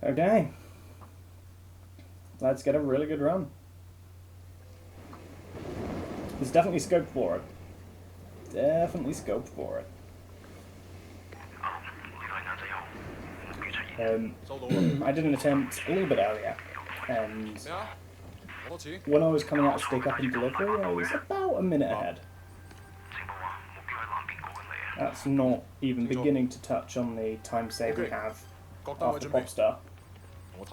Okay. Let's get a really good run. There's definitely scope for it. Definitely scope for it. I did an attempt a little bit earlier, and when I was coming out of stick up in delivery, I was about a minute ahead. That's not even beginning to touch on the time save we have after Popstar. We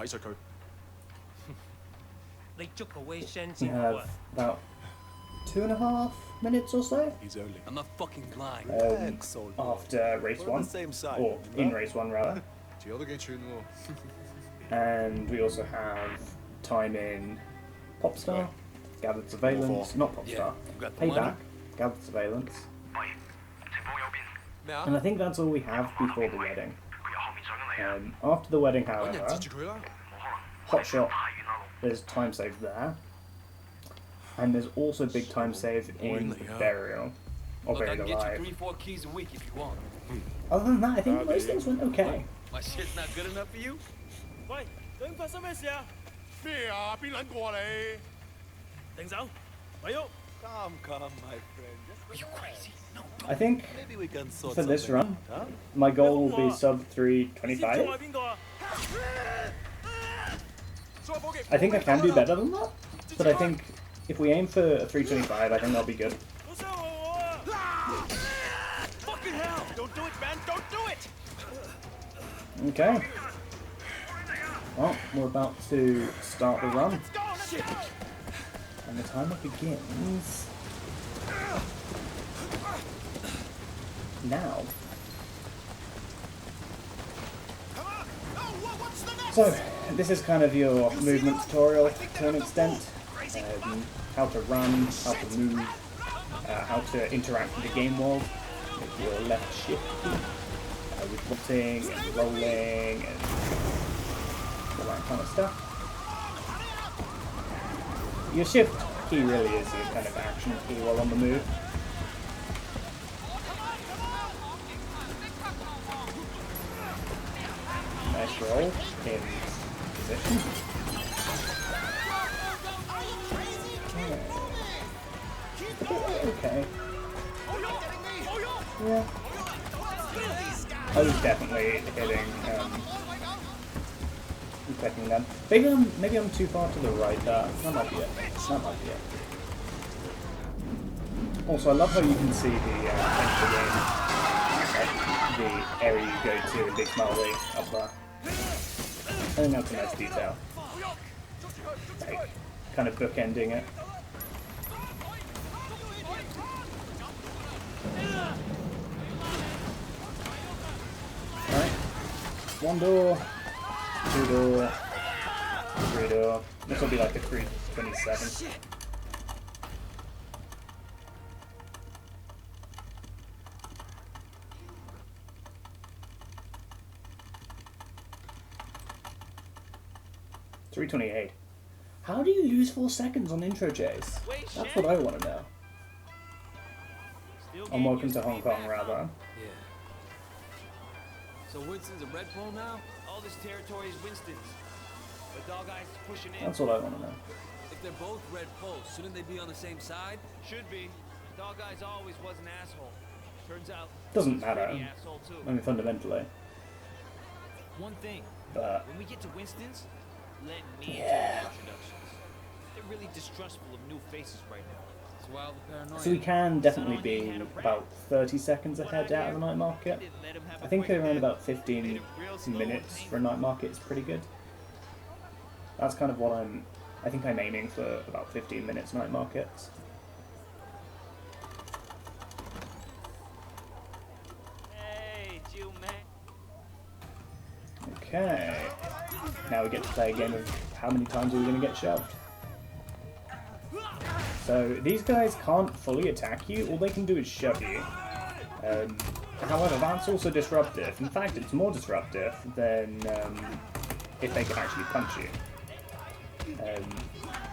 have about 2.5 minutes or so I'm not fucking lying. after race 1, or in race 1 rather. And we also have time in Popstar, Gathered Surveillance, not Popstar, Payback, Gathered Surveillance. And I think that's all we have before the wedding. After the wedding, however, Hotshot, there's time save there. And there's also big time save in Burial, or Buried Alive. 3-4 keys a week if you want. Other than that, I think most things went okay. My shit's not good enough for you? Come, my friend. Are you crazy? No, I think Maybe we can sort for this something run, out, my goal will be sub 325. I think I can do better than that, but I think if we aim for a 325, I think that'll be good. Fucking hell! Don't do it, man! Don't do it! Okay. Well, we're about to start the run. And the timer begins now. So, this is kind of your movement tutorial to an extent. How to run, how to move, how to interact with the game world. With your left shift key, with butting and rolling and all that kind of stuff. Your shift key really is your kind of action key while on the move. Nice roll in position. Okay. Yeah. I was definitely hitting, clicking them. Maybe I'm too far to the right there. That might be it. That might be it. Also, I love how you can see the end of the game, the area you go to in Big Smile Way up there. I think that's a nice detail. Like, kind of bookending it. Alright. 1 door, 2 door, 3 door. This will be like a 327. $328. How do you lose 4 seconds on intro chase? That's what I want to know. And welcome to Hong Kong, rather. Yeah. So Winston's a red pole now? All this territory is Winston's. The dog eyes is pushing in. That's what I want to know. If they're both red poles, shouldn't they be on the same side? Should be. Dog eyes always was an asshole. Turns out. Doesn't he's a matter. pretty asshole too. I mean, fundamentally. One thing. But When we get to Winston's, let me Yeah. do the introductions. They're really distrustful of new faces right now. It's wild the paranoia. so we can definitely be about 30 seconds ahead out of the night market. Didn't let him have I a think break around then. about 15 minutes for a night market is pretty good. That's kind of what I think I'm aiming for, about 15 minutes night markets. Hey, Jew man. Okay. Now we get to play a game of how many times are we going to get shoved. So these guys can't fully attack you, all they can do is shove you. However, that's also disruptive. In fact, it's more disruptive than if they can actually punch you.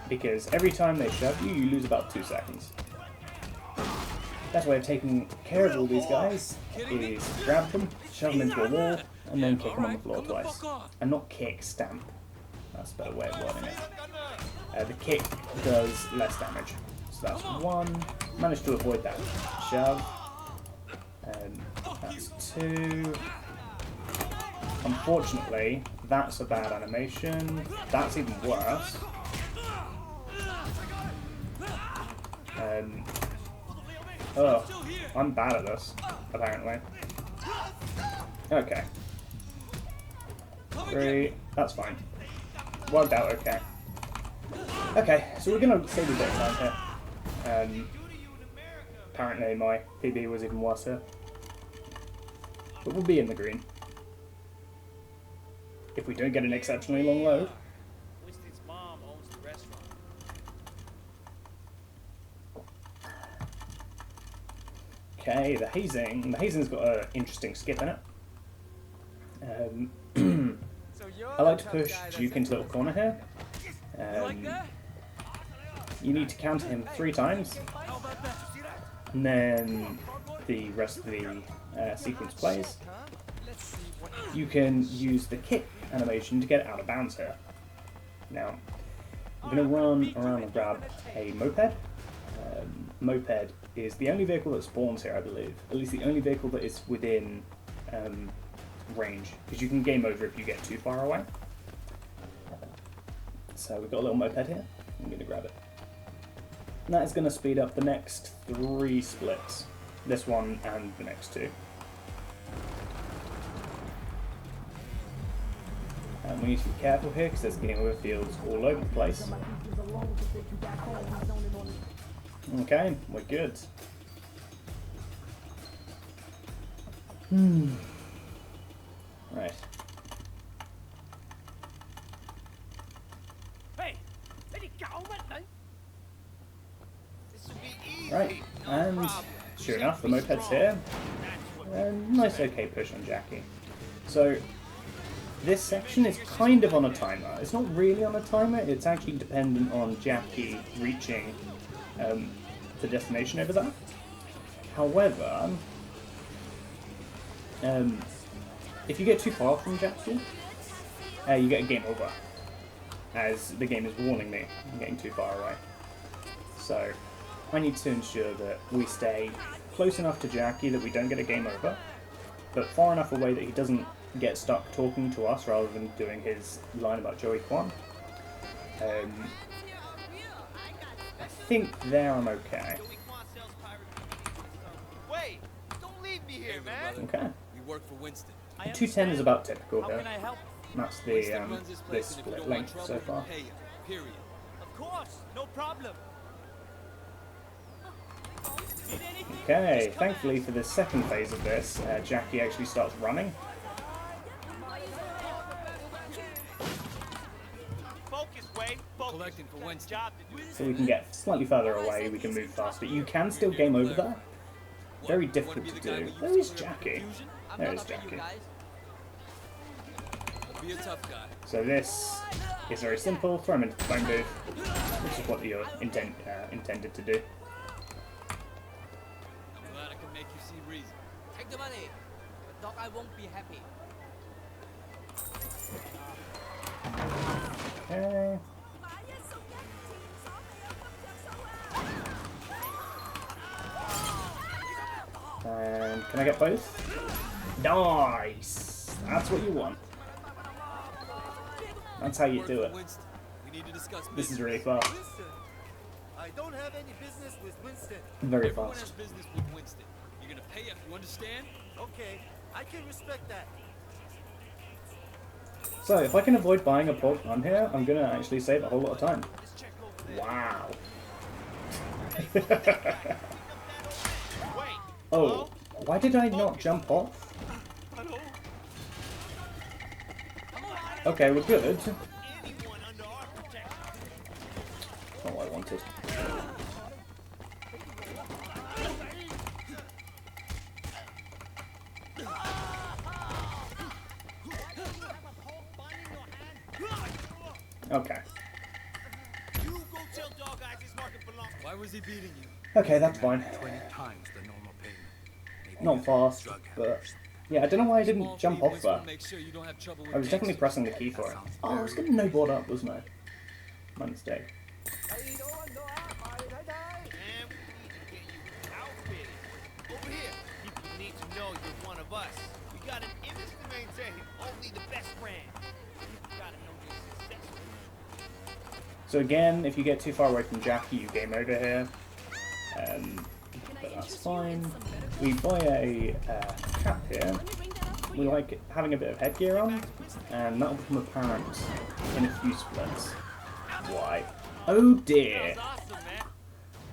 Because every time they shove you, you lose about 2 seconds. Best way of taking care of all these guys is grab them, shove them into a wall, and then kick him on the alright, floor come the twice. fuck on. And not kick, stamp. That's a better way of wording it. The kick does less damage. So that's 1. Managed to avoid that shove. That's 2. Unfortunately, that's a bad animation. That's even worse. Oh, I'm bad at this, apparently. Okay. 3, that's fine. Worked out okay. Okay, so we're gonna save a bit of time here. Apparently my PB was even worse here. But we'll be in the green. If we don't get an exceptionally long load. Winston's mom owns the restaurant. Okay, the hazing. The hazing's got an interesting skip in it. I like to push Duke into the little corner here. You need to counter him 3 times, and then the rest of the sequence plays. You can use the kick animation to get out of bounds here. Now, I'm going to run around and grab a moped. Moped is the only vehicle that spawns here, I believe. At least the only vehicle that is within range, because you can game over if you get too far away. So we've got a little moped here. I'm going to grab it. And that is going to speed up the next 3 splits. This one and the next 2. And we need to be careful here because there's game over fields all over the place. Okay, we're good. Right. Right, and sure enough, the moped's here. Nice okay push on Jackie. So, this section is kind of on a timer. It's not really on a timer, it's actually dependent on Jackie reaching the destination over there. However, if you get too far from Jackie, you get a game over, as the game is warning me I'm getting too far away. So, I need to ensure that we stay close enough to Jackie that we don't get a game over, but far enough away that he doesn't get stuck talking to us rather than doing his line about Joey Kwan. I think there I'm okay. Wait, don't leave me here, man. Okay. We work for Winston. 210 is about typical How here. can I help? That's Winston the runs this this place, and if you split don't want length trouble, so far. pay him. Period. Of course, no problem. Need anything? Okay, Just come thankfully for the second phase of this, Jackie actually starts running. Focus, Wade. Focus. Collecting for Winston. Job to do. So we can get slightly further away, we can move faster. You can still game over there. Very difficult to do. Where is Jackie? There is Jackie. Be a tough guy. So this is very simple. Throw him into the phone booth, which is what you're intended to do. I'm glad I can make you see reason. Take the money. But dog, I won't be happy. Okay. And can I get both? Nice! That's what you want. That's how you do it. Winston, we need to discuss This is business. really fast. Winston, I don't have any business with Winston. Very Everyone has fast. business with Winston. You're gonna pay up, you understand? Okay, I can respect that. So, if I can avoid buying a port on here, I'm gonna actually save a whole lot of time. Wow. Oh, why did I not jump off? Okay, we're good. That's not what I wanted. Okay. Why was he beating you? Okay, that's fine. 20 times the normal payment. Maybe Not you fast, drug but handlers. Yeah, I don't know why I Small didn't jump fee, off but there. we'll make sure you don't have trouble with I was definitely gangsters. pressing the key for it. Oh, I was getting no board up, wasn't I? My mistake. And we need to get you outfitted. Over here. People need to know you're one of us. We got an image to maintain. Only the best brand. You gotta know you're successful. So again, if you get too far away from Jackie, you game over here. But that's fine. We buy a cap here. We like having a bit of headgear on, and that'll become apparent in a few splits. Why? Oh dear. Awesome, man.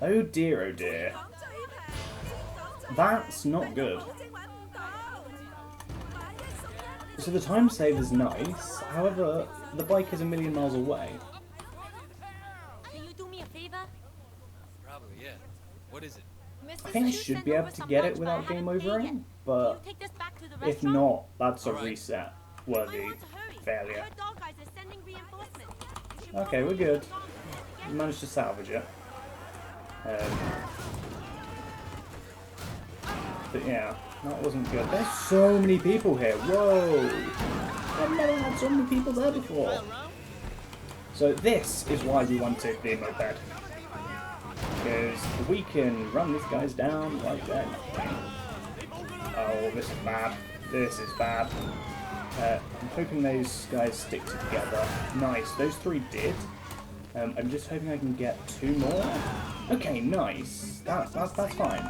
Oh dear, oh dear. That's not good. So the time save is nice, however, the bike is a million miles away. Can you do me a favor? Probably, yeah. What is it? I think I should be able to get it without game overing, but Take this back to the if restaurant. not, that's a Alright. reset I worthy want to hurry. failure. Our dog guys are sending reinforcements. You should Okay, we're probably good. get We it. managed to salvage it. But yeah, that wasn't good. There's so many people here. Whoa! I've never had so many people there before. So this is why we wanted the moped. Because we can run these guys down like that. Oh, this is bad. This is bad. I'm hoping those guys stick together. Nice. Those three did. I'm just hoping I can get two more. Okay, nice. That's fine.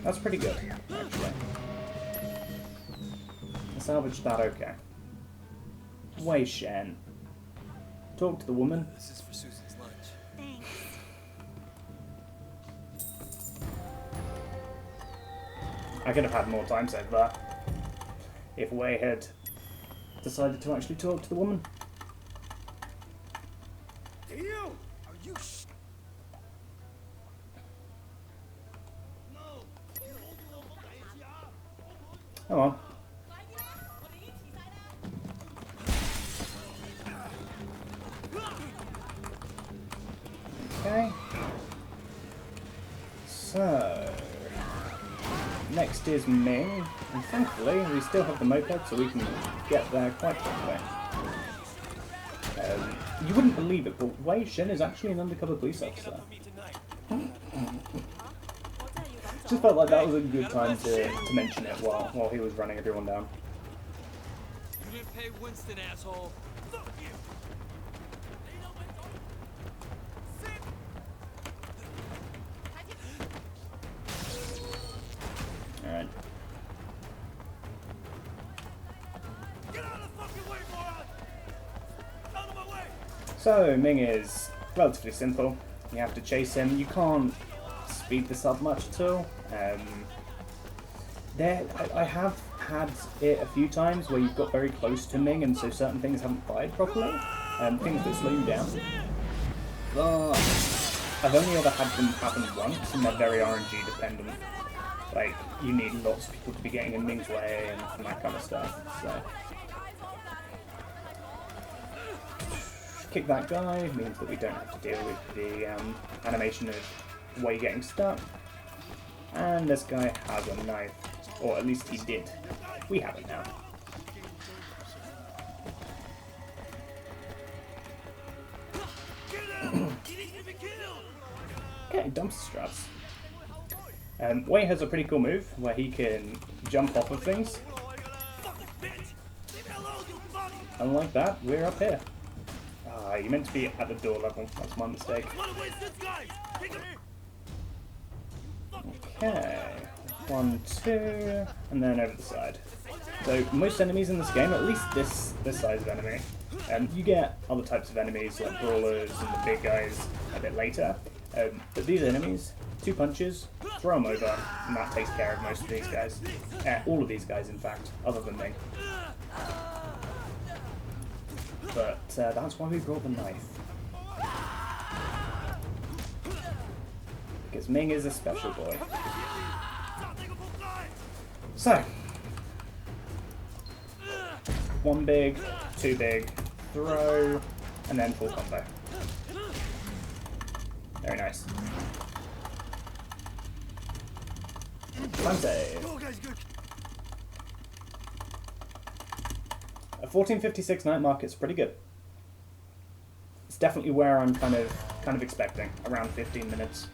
That's pretty good, actually. I salvaged that okay. Wei Shen. Talk to the woman. This is for Susan's lunch. Thanks. I could have had more time saved there. If Wei had decided to actually talk to the woman. Hey, you! Are you Oh well. Okay. So next is Ming, and thankfully we still have the moped, so we can get there quite quickly. You wouldn't believe it, but Wei Shen is actually an undercover police officer. Just felt like that was a good time to mention it while he was running everyone down. You didn't pay Winston, asshole. Alright. get out of the fucking way, moron! Out of my way! So, Ming is relatively simple. You have to chase him. You can't speed this up much at all. I have had it a few times where you've got very close to Ming and so certain things haven't fired properly. Things that slow you down. But I've only ever had them happen once and they're very RNG dependent. Like, you need lots of people to be getting in Ming's way and that kind of stuff. So. Kick that guy means that we don't have to deal with the animation of Wei getting stuck. And this guy has a knife, or at least he did. We have it now. Okay, dumpster straps. Wei has a pretty cool move where he can jump off of things. And like that, we're up here. Ah, you meant to be at the door level. That's my mistake. Okay. 1, 2, and then over the side. So most enemies in this game, at least this size of enemy, you get other types of enemies like brawlers and the big guys a bit later. But these enemies, 2 punches, throw them over, and that takes care of most of these guys. All of these guys, in fact, other than me. But that's why we brought the knife. Because Ming is a special boy. So, 1 big, 2 big, throw, and then full combo. Very nice. Time save. A 14:56 night market's pretty good. It's definitely where I'm kind of expecting, around 15 minutes.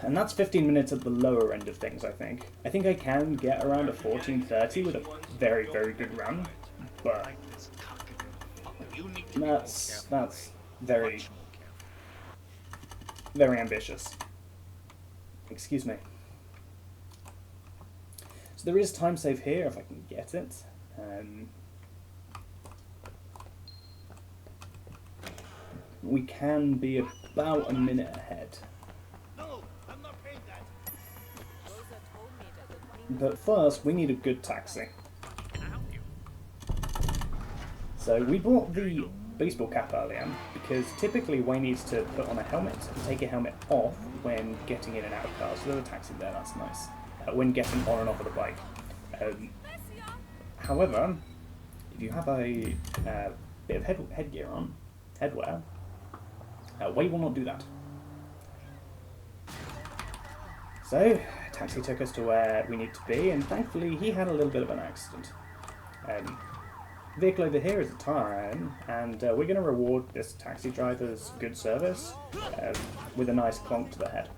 And that's 15 minutes at the lower end of things, I think. I think I can get around a 14:30 with a very, very good run, but that's very, very ambitious. Excuse me. So there is time save here if I can get it. We can be about a minute ahead. No, I'm not paying that. But first, we need a good taxi. So we bought the baseball cap earlier because typically Wayne needs to put on a helmet and take a helmet off when getting in and out of cars. So there's a taxi there, that's nice. When getting on and off of the bike. However, if you have a bit of headgear on, headwear, Wayne will not do that. So, taxi took us to where we need to be, and thankfully he had a little bit of an accident. Vehicle over here is a Taran, and we're going to reward this taxi driver's good service with a nice clonk to the head.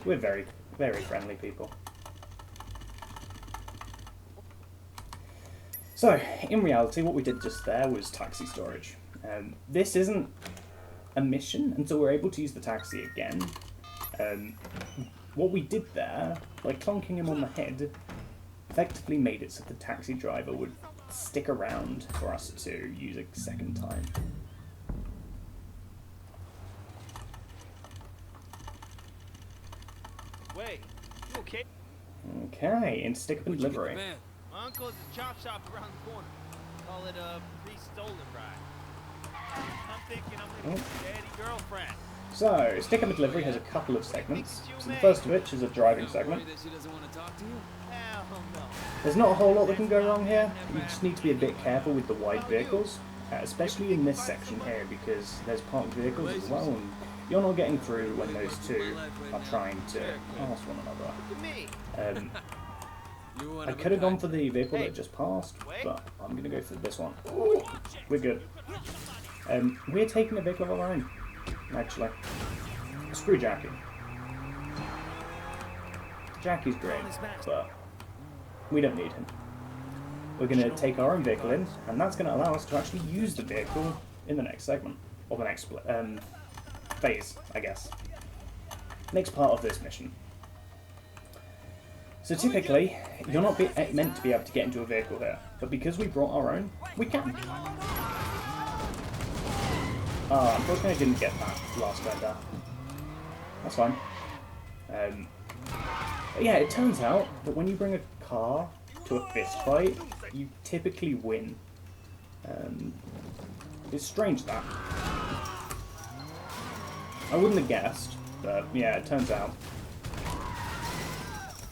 We're very, very friendly people. So, in reality, what we did just there was taxi storage. This isn't a mission until we're able to use the taxi again. What we did there, by clonking him on the head, effectively made it so the taxi driver would stick around for us to use a second time. Wait, you okay? Okay, into stick up and Where'd you get the delivery. van? My uncle's a chop shop around the corner. Call it a pre-stolen ride. I'm thinking I'm gonna get a daddy girlfriend. So, stick up and delivery has a couple of segments. So the first of which is a driving segment. Worried that she doesn't want to talk to you? Hell no. There's not a whole lot that can go wrong here. You just need to be a bit careful with the wide vehicles, especially in this section here because there's parked vehicles as well, and you're not getting through when those two are trying to pass one another. Look at me. You one I of a could have gone kind. for the vehicle that just passed, but I'm going to go for this one. Ooh, we're good. We're taking a vehicle of our own, actually. Screw Jackie. Jackie's great, but we don't need him. We're going to take our own vehicle in, and that's going to allow us to actually use the vehicle in the next segment, or the next phase, I guess. Next part of this mission. So typically, you're not meant to be able to get into a vehicle here, but because we brought our own, we can. Unfortunately I didn't get that last turn down. That's fine. But yeah, it turns out that when you bring a car to a fist fight, you typically win. It's strange that. I wouldn't have guessed, but yeah, it turns out.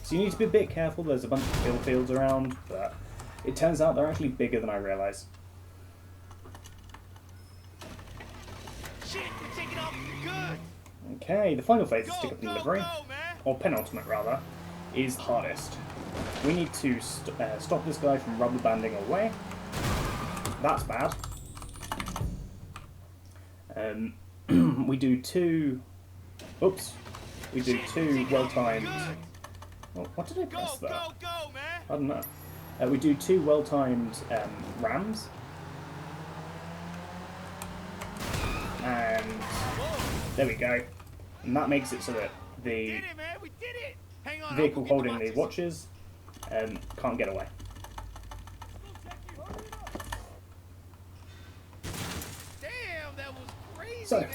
So you need to be a bit careful, there's a bunch of kill fields around, but it turns out they're actually bigger than I realised. Shit, we're taking off good. Okay, the final phase of Go, stick up go, delivery, go, man. or penultimate rather, is hardest. We need to stop this guy from rubber banding away. That's bad. We do two... Oops. We do two well-timed... Oh, what did I press Go, there? go, go, man. I don't know. We do two well-timed rams. And there we go. And that makes it so that the Did it, man. We did it. Hang on. vehicle I'll go get holding the watches can't get away. Damn, that was crazy, So, man.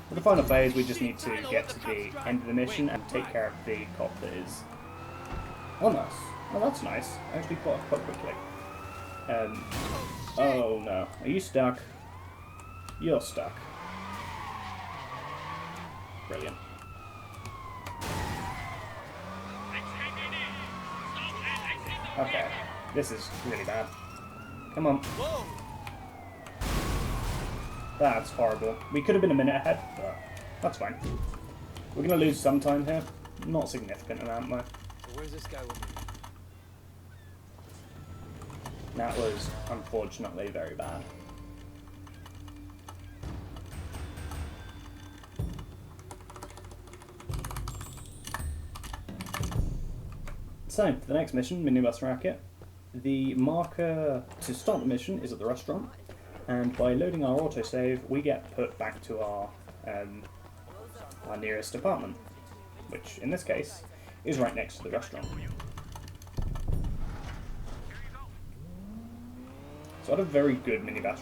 for the final phase, we just need to get to the end of the mission and take care of the cop that is on us. Oh, that's nice. Actually, quite quickly. Oh no. Are you stuck? You're stuck. Brilliant. Okay. This is really bad. Come on. Whoa. That's horrible. We could have been a minute ahead, but that's fine. We're going to lose some time here. Not significant amount though. So where's this guy with me? That was unfortunately very bad. So, for the next mission, Minibus Racket, the marker to start the mission is at the restaurant, and by loading our autosave, we get put back to our nearest apartment, which in this case is right next to the restaurant. So I had a very good minibus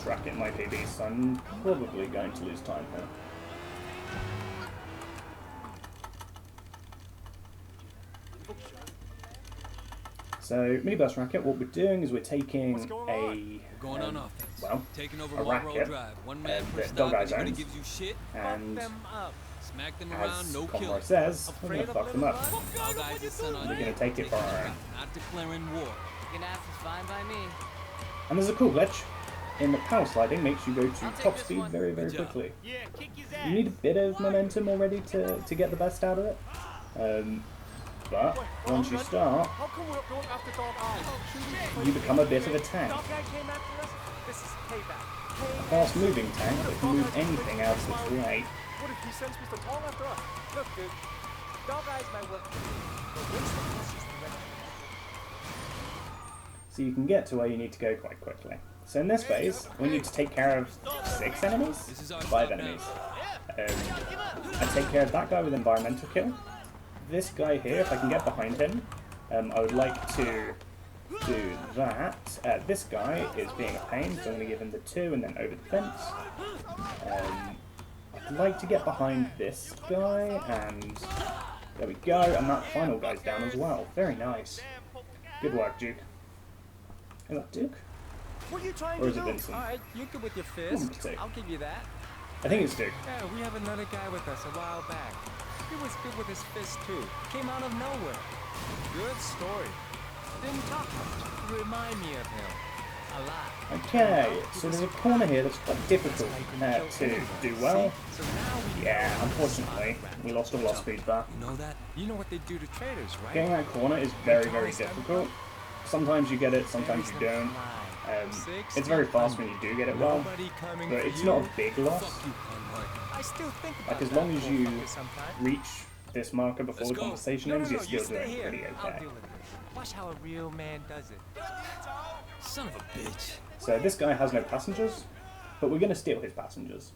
racket in my PB, so I'm probably going to lose time here. So, minibus racket, what we're doing is we're taking a Taking over a Wall Road racket Drive. One man per that stop. Dog Eyes Anybody owns, gives you shit, and smack them as around, no Conroy kill. says, we're going to fuck them up. Dog Eyes is son on We're you. going to take it for our own. Not declaring war. Second half is fine by me. And there's a cool glitch. In the power sliding, makes you go to I'll take top this speed one. very, very Good job. quickly. Yeah, kick his ass. You need a bit of momentum already to get the best out of it. But once you start, How come we're going after Dog Eyes? you become a bit of a tank. Dog Guy came after us? This is payback. A fast-moving tank that can move anything out of its way. What if he sends Mr. Tall after us? Look, dude. Dog Eyes might work. But what's the closest direction? So you can get to where you need to go quite quickly. So in this phase, we need to take care of 6 enemies? This is our 5 stop enemies. I take care of that guy with environmental kill. This guy here, if I can get behind him, I would like to do that. This guy is being a pain, so I'm going to give him the 2 and then over the fence. I'd like to get behind this guy, and there we go, and that final guy's down as well. Very nice. Good work, Duke. Is that Duke? What are you trying Or to is it do? Vincent? Alright, you good with your Hmm, fist. two. I'll give you that. I think it's Duke. Yeah, we have another guy with us a while back. He was good with his fist too. Came out of nowhere. Good story. Didn't talk much. You remind me of him. A lot. Okay, so there's a corner here that's quite difficult to do well. So now we Yeah, unfortunately, we lost all our speed there. You know that? You know what they do to traders, right? Getting that corner is very, very difficult. Sometimes you get it, sometimes you don't. It's very fast when you do get it well, Nobody coming but for it's you. not a big loss. Fuck you, Conroy. I still think about Like, as that long as you motherfucker sometime. reach this marker before Let's the go. conversation No, ends, you're you still stay doing here. pretty I'll okay. deal with this. Watch how a real man does it. Son of a bitch. So this guy has no passengers, but we're going to steal his passengers.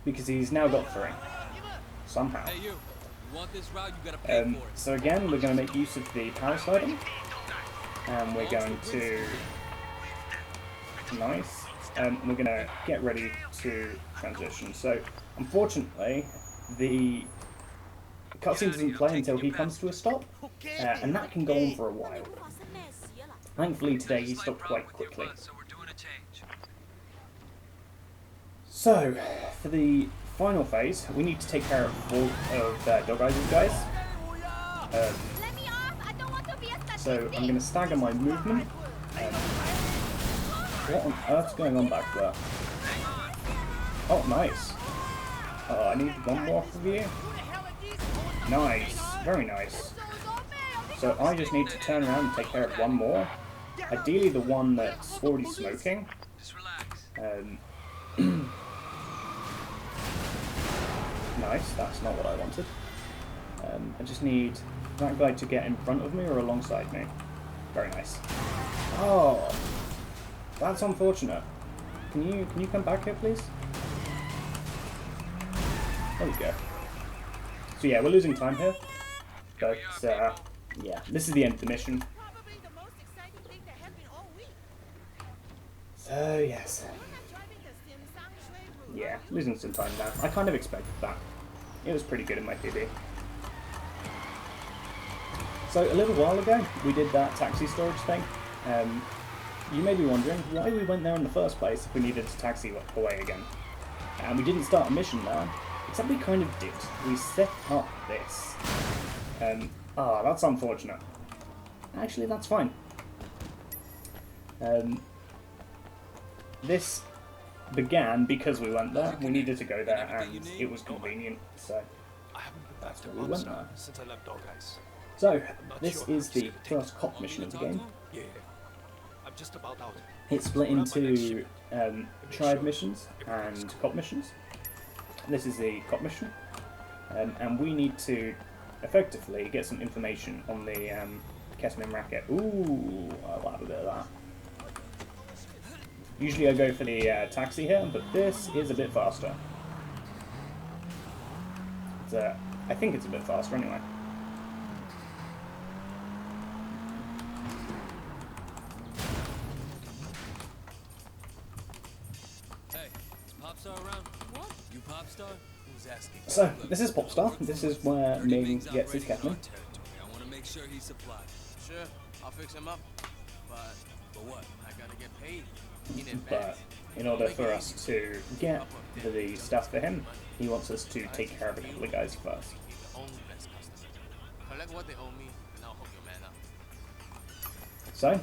Because he's now got 3. Somehow. Hey, you. You want this route, you gotta pay for it. So again, we're going to make use of the power sliding. And we're going to... Nice. We're going to get ready to transition. So, unfortunately, the cutscene doesn't play until he comes to a stop. And that can go on for a while. Thankfully today he stopped quite quickly. So, for the final phase, we need to take care of 4 of Dog Eyes' guys. Let me off! I don't want to be a statistic! So I'm going to stagger my movement. What on earth's going on back there? Oh, nice. I need 1 more of you. Nice. Very nice. So I just need to turn around and take care of 1 more. Ideally the one that's already smoking. Just relax. Nice, that's not what I wanted. I just need that guy to get in front of me or alongside me. Very nice. Oh, that's unfortunate. Can you come back here, please? There we go. So yeah, we're losing time here, but yeah, this is the end of the mission. Probably the most exciting thing that happened all week. So yes, You're not driving the Sim Sang Shui route, yeah, are you? losing some time now. I kind of expected that. It was pretty good in my PB. So a little while ago, we did that taxi storage thing. You may be wondering why we went there in the first place if we needed to taxi away again. And we didn't start a mission there, except we kind of did. We set up this. That's unfortunate. Actually, that's fine. This began because we went there. We needed to go there, and it was convenient, so... I haven't been That's where we went there. Since I left Dog Eyes. So, this is the first cop mission of the game. Yeah. I'm just about out. It's split into triad missions and cop missions. This is the cop mission. And we need to effectively get some information on the ketamine racket. Ooh, I'll have a bit of that. Usually I go for the taxi here, but this is a bit faster. It's, I think it's a bit faster anyway. Hey, is Popstar around? What? You Popstar? Who's asking? So, this is Popstar. This is where Ming gets his ketamine. I want to make sure he's supplied. Sure, I'll fix him up. But For what? I gotta get paid in advance. But in order for us to get the stuff for him, he wants us to take care of a couple of guys first. The only best customer. Collect what they owe me, and I'll hook your man up. So,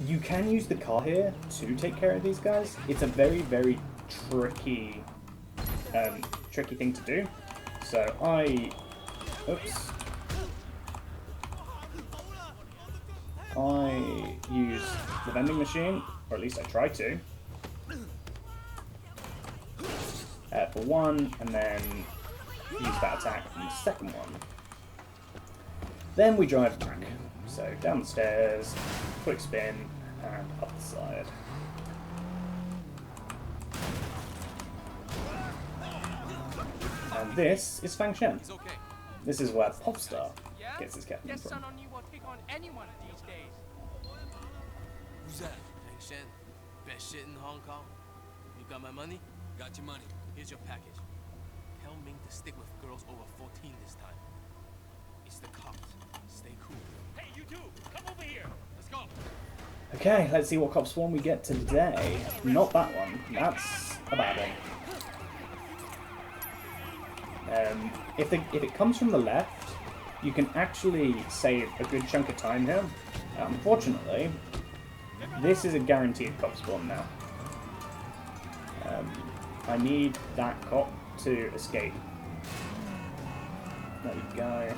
you can use the car here to take care of these guys. It's a very, very tricky, tricky thing to do. So oops. I use the vending machine, or at least I try to, for one, and then use that attack on the second one. Then we drive back. So down the stairs, quick spin, and up the side. And this is Fang Shen. This is where Popstar gets his ketamine Guess from. son on you will take on anyone these days. Who's that? Feng Shen, best shit in Hong Kong. You got my money? Got your money. Here's your package. Tell Ming to stick with girls over 14 this time. It's the cops. Stay cool. Hey, you two, come over here. Let's go. Okay, let's see what cop swarm we get today. Not that one. That's a bad one. If it comes from the left, you can actually save a good chunk of time here. Unfortunately, this is a guaranteed cop spawn now. I need that cop to escape. There we go.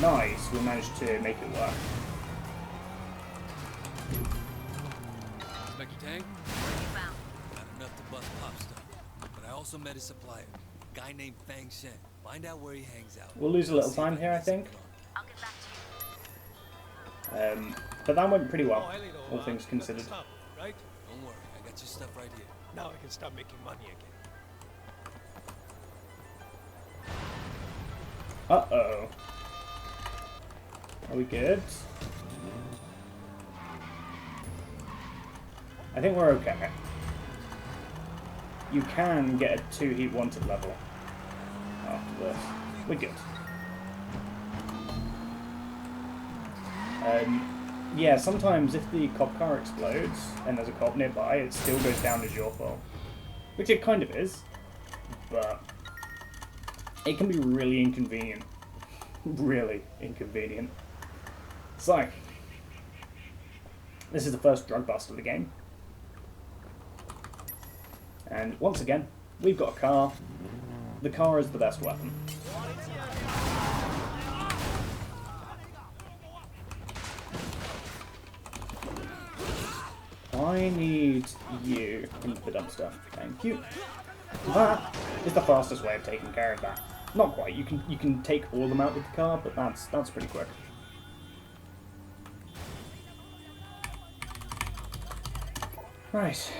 Nice, we managed to make it work. Inspector Tang? Not enough to bust Popstar. But I also met his supplier, a guy named Fang Shen. Find out where he hangs out. We'll lose a little time here, I think. I'll get back to you. But that went pretty well, Oh, Ellie, all things considered. Stop, right? Don't worry, I got your stuff right here. Now I can start making money again. Uh-oh. Are we good? I think we're okay. You can get a 2 heat wanted level after this. We're good. Yeah, sometimes if the cop car explodes and there's a cop nearby, it still goes down as your fault. Which it kind of is, but it can be really inconvenient. Really inconvenient. So, this is the first drug bust of the game. And once again, we've got a car. The car is the best weapon. I need you into the dumpster. Thank you. That is the fastest way of taking care of that. Not quite. You can take all of them out with the car, but that's pretty quick. Right.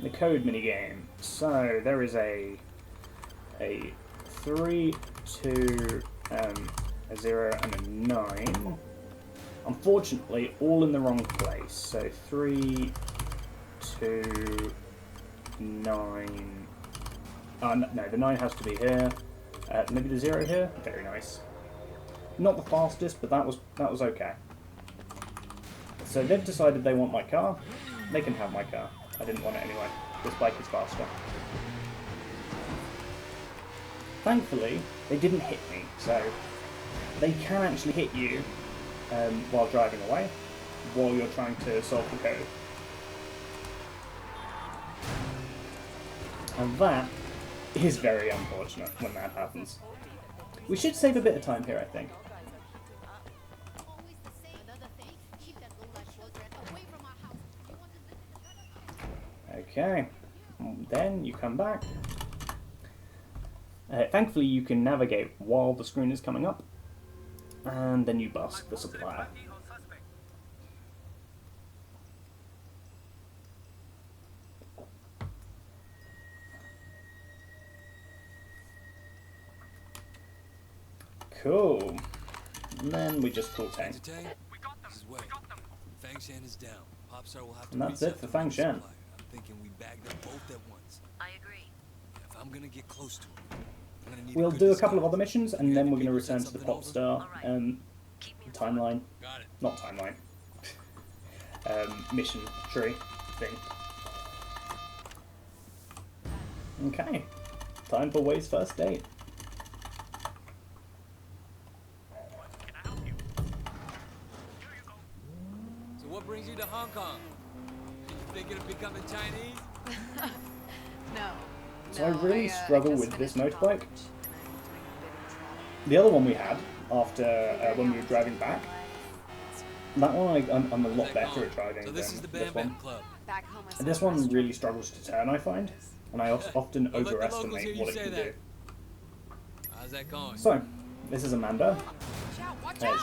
The code minigame. So there is a 3, 2, a 0, and a 9. Unfortunately, all in the wrong place. So 3, 2, 9. No, the 9 has to be here. Maybe the 0 here. Very nice. Not the fastest, but that was okay. So they've decided they want my car. They can have my car. I didn't want it anyway. This bike is faster. Thankfully, they didn't hit me, so they can actually hit you while driving away, while you're trying to solve the code. And that is very unfortunate when that happens. We should save a bit of time here, I think. Okay, then you come back. Thankfully you can navigate while the screen is coming up, and then you busk the supplier. Cool. And then we just pull tank. This is Wei. Fang Shan is down. Popstar will have to And that's it for Fang Shan. I'm thinking we bag them both at once. I agree. If I'm gonna get close to him, I'm gonna need We'll good do a couple of disguise. other missions, and then we're going to return to the Popstar Keep me timeline. Got it. Not timeline. Mission tree thing. Okay. Time for Wei's first date. So what brings you to Hong Kong? You thinking of becoming Chinese? No. So I really struggle with this motorbike. The other one we had, after when we were driving back, that one I'm a lot better at driving So than this is the this Bam one. Bam Club. And this one really struggles to turn, I find, and I often Don't let the locals overestimate hear you what it say can that. do. How's that going? So, this is Amanda.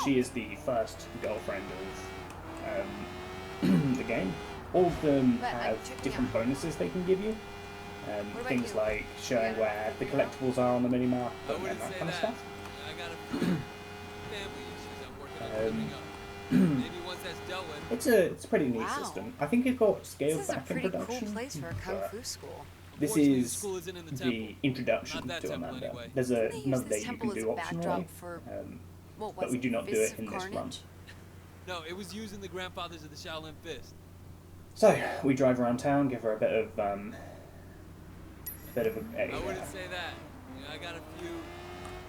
She is the first girlfriend of the game. All of them have different bonuses they can give you. Things like showing where the collectibles are on the minimap I and wouldn't that say kind of that. stuff. I got a few family issues I'm working on clearing up. Maybe once that's dealt with. It's a pretty neat system. I think it got scaled back in production. But school. this Fortunately, the is school isn't in the the temple. introduction Not that to temple, Amanda. anyway. There's They use another this day you temple can as do a backdrop optionally, for- but we do not do it in this run. No, it was used in the grandfathers of the Shaolin Fist. So we drive around town, give her a bit of a I wouldn't say that. You know, I got a few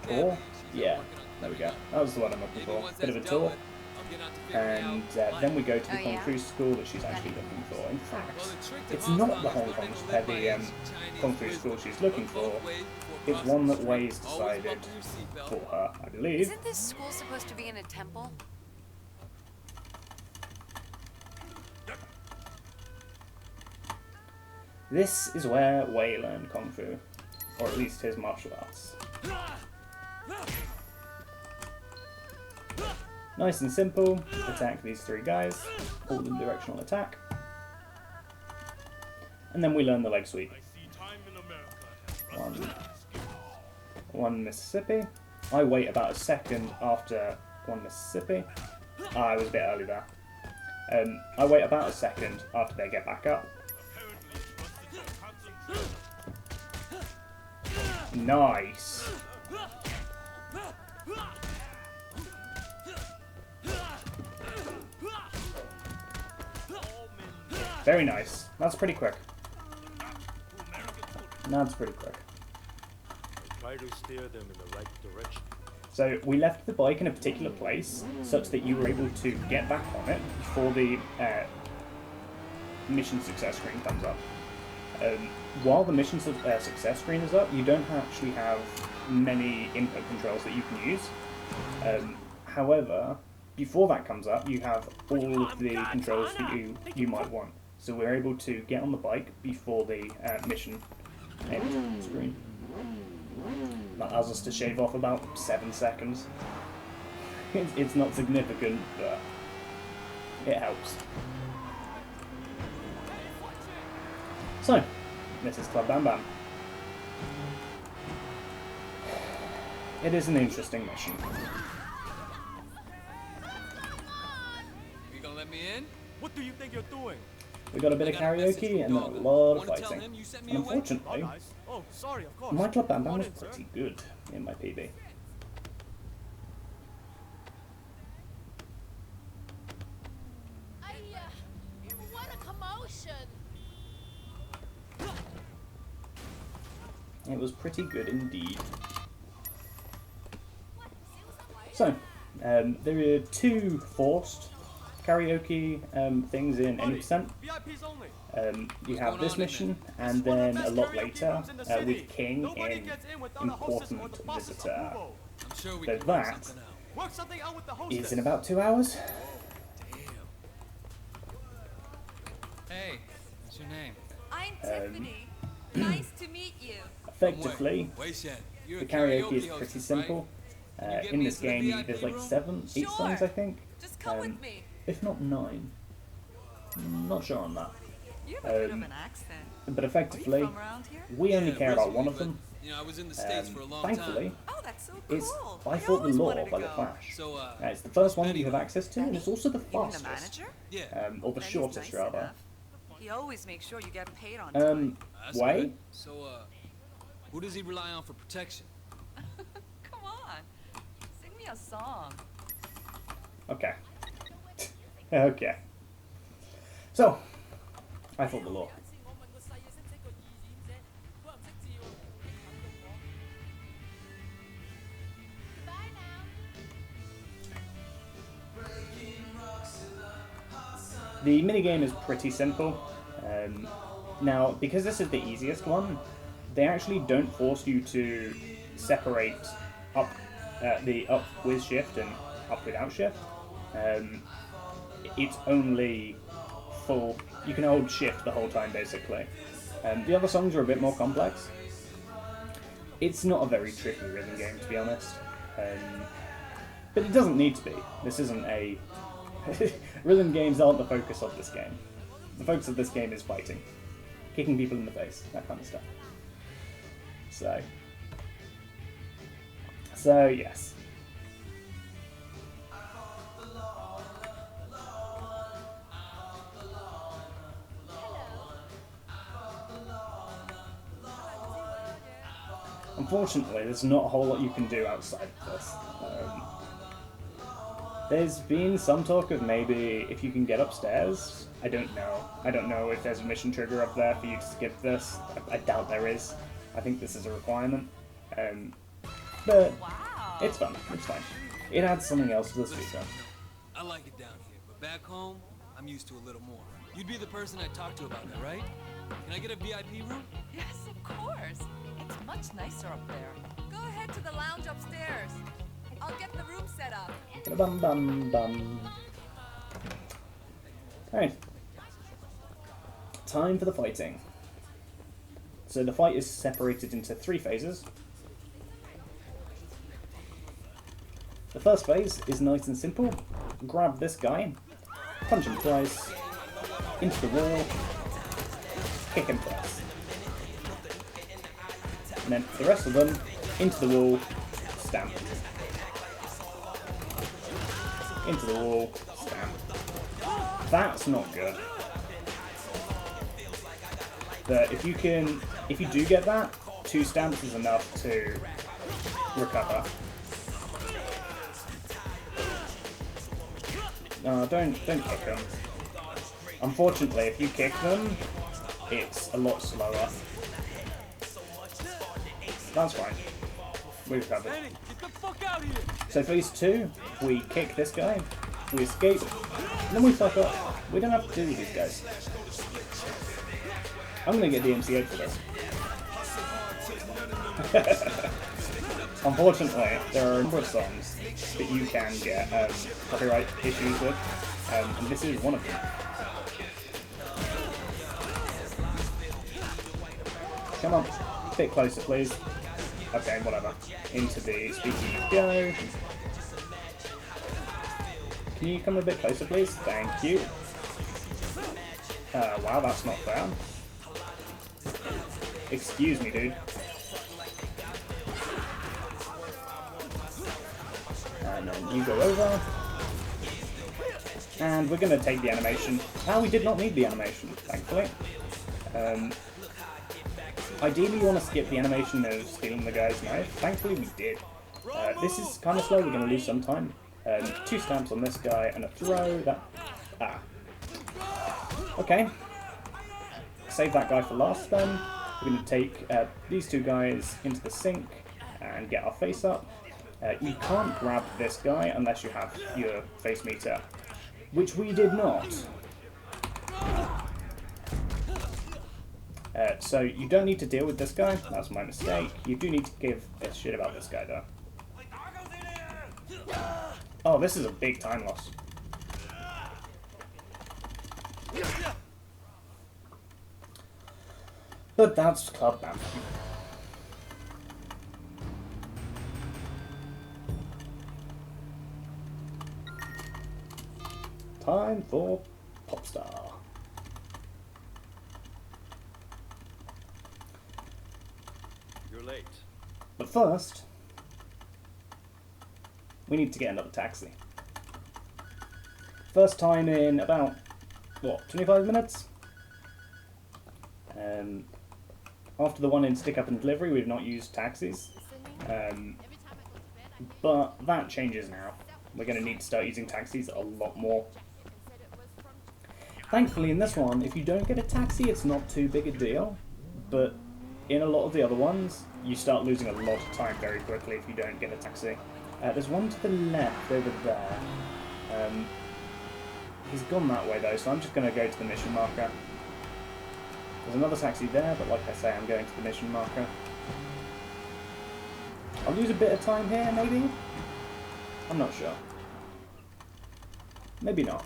tour. family issues I'm Yeah, working on there we clearing go. up. That was the one I'm looking Maybe for. once Bit of a that's dealt tour. with, I'll get on to figuring And out then we go to the Oh, Kung yeah? Fu school that she's actually looking for. In Well, fact, the trick to it's Hong not Kong the is Hong learning Kong, to live by the ancient Chinese Kung Fu wisdom. school she's looking Look for. both ways before It's crossing one the that street. Wei's Always decided buckle your seatbelt. for her, I believe. Isn't this school supposed to be in a temple? This is where Wei learned Kung Fu, or at least his martial arts. Nice and simple. Attack these three guys. Hold in directional attack. And then we learn the leg sweep. One Mississippi. I wait about a second after one Mississippi. I was a bit early there. I wait about a second after they get back up. Nice. Very nice. That's pretty quick. That's pretty quick. Try to steer them in the right direction. So we left the bike in a particular place such that you were able to get back on it before the mission success screen comes up. While the mission success screen is up, you don't actually have many input controls that you can use. However, before that comes up, you have all of the controls that you might want. So we're able to get on the bike before the mission end screen. That allows us to shave off about 7 seconds. It's not significant, but it helps. So, this is Club Bam Bam. It is an interesting mission. You gonna let me in? What do you think you're doing? We got a bit of karaoke and then a lot of fighting. And unfortunately, Oh, sorry, of course. my Club Bam Bam was pretty good in my PB. What a commotion! It was pretty good indeed. So, there are 2 forced karaoke things in any percent. VIPs only. You have this mission, and then a lot later with King in Important Visitor. I'm sure we So can work that something out. Work something out with the hostess. is in about 2 hours. Hey, what's your name? I'm Tiffany. Nice to meet you. Effectively, Wait, Shen. You're the a karaoke is hostess, pretty right? simple. Can you get In me this into the game, VIP there's like room? 8 songs, I think. Just come with me. If not 9. Not sure on that. You have a bit of an accent. But effectively, From around here? we only Yeah, care about originally, one of but, them. You know, I was in the States for a long Thankfully, time. Oh, that's so it's cool. By I Fought the always Law wanted to by The go. Flash. So, It's the first one Benny you have with access to, and it's also the Even the fastest. manager? Yeah. Or the Benny's shortest, nice rather. enough. He always makes sure you get paid on time. That's Way? good. So, who does he rely on for protection? Come on. Sing me a song. Okay. Okay. So, I Fought the Law. Bye now. The minigame is pretty simple. Now, because this is the easiest one, they actually don't force you to separate up the up with shift and up without shift. It's only full. You can hold shift the whole time, basically. The other songs are a bit more complex. It's not a very tricky rhythm game, to be honest. But it doesn't need to be. This isn't a... Rhythm games aren't the focus of this game. The focus of this game is fighting. Kicking people in the face, that kind of stuff. So yes. Unfortunately, there's not a whole lot you can do outside of this. There's been some talk of maybe if you can get upstairs. I don't know. I don't know if there's a mission trigger up there for you to skip this. I doubt there is. I think this is a requirement. But Wow. it's fun. It's fine. It adds something else to the speaker. I like it down here, but back home, I'm used to a little more. You'd be the person I talk to about that, right? Can I get a VIP room? Yes, of course. It's much nicer up there. Go ahead to the lounge upstairs. I'll get the room set up. Bum bum bum. Alright. Time for the fighting. So the fight is separated into 3 phases. The first phase is nice and simple. Grab this guy, punch him twice, into the wall, kick him twice. And then for the rest of them, into the wall, stamp. Into the wall, stamp. That's not good. But if you do get that, 2 stamps is enough to recover. No, don't kick them. Unfortunately, if you kick them, it's a lot slower. That's fine. We recovered. Get the fuck out of here! So phase 2, we kick this guy, we escape, and then we fuck up. We don't have to do with these guys. I'm gonna get DMCA'd for this. Unfortunately, there are a number of songs that you can get copyright issues with, and this is one of them. Come on, a bit closer please. Okay, whatever. Into the speaker you go. Can you come a bit closer please? Thank you. Wow, that's not fair. Excuse me, dude. And then you go over. And we're going to take the animation. Ah, we did not need the animation, thankfully. Ideally, you want to skip the animation of stealing the guy's knife. Thankfully, we did. This is kind of slow. We're going to lose some time. 2 stamps on this guy and a throw. Okay. Save that guy for last then. We're going to take these 2 guys into the sink and get our face up. You can't grab this guy unless you have your face meter which we did not. So you don't need to deal with this guy. That's my mistake. You do need to give a shit about this guy, though. Oh, this is a big time loss. But that's club banter. Time for Popstar. You're late. But first, we need to get another taxi. First time in about, what, 25 minutes? After the one in Stick Up and Delivery, we've not used taxis. But that changes now. We're going to need to start using taxis a lot more. Thankfully, in this one, if you don't get a taxi, it's not too big a deal. But in a lot of the other ones, you start losing a lot of time very quickly if you don't get a taxi. There's one to the left over there. He's gone that way though, so I'm just going to go to the mission marker. There's another taxi there, but like I say, I'm going to the mission marker. I'll lose a bit of time here, maybe? I'm not sure. Maybe not.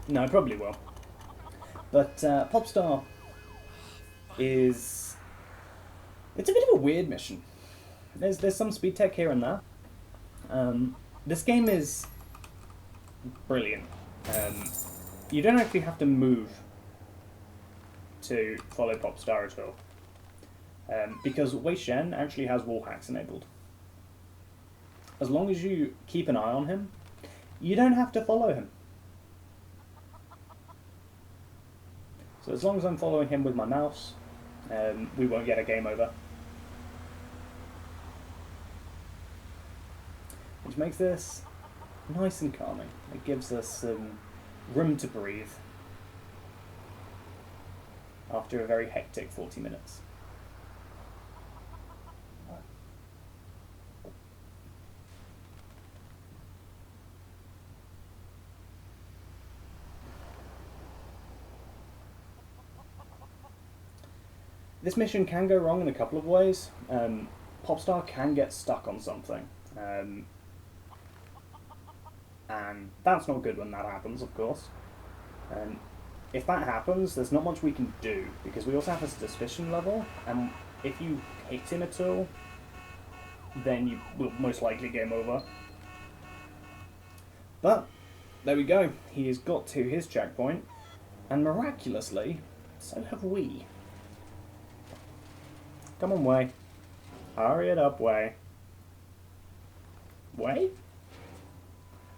No, I probably will. But Popstar is... it's a bit of a weird mission. There's some speed tech here and there. This game is brilliant. You don't actually have to move to follow Popstar at all. Because Wei Shen actually has wall hacks enabled. As long as you keep an eye on him, you don't have to follow him. So as long as I'm following him with my mouse, we won't get a game over. Which makes this nice and calming. It gives us some room to breathe after a very hectic 40 minutes. This mission can go wrong in a couple of ways. Popstar can get stuck on something. And that's not good when that happens, of course. If that happens, there's not much we can do, because we also have a suspicion level, and if you hit him at all, then you will most likely game over. But, there we go. He has got to his checkpoint, and miraculously, so have we. Come on, Way. Hurry it up, Way. Way?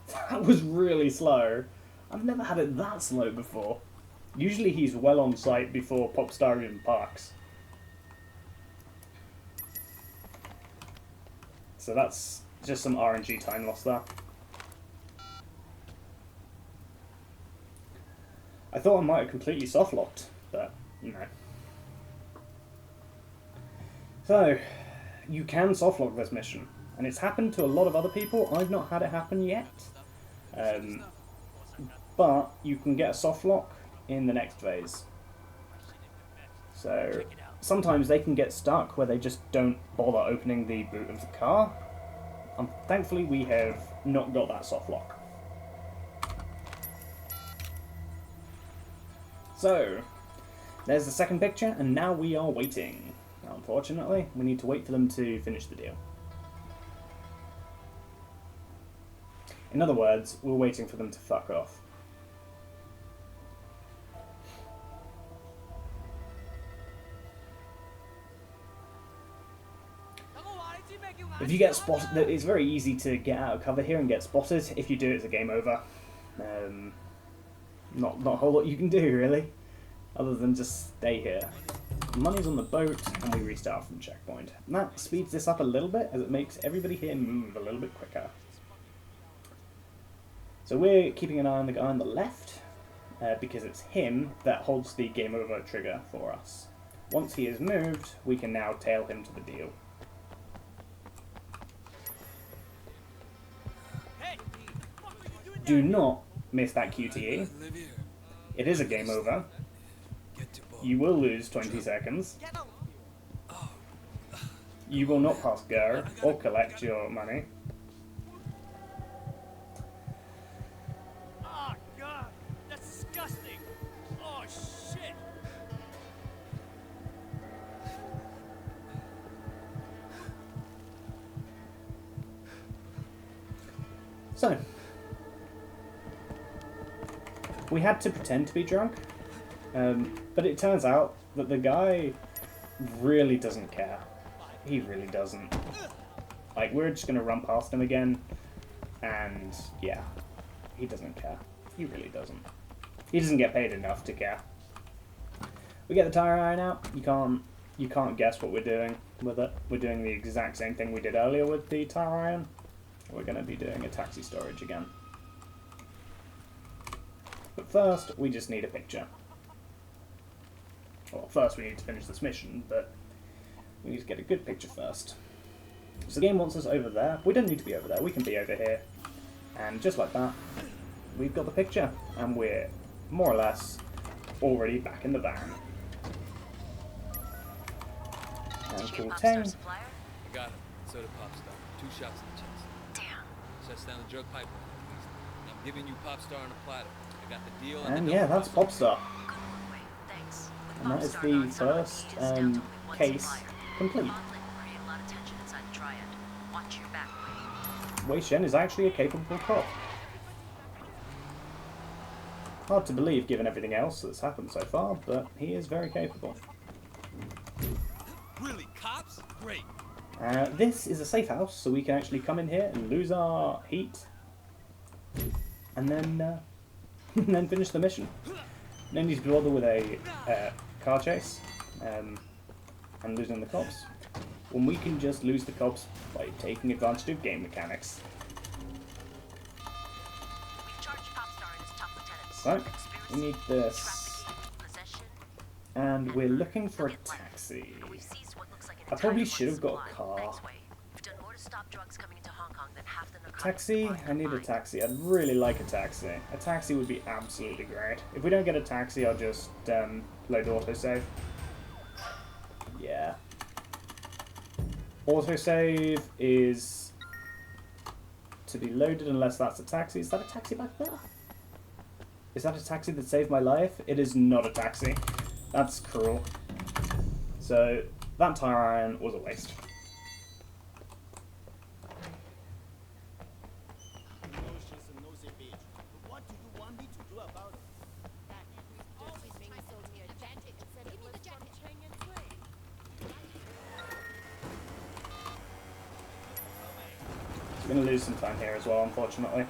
That was really slow. I've never had it that slow before. Usually he's well on site before Popstar even parks. So that's just some RNG time loss there. I thought I might have completely soft-locked, but no. So, you can softlock this mission, and it's happened to a lot of other people. I've not had it happen yet, but you can get a softlock in the next phase. So, sometimes they can get stuck where they just don't bother opening the boot of the car, and thankfully we have not got that softlock. So, there's the second picture, and now we are waiting. Unfortunately, we need to wait for them to finish the deal. In other words, we're waiting for them to fuck off. If you get spotted, it's very easy to get out of cover here and get spotted. If you do, it's a game over. Not a whole lot you can do, really, other than just stay here. Money's on the boat, and we restart from checkpoint. And that speeds this up a little bit, as it makes everybody here move a little bit quicker. So we're keeping an eye on the guy on the left. because it's him that holds the game over trigger for us. Once he is moved, we can now tail him to the deal. Do not miss that QTE. It is a game over. You will lose 20 seconds. You will not pass go or collect your money. Oh, God. That's disgusting. Oh, shit. So, we had to pretend to be drunk, but it turns out that the guy really doesn't care. He really doesn't. Like, we're just going to run past him again, and yeah, he doesn't care. He really doesn't. He doesn't get paid enough to care. We get the tire iron out. You can't guess what we're doing with it. We're doing the exact same thing we did earlier with the tire iron. We're going to be doing a taxi storage again. But first, we just need a picture. Well, first we need to finish this mission, but we need to get a good picture first. So the game wants us over there. We don't need to be over there, we can be over here. And just like that, we've got the picture, and we're more or less already back in the van. And cool ting. I got him. So did Popstar. 2 shots in the chest. Damn. Shuts down the drug pipeline at least. And I'm giving you Popstar on a platter. I got the deal. And yeah, that's Popstar. And that is the first case complete. Wei Shen is actually a capable cop. Hard to believe given everything else that's happened so far, but he is very capable. Really, cops? Great. This is a safe house, so we can actually come in here and lose our heat, and then and then finish the mission. No need to bother with a car chase and losing the cops, when we can just lose the cops by taking advantage of game mechanics. So, we need this, and we're looking for a taxi. I probably should have got a car. Taxi? I need a taxi. I'd really like a taxi. A taxi would be absolutely great. If we don't get a taxi, I'll just load autosave. Yeah. Autosave is to be loaded unless that's a taxi. Is that a taxi back there? Is that a taxi that saved my life? It is not a taxi. That's cruel. So, that tire iron was a waste. We're going to lose some time here as well, unfortunately.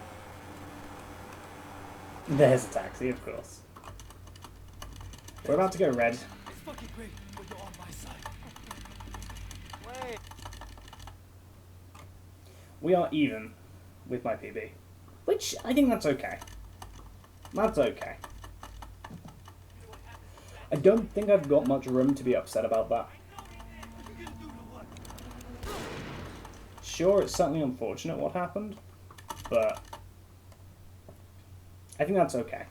There's a taxi, of course. We're about to go red. It's fucking great, but you're on my side. Wait. We are even with my PB, which I think that's okay. That's okay. I don't think I've got much room to be upset about that. Sure, it's certainly unfortunate what happened, but I think that's okay.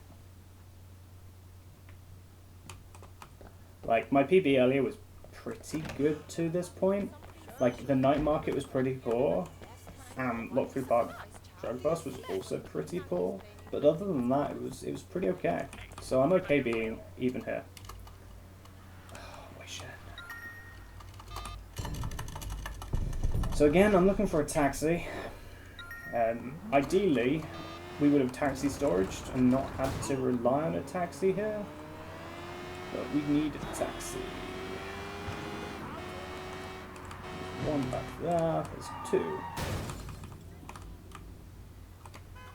Like, my PB earlier was pretty good to this point. Like, the night market was pretty poor, and Lockthrough Park Drug Bust was also pretty poor. But other than that, it was pretty okay. So I'm okay being even here. So again, I'm looking for a taxi. Ideally, we would have taxi storaged and not had to rely on a taxi here. But we need a taxi. One back there, there's 2.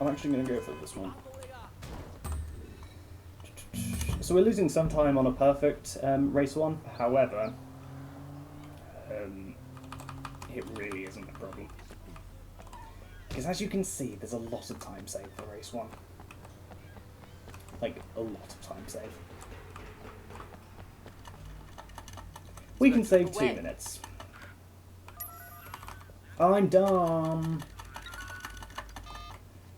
I'm actually going to go for this one. So we're losing some time on a perfect race 1, however, it really isn't a problem. Because as you can see, there's a lot of time saved for race 1. like a lot of time save. We can save 2 minutes. I'm dumb.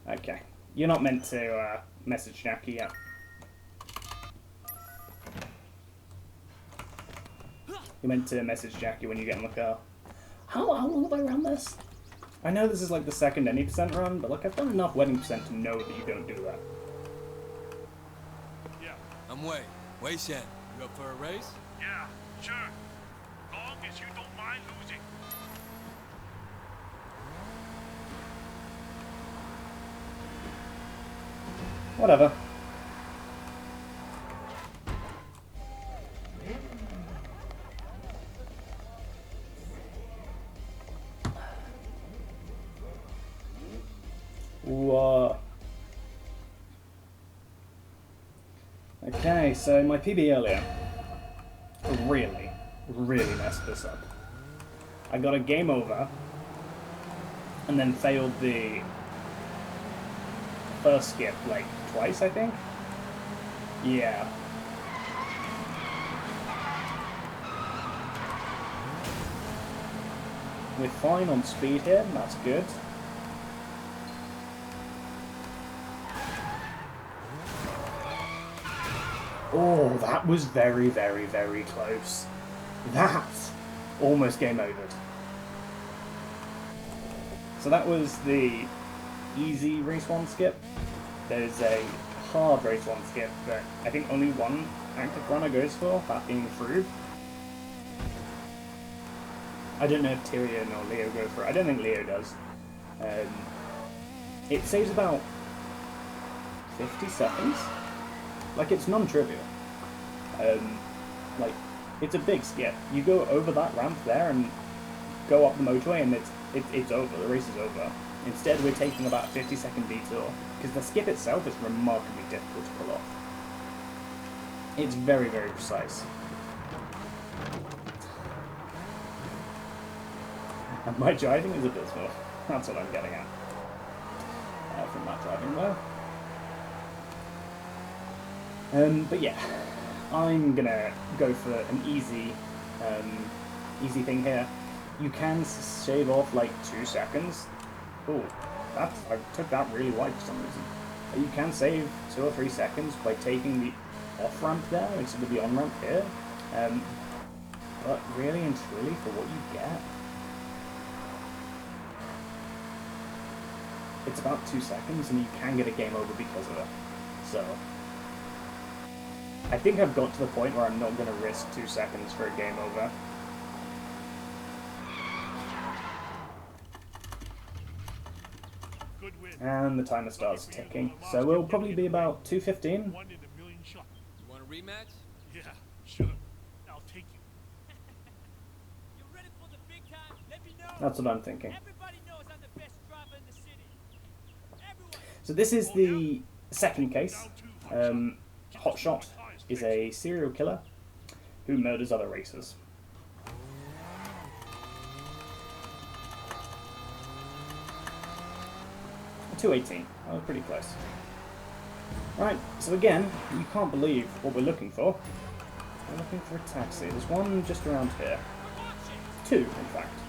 Okay, you're not meant to message Jackie yet. You're meant to message Jackie when you get in the car. How long have I run this? I know this is like the second any percent run, but like I've done enough wedding percent to know that you don't do that. Yeah. I'm Wei. Wei Shen. You up for a race? Yeah, sure. Long as you don't mind losing. Whatever. Whoa. Okay, so my PB earlier really messed this up. I got a game over and then failed the first skip like twice, I think. Yeah. We're fine on speed here, that's good. Oh, that was very, very, very close. That almost game over. So that was the easy race 1 skip. There's a hard race 1 skip that I think only one active runner goes for, that being through. I don't know if Tyrion or Leo go for it. I don't think Leo does. It saves about 50 seconds. Like, it's non-trivial. Like, it's a big skip. You go over that ramp there and go up the motorway and it's over. The race is over. Instead, we're taking about a 50-second detour, because the skip itself is remarkably difficult to pull off. It's very, very precise. And my driving is abysmal. That's what I'm getting at. From that driving though. But yeah, I'm gonna go for an easy thing here. You can shave off like 2 seconds. Oh, I took that really wide for some reason. You can save 2 or 3 seconds by taking the off ramp there instead of the on ramp here. But really and truly, for what you get, it's about 2 seconds, and you can get a game over because of it. So I think I've got to the point where I'm not going to risk 2 seconds for a game over. And the timer starts ticking. So we'll probably be about 2:15. You want a rematch? Yeah, sure. I'll take you. You ready for the big time? Let me know. That's what I'm thinking. Everybody knows I'm the best driver in the city. Everyone. So this is the second case. Hotshot is a serial killer who murders other racers. .218. Oh, pretty close. Right, so again, you can't believe what we're looking for. We're looking for a taxi. There's one just around here. 2, in fact.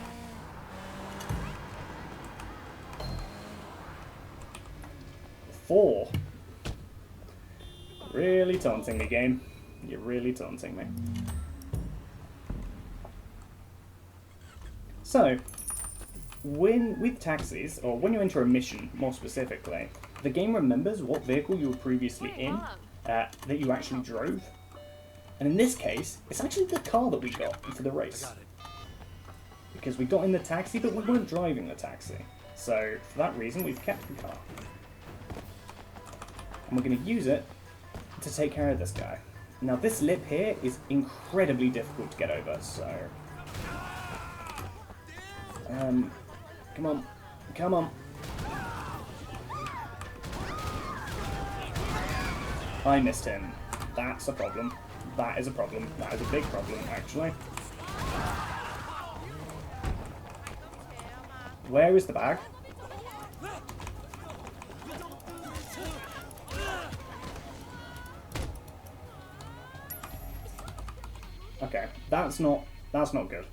Four. Really taunting me, game. You're really taunting me. So, with taxis, or when you enter a mission, more specifically, the game remembers what vehicle you were previously in, that you actually drove. And in this case, it's actually the car that we got for the race. Because we got in the taxi, but we weren't driving the taxi. So, for that reason, we've kept the car. And we're going to use it to take care of this guy. Now, this lip here is incredibly difficult to get over, so... come on. Come on. I missed him. That's a problem. That is a problem. That is a big problem, actually. Where is the bag? Okay, that's not good.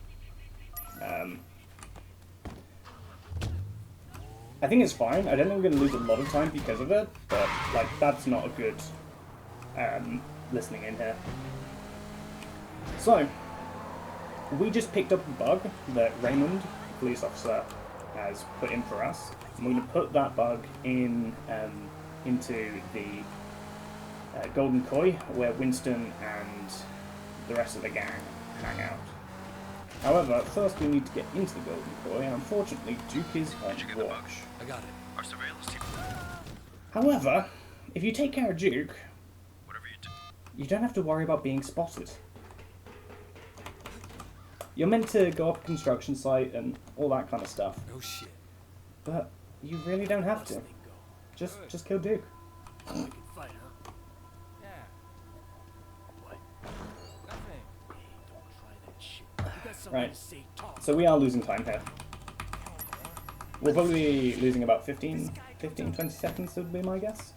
I think it's fine. I don't think we're going to lose a lot of time because of it, but like that's not a good listening in here. So we just picked up a bug that Raymond, police officer, has put in for us. I'm going to put that bug in into the Golden Koi, where Winston and the rest of the gang hang out. However, first we need to get into the Golden Koi, and unfortunately Duke is on watch. I got it. Our surveillance team. However, if you take care of Duke, Whatever you do. you don't have to worry about being spotted. You're meant to go up a construction site and all that kind of stuff. No shit. But you really don't have to. Just kill Duke. We can fight, huh? Yeah. What? Nothing. Hey, don't try that shit. You got something Right. to say, talk. So we are losing time here. We'll probably be losing about 15, 20 seconds would be my guess.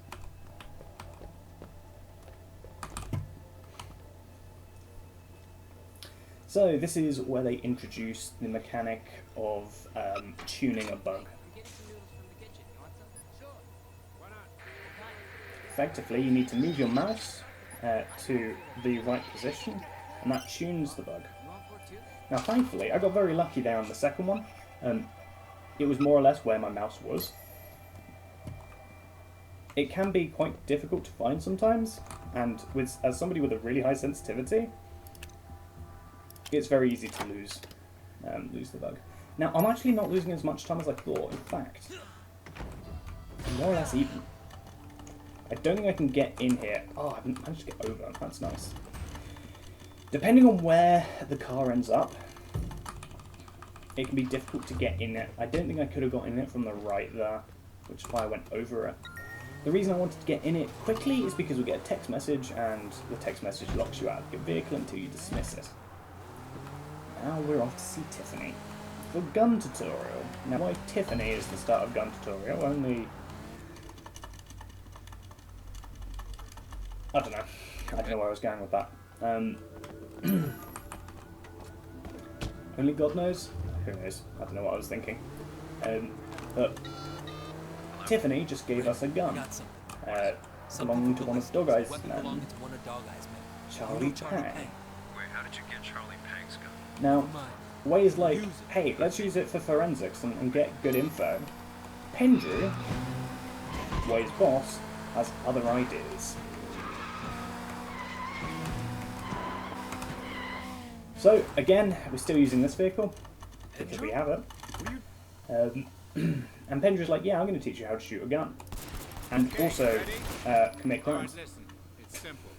So this is where they introduce the mechanic of tuning a bug. I'm getting some noodles from the kitchen. You want some? Sure. Why not? Effectively, you need to move your mouse to the right position, and that tunes the bug. You want pork too? Now, thankfully, I got very lucky there on the second one. It was more or less where my mouse was. It can be quite difficult to find sometimes, and as somebody with a really high sensitivity, it's very easy to lose the bug. Now, I'm actually not losing as much time as I thought. In fact, more or less even. I don't think I can get in here. Oh, I haven't managed to get over. That's nice. Depending on where the car ends up, it can be difficult to get in it. I don't think I could have got in it from the right there, which is why I went over it. The reason I wanted to get in it quickly is because we get a text message, and the text message locks you out of your vehicle until you dismiss it. Now we're off to see Tiffany for gun tutorial. Now why Tiffany is the start of gun tutorial, only... I don't know where I was going with that. Only God knows? Who knows? I don't know what I was thinking. But Tiffany just gave us a gun. Belonging to one of Dog Eye's men, Charlie Pang. Wait, how did you get Charlie Pang's gun? Now, ways like, hey, let's use it for forensics and get good info. Pendrew, Way's boss, has other ideas. So, again, we're still using this vehicle, because we have it. And Pendrew's like, yeah, I'm going to teach you how to shoot a gun. And also, commit crimes. Listen, it's simple.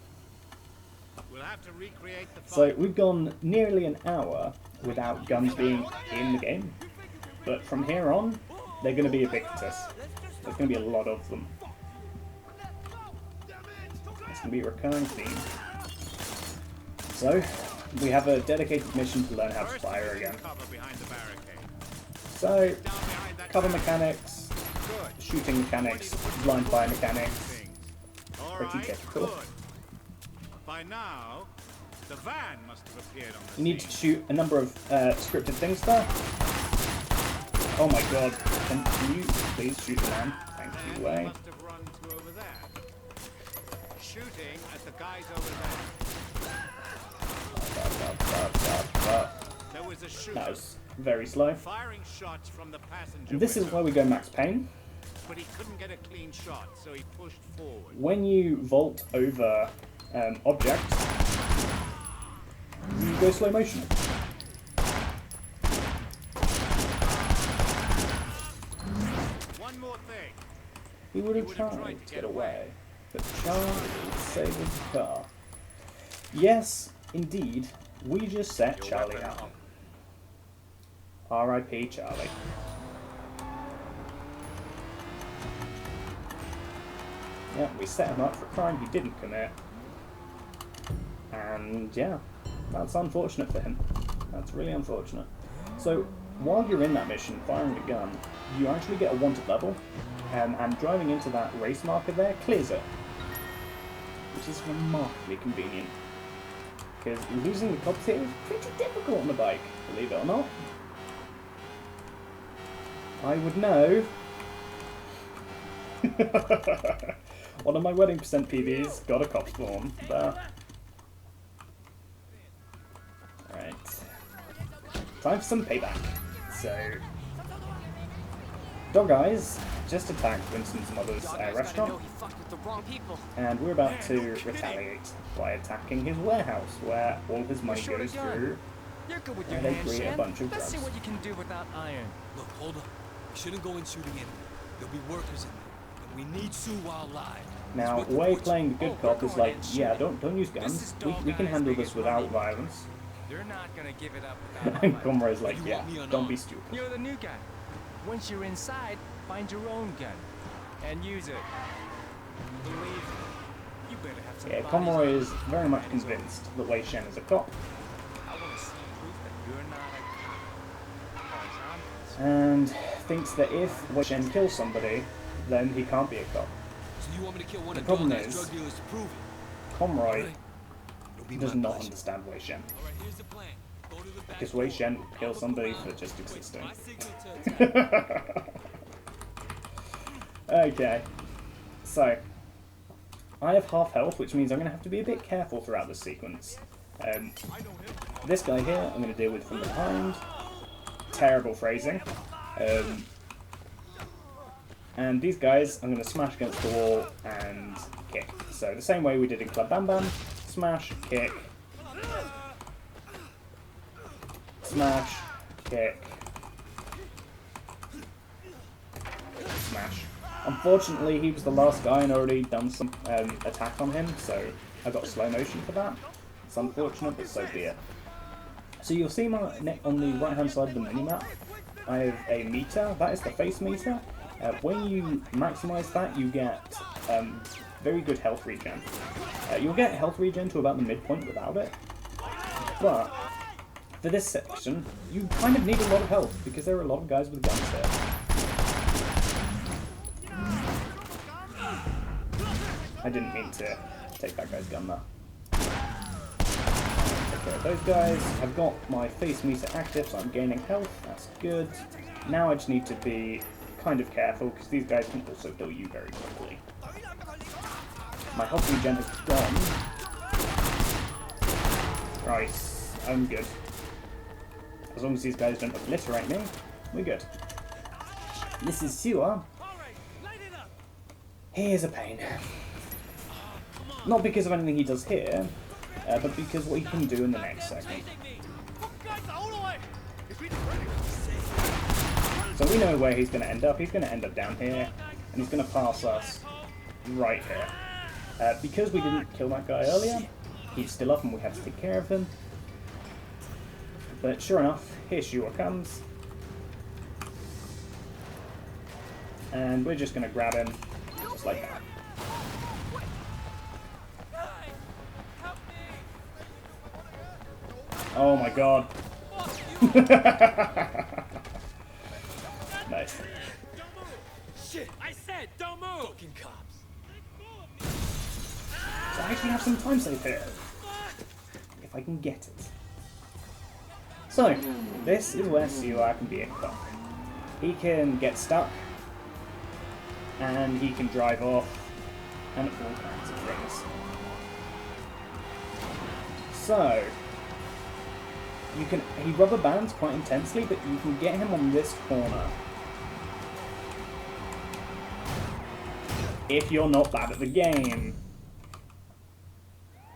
We'll have to recreate the So we've gone nearly an hour without guns being in the game. But from here on, they're going to be ubiquitous. There's going to be a lot of them. It's going to be a recurring theme. So, we have a dedicated mission to learn how to fire again. So, cover mechanics, shooting mechanics, blind fire mechanics, pretty typical. By now, the van must have appeared on the You need to shoot a number of scripted things there. Oh my god, can you please shoot the man? Thank you, Way. must have run to over there. Shooting at the guys over there. There was a shooter. That was very slow. Firing shots from the passenger And this is window. why we go Max Payne. But he couldn't get a clean shot, so he pushed forward. When you vault over objects, you go slow motion. One more thing. He would have tried to get away, but Charlie saved his car. Yes, indeed, we just set Charlie out. R.I.P. Charlie. Yeah, we set him up for a crime he didn't commit. And yeah, that's unfortunate for him. That's really unfortunate. So, while you're in that mission, firing a gun, you actually get a wanted level, and driving into that race marker there clears it, which is remarkably convenient. because losing the cops here is pretty difficult on a bike, believe it or not. I would know. One of my wedding percent PBs got a cop spawn, but... Alright. Time for some payback. So... Dog Eyes just attacked Winston's mother's restaurant, and we're about to retaliate by attacking his warehouse, where all his money goes through, and they create a bunch of drugs. Let's see what you can do without iron. Look, hold on. We shouldn't go in shooting anyway. There'll be workers in there, and we need Sue while alive. Now, Way playing the good cop is like, yeah, don't use guns. We can handle this without violence. They're not gonna give it up without And Conroy's like, yeah, don't be stupid. You're the new guy. Once you're inside, find your own gun and use it. Believe me, you better have some. Yeah, Conroy is very much convinced that Wei Shen is a cop. I want to see proof that you're not a cop. And thinks that if Wei Shen kills somebody, then he can't be a cop. So you want me to kill one The of problem Dog Eye's is, drug dealers to prove it? Conroy It'll be does my not pleasure. understand Wei Shen. Alright, here's the plan. Go to the back Because Wei door. Shen would kill I'll somebody look for around. just Wait, existing. my signal to attack. Okay. So, I have half health, which means I'm going to have to be a bit careful throughout this sequence. This guy here, I'm going to deal with from behind. Terrible phrasing. And these guys, I'm going to smash against the wall and kick. So the same way we did in Club Bam Bam. Smash, kick. Smash, kick. Smash. Unfortunately, he was the last guy and already done some attack on him, so I got slow motion for that. It's unfortunate, but so be it. So you'll see on the right-hand side of the minimap, I have a meter. That is the face meter. When you maximize that, you get very good health regen. You'll get health regen to about the midpoint without it, but for this section, you kind of need a lot of health because there are a lot of guys with guns here. I didn't mean to take that guy's gun there. Take care of those guys. I've got my face meter active, so I'm gaining health. That's good. Now I just need to be kind of careful because these guys can also kill you very quickly. My health regen is gone. Right, I'm good. As long as these guys don't obliterate me, we're good. This is Sewer. He is a pain. Not because of anything he does here, but because what he can do in the next segment. So we know where he's going to end up. He's going to end up down here, and he's going to pass us right here. Because we didn't kill that guy earlier, he's still up and we have to take care of him. But sure enough, here Shua comes. And we're just going to grab him, just like that. Oh my god. Nice. Shit! I said, don't move! Fucking cops. So I actually have some time save here. If I can get it. So, this is where Siwa can be a cop. He can get stuck, and he can drive off, and all kinds of things. So, he rubber bands quite intensely, but you can get him on this corner. If you're not bad at the game.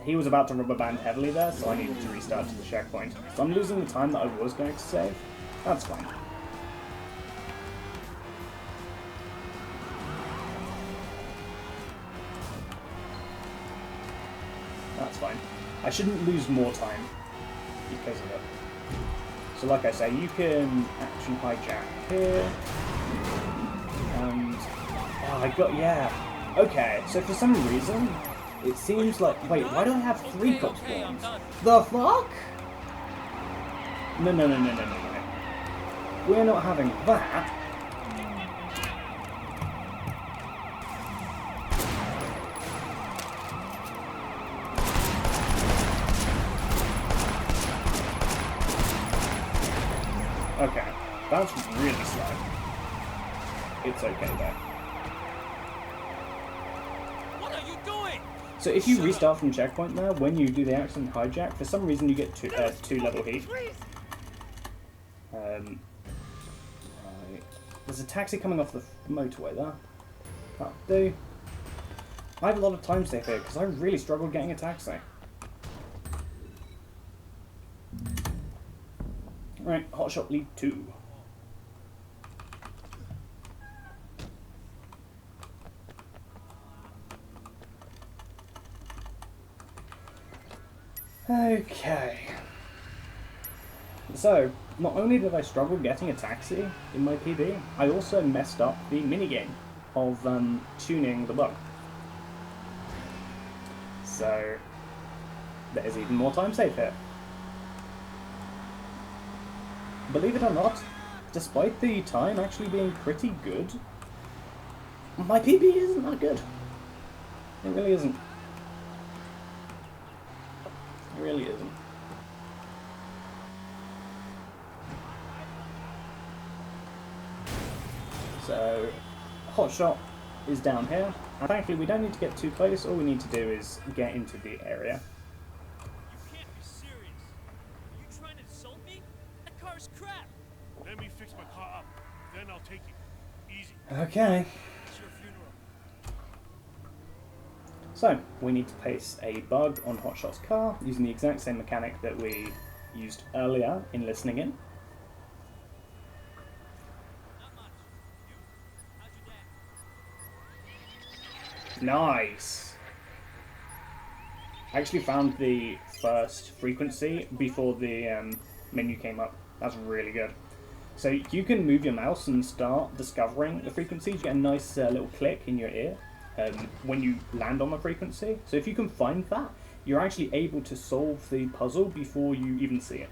He was about to rubber band heavily there, so I needed to restart to the checkpoint. So I'm losing the time that I was going to save. That's fine. That's fine. I shouldn't lose more time because of it. So like I say, you can action hijack here. And... oh, I got... yeah. Okay, so for some reason, it seems like... wait, why do I have 3 cop spawns? The fuck? No. We're not having that. That's really slow. It's okay though. What are you doing? So if you restart from checkpoint there, when you do the accident hijack, for some reason you get two level heat. Right. There's a taxi coming off the motorway there. That'll do. I have a lot of time save here because I really struggled getting a taxi. Right, Hotshot Lead 2. Okay. So, not only did I struggle getting a taxi in my PB, I also messed up the minigame of tuning the bug. So, there's even more time save here. Believe it or not, despite the time actually being pretty good, my PB isn't that good. It really isn't. It really isn't. So, Hotshot is down here. And thankfully we don't need to get too close, all we need to do is get into the area. You can't be serious. Are you trying to insult me? That car's crap. Let me fix my car up, then I'll take it. Easy. Okay. It's your funeral. So, we need to paste a bug on Hotshot's car using the exact same mechanic that we used earlier in listening in. Not much. You? How's your dad? Nice! I actually found the first frequency before the menu came up. That's really good. So you can move your mouse and start discovering the frequencies. You get a nice little click in your ear when you land on the frequency. So if you can find that, you're actually able to solve the puzzle before you even see it.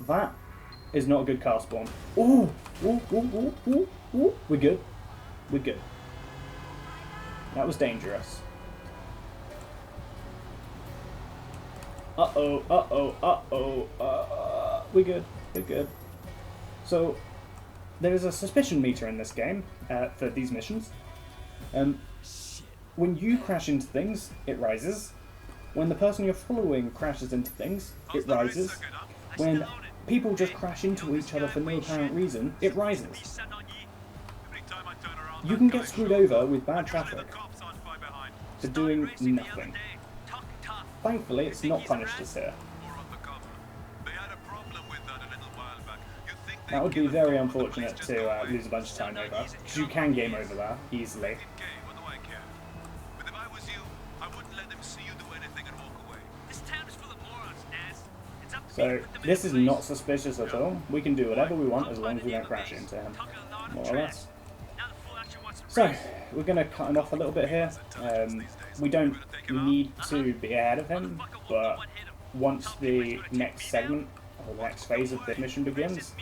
That is not a good car spawn. Ooh! Ooh, ooh, ooh, ooh, ooh. We're good. We're good. That was dangerous. Uh-oh, uh-oh, uh-oh, we're good, we're good. So, there is a suspicion meter in this game for these missions. When you crash into things, it rises. When the person you're following crashes into things, it rises. When people just crash into each other for no apparent reason, it rises. You can get screwed over with bad traffic for doing nothing. Thankfully, it's not punished us here. That would be very unfortunate to lose a bunch of time over, because you can game over that easily. So, this is not suspicious at all. We can do whatever we want as long as we don't crash into him, more or less. So, we're going to cut him off a little bit here. We don't need to be ahead of him, but once the next segment, or the next phase of the mission begins,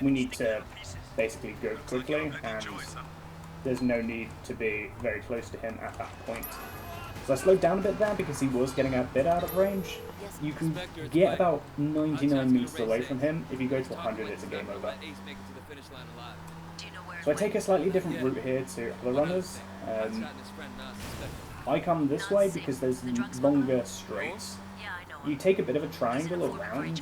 we need to basically go quickly, and there's no need to be very close to him at that point. So I slowed down a bit there because he was getting a bit out of range. You can get about 99 meters away from him. If you go to 100, it's a game over. So I take a slightly different route here to other runners. I come this way because there's longer straights. You take a bit of a triangle around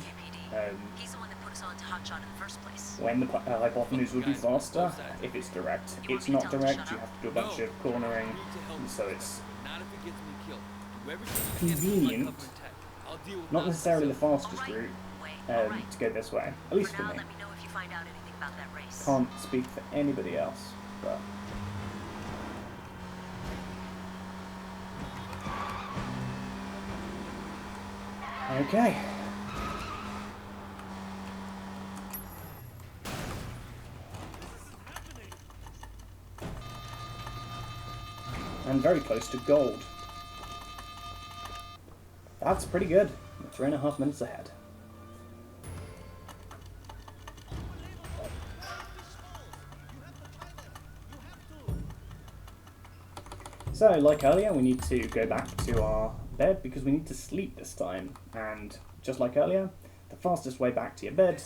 when the hypotenuse would be faster if it's direct. It's not direct, you have to do a bunch of cornering, so it's convenient, not necessarily the fastest route, to go this way, at least for me. Can't speak for anybody else, but... Okay. And very close to gold. That's pretty good. 3.5 minutes ahead. So, like earlier, we need to go back to our bed because we need to sleep this time. And just like earlier, The fastest way back to your bed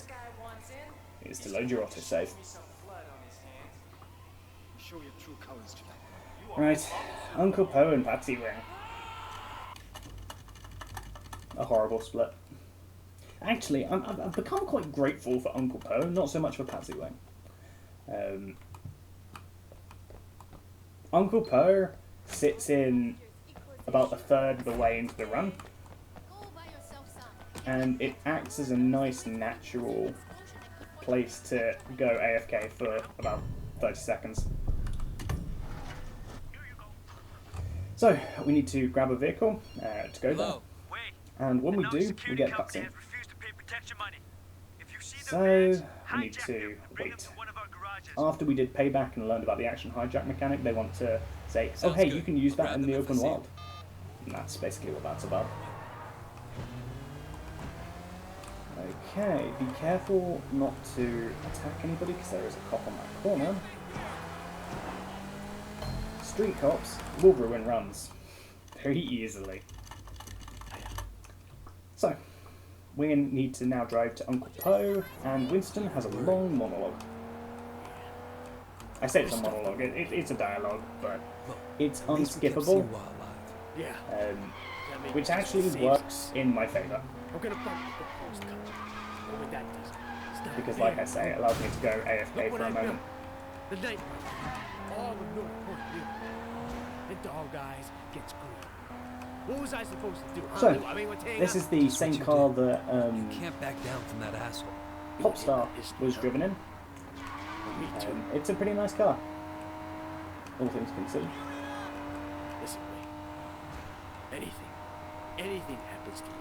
is to load your autosave. Show your true colors tonight. Right, Uncle Poe and Patsy Wing. A horrible split. Actually, I've become quite grateful for Uncle Poe, not so much for Patsy Wing. Uncle Poe sits in about a third of the way into the run, and it acts as a nice natural place to go AFK for about 30 seconds. So, we need to grab a vehicle to go there. And when we do, we get a cutscene. So, we need to wait. After we did Payback and learned about the action hijack mechanic, they want to say, oh hey, you can use that in the open world. And that's basically what that's about. Okay, be careful not to attack anybody because there is a cop on that corner. Street cops will ruin runs very easily. So, we need to now drive to Uncle Poe, and Winston has a long monologue. I say it's a monologue, it's a dialogue, but it's unskippable, which actually works in my favour. Because like I say, it allows me to go AFK for a moment. The night all of North Point knew. The dog eyes gets green. What was I supposed to do? So, this is the same car that You can't back down from that asshole. Popstar was driven in. It's a pretty nice car, all things considered. Listen, Wayne. Anything happens to me,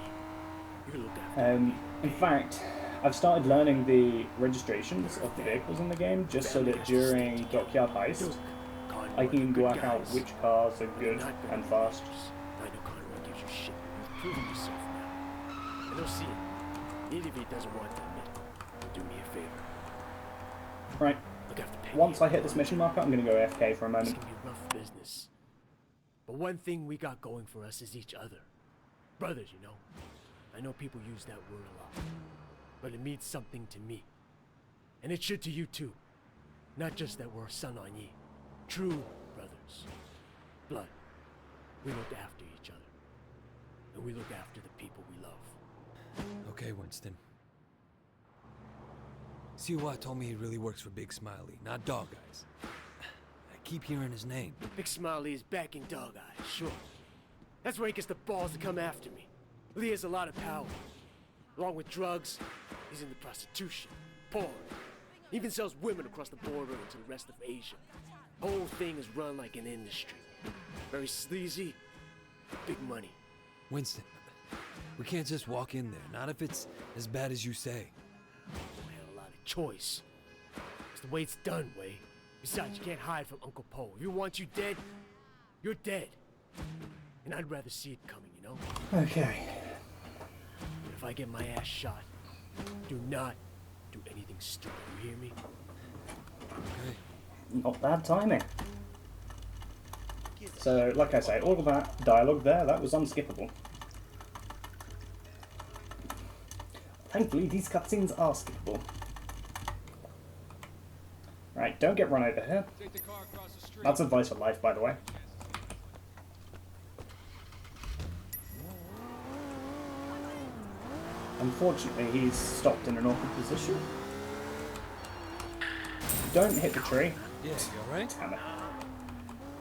you look after me. In fact, I've started learning the registrations of the vehicles in the game, just so that during Dockyard Heist, I can work out which cars are good and fast. I know Conroy gives you shit. You've proven yourself now. And he'll see it. Even if he doesn't want to admit it, do me a favor. Right. Once I hit this mission marker, I'm going to go AFK for a moment. It's going to be rough business. But one thing we got going for us is each other. Brothers, you know. I know people use that word a lot. But it means something to me. And it should to you too. Not just that we're son on ye. True brothers. Blood. We look after each other. And we look after the people we love. Okay, Winston. COI told me he really works for Big Smiley, not Dog Eyes. I keep hearing his name. Big Smiley is backing Dog Eyes, sure. That's where he gets the balls to come after me. Lee has a lot of power. Along with drugs, he's into prostitution, porn. He even sells women across the border into the rest of Asia. The whole thing is run like an industry. Very sleazy, big money. Winston, we can't just walk in there, not if it's as bad as you say. Don't have a lot of choice. It's the way it's done, Way. Besides, you can't hide from Uncle Poe. If he wants you dead, you're dead. And I'd rather see it coming, you know? Okay. But if I get my ass shot, do not do anything stupid, you hear me? Okay. Not bad timing. So, like I say, all of that dialogue there, that was unskippable. Thankfully, these cutscenes are skippable. Right, don't get run over here. That's advice for life, by the way. Unfortunately, he's stopped in an awkward position. Don't hit the tree. Yeah, you alright? Damn it.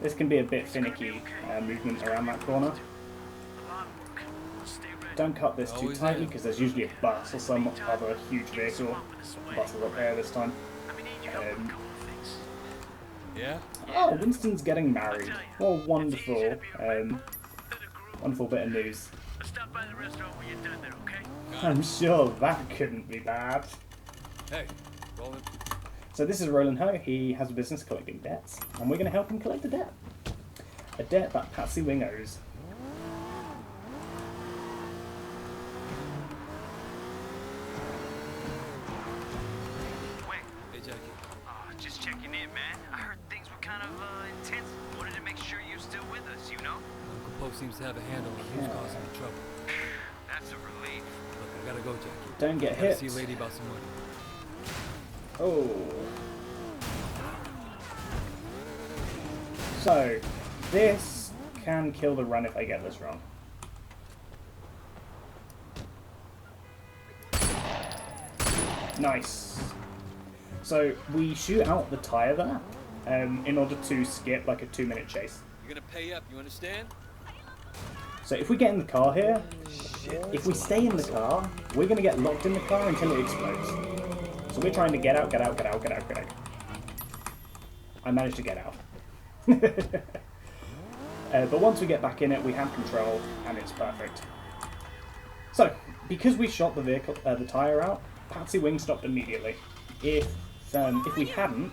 This can be a bit finicky movement around that corner. Don't cut this too tightly because there's usually a bus or some other huge vehicle. Bus is up there this time. Yeah? Oh, Winston's getting married. What a wonderful, wonderful bit of news. I'm sure that couldn't be bad. Hey, Roland. So this is Roland Ho. He has a business collecting debts, and we're going to help him collect a debt. A debt that Patsy Wing owes. Hey, Jackie. Just checking in, man. I heard things were kind of intense. Wanted to make sure you're still with us, you know? Uncle Poe seems to have a handle on who's causing the trouble. That's a relief. Look, I gotta go, Jackie. Don't get Gotta hit. see a lady about some money. Oh. So, this can kill the run if I get this wrong. Nice. So, we shoot out the tire there in order to skip like a 2-minute chase. You're gonna pay up, you understand? So if we get in the car here, if we stay in the car, we're going to get locked in the car until it explodes. So we're trying to get out, get out, get out, get out, get out. I managed to get out. But once we get back in it, we have control, and it's perfect. So, because we shot the vehicle, the tyre out, Patsy Wing stopped immediately. If we hadn't,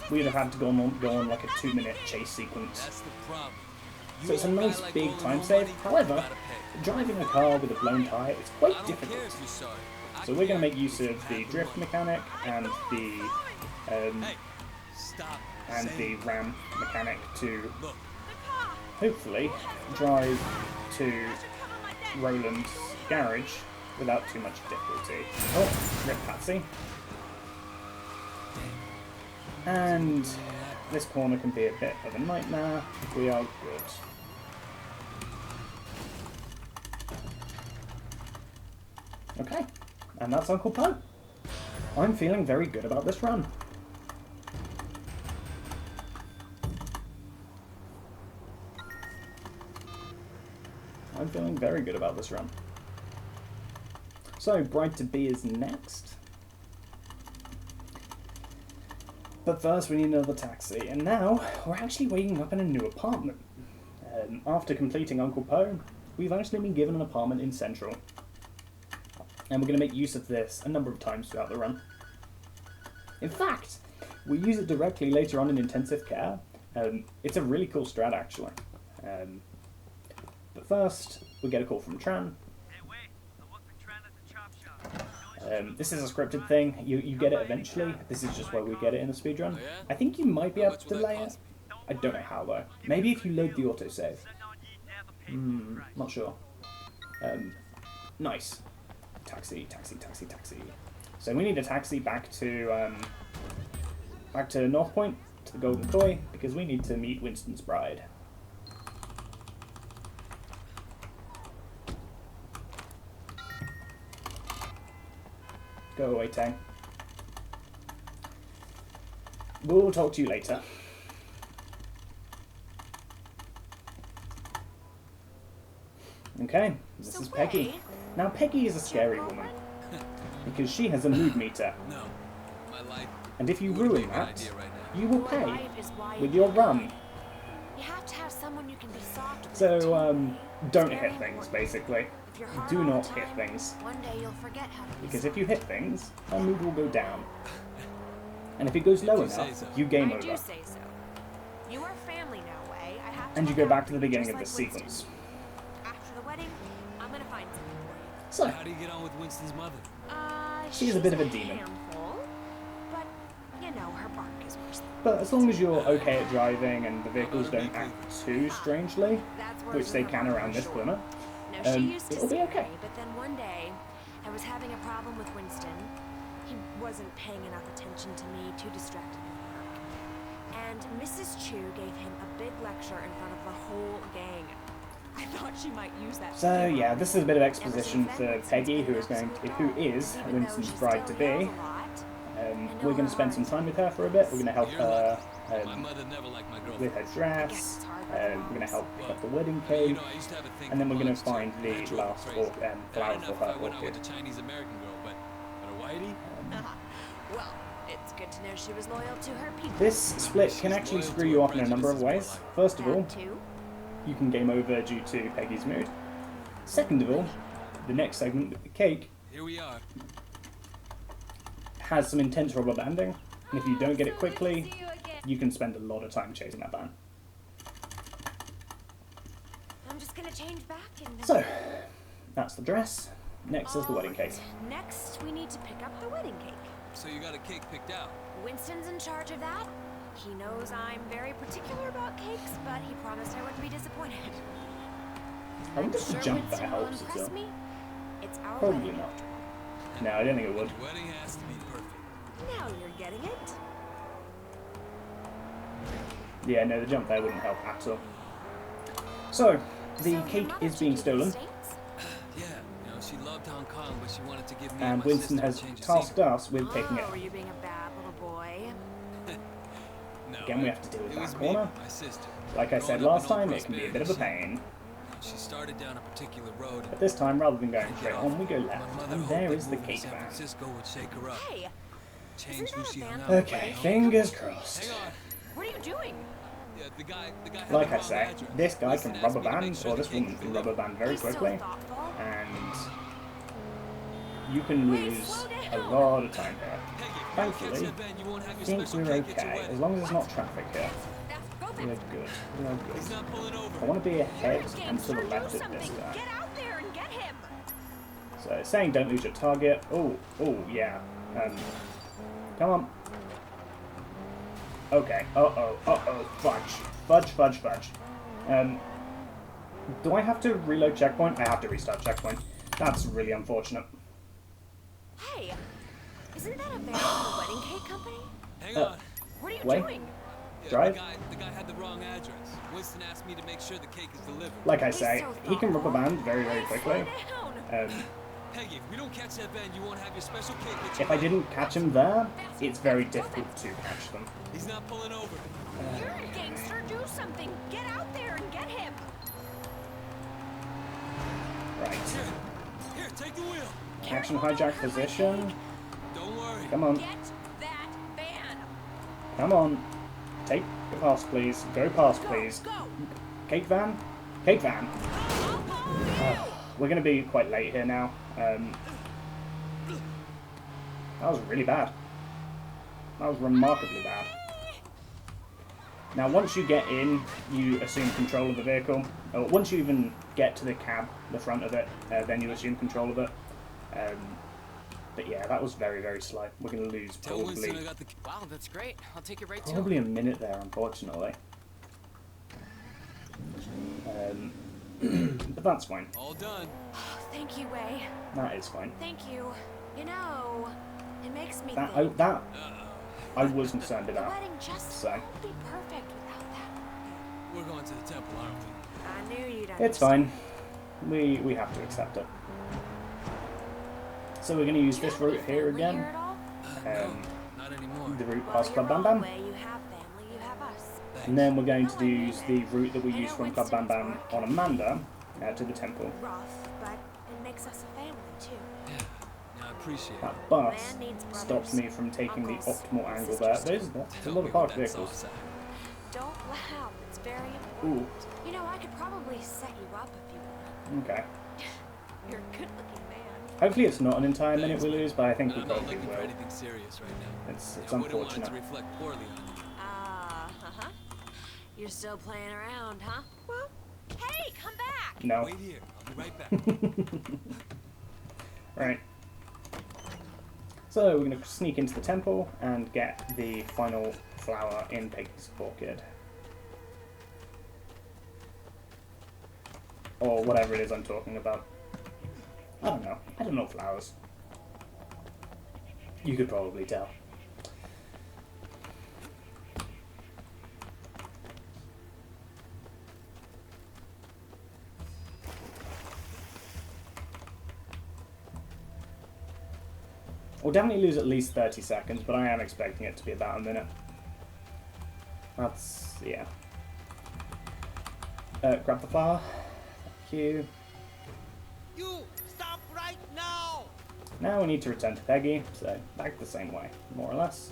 we'd have had to go on like a 2-minute chase sequence. That's the problem. So it's a nice big time save. However, driving a car with a blown tyre is quite difficult. So we're going to make use of the drift mechanic and the ram mechanic to hopefully drive to Roland's garage without too much difficulty. Oh, rip Patsy. And this corner can be a bit of a nightmare. We are good. Okay, and that's Uncle Poe. I'm feeling very good about this run. I'm feeling very good about this run. So, Bride-to-be is next. But first we need another taxi, and now we're actually waking up in a new apartment. After completing Uncle Poe, we've actually been given an apartment in Central. And we're going to make use of this a number of times throughout the run. In fact, we use it directly later on in intensive care. It's a really cool strat, actually. But first, we get a call from Tran. This is a scripted thing. You get it eventually. This is just why we get it in a speedrun. I think you might be able to delay it. I don't know how, though. Maybe if you load the autosave. Not sure. Nice. Taxi, taxi, taxi, taxi. So we need a taxi back to North Point, to the Golden Koi, because we need to meet Winston's bride. Go away, Tang. We'll talk to you later. Okay, this is Peggy. Now, Peggy is a scary woman, because she has a mood meter. No, my life. And if you ruin that, you will pay with your run. You have to have someone you can be soft with. So, don't hit things, basically. Do not hit things. One day you'll forget how to be Because if you hit things, our mood will go down. And if it goes low enough, you game I over. do say so. You are family now, Way. I have to And you look go back out to the for you beginning just of the like Winston. sequence. After the wedding, I'm gonna find something for you. So, How do you get on with Winston's mother? she's a bit of a demon. Handful, but you know her bark is worse than But as long as you're okay at driving and the vehicles don't act too strangely, which they can around this corner, No, she used to it'll be say, okay. but then one day, I was having a problem with Winston. He wasn't paying enough attention to me, too distracted with work. And Mrs. Chu gave him a big lecture in front of the whole gang. I thought she might use that. So yeah, this is a bit of exposition for Peggy, who is Winston's bride-to-be. We're going to spend some time with her for a bit. We're going to help her with her dress. We're going to help pick up the wedding cake, and then we're going to find the last flower for her orchid. Well, it's good to know she was loyal to her people. This split can actually screw you off in a number of ways. First of all, you can game over due to Peggy's mood. Second of all, the next segment with the cake Here we are. has some intense rubber banding, and if you don't get it quickly, you can spend a lot of time chasing that band. I'm just gonna change back and... So, that's the dress. Next is the wedding cake. Next, we need to pick up the wedding cake. So you got a cake picked out. Winston's in charge of that. He knows I'm very particular about cakes, but he promised I wouldn't be disappointed. I wonder if the jump there Winston will helps as impress well. me. It's our Probably wedding not. after all. No, I don't think it would. Your wedding has to be perfect. Now you're getting it. Yeah, no, the jump there wouldn't help at all. So, the cake is being stolen, Yeah, you know, she loved Hong Kong, but she wanted to give me and my Winston sister has a change of tasked scenery. us with taking it. Oh, you're being a bad little boy. No, Again, we have to deal with it that was corner. me, my sister. Like I said Growing up last in Old time, it can be a bit of a Prosperity, pain. she started down a particular road. But this time, rather than going and straight get on, off. we go My left, mother and hoped there that is the moving to cake San van. Francisco would shake her up. Hey, Change who she hung out Okay, with. fingers crossed. Hang on. what are you doing? Yeah, the guy had Like the I wrong say, address. this guy Winston can asked rubber me to make band, sure or the this cake woman was can delivered. rubber band very He's so quickly, thoughtful. and you can lose a lot of time here. Thankfully, I think we're okay, as long as there's not traffic here. We're good, we're He's good. not pulling over. I want to be ahead and to Gangster, the do left of this something. guy. Get out there and get him. So it's saying don't lose your target. Oh, yeah. Come on. Okay. Fudge. Do I have to reload checkpoint? I have to restart checkpoint. That's really unfortunate. Hey, isn't that a van from the wedding cake company? Hang on. What are you Wait. doing? Yeah, Drive? The guy had the wrong address. Winston asked me to make sure the cake is delivered. Like I say, he can rubber band very, very quickly. Peggy, if we don't catch that van, you won't have your special cake at If I didn't catch him there, it's very difficult to catch them. He's not pulling over. You're a gangster. Do something. Get out there and get him. Right. Here, take the wheel. Action hijack position. Don't worry. Come on. Get that van. Come on. Take the pass, please. Go past, please. Go. Cake van? Cake van. We're going to be quite late here now. That was really bad. That was remarkably bad. Now, once you get in, you assume control of the vehicle. Or once you even get to the cab, the front of it, then you assume control of it. But yeah, that was very, very slow. We're going to lose probably, Wow, that's great. I'll take it right to probably a minute there, unfortunately. But that's fine. All done. Thank you, Wei. That is fine. Thank you. You know, it makes me That think. I was concerned The about. wedding just So won't be perfect without that. We're going to the temple, aren't we? I knew you'd it's fine. We have to accept it. So we're going to use this route here again. Not anymore. The route past Club Bam Bam. You have family, you have us. And then we're going to use the route that we used from Club Bam Bam on Amanda to the temple. Rough, but it makes us a family too. Yeah, I appreciate it. That bus stops me from taking the optimal angle there. There's a lot of parked vehicles. Don't laugh, it's very important. Ooh, You know, I could probably set you up if you want. okay. You're a good looking man. Hopefully it's not an entire minute we lose, but I think we I'm not probably looking for will. anything serious right now. It's I wouldn't want it unfortunate. to reflect poorly on you. Uh-huh. You're still playing around, huh? Well, hey, come back! No. Wait here. I'll be right back. Right. So we're going to sneak into the temple and get the final flower in Peggy's orchid. Or whatever it is I'm talking about. I don't know. I don't know flowers. You could probably tell. We'll definitely lose at least 30 seconds, but I am expecting it to be about a minute. That's, yeah. Grab the flower. Thank you. You stop right now! Now we need to return to Peggy, so back the same way, more or less.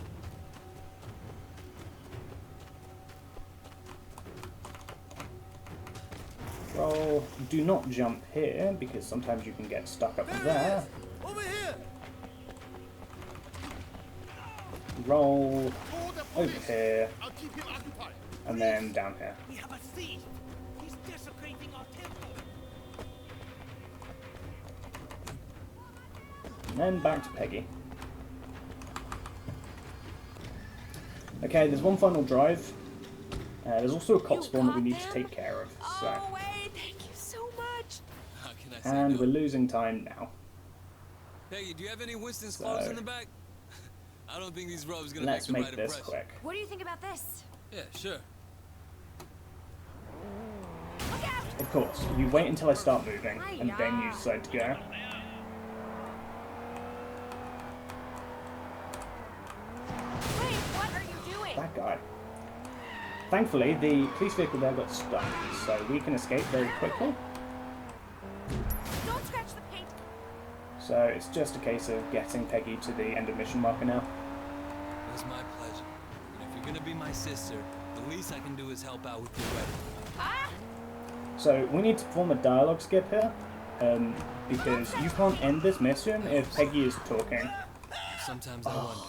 Roll. Do not jump here, because sometimes you can get stuck up there. Over here! Roll over here, I'll keep him occupied. and then down here. We have a thief. He's desecrating our temple. And then back to Peggy. Okay, there's one final drive. There's also a cop spawn that we need to take care of. So. Oh, wait, thank you so much. How can I say And no? we're losing time now. Peggy, do you have any Winston's clothes in the back? I don't think these robes gonna Let's make the make right this impression. quick. What do you think about this? Yeah, sure. Of course, you wait until I start moving, and then you decide to go. Wait, what are you doing? That guy. Thankfully, the police vehicle there got stuck, so we can escape very quickly. Don't scratch the paint. So it's just a case of getting Peggy to the end of mission marker now. It's my pleasure. And if you're gonna be my sister, the least I can do is help out with your wedding. Ah! So we need to perform a dialogue skip here, because you can't end this mission if Peggy is talking. Sometimes I wonder.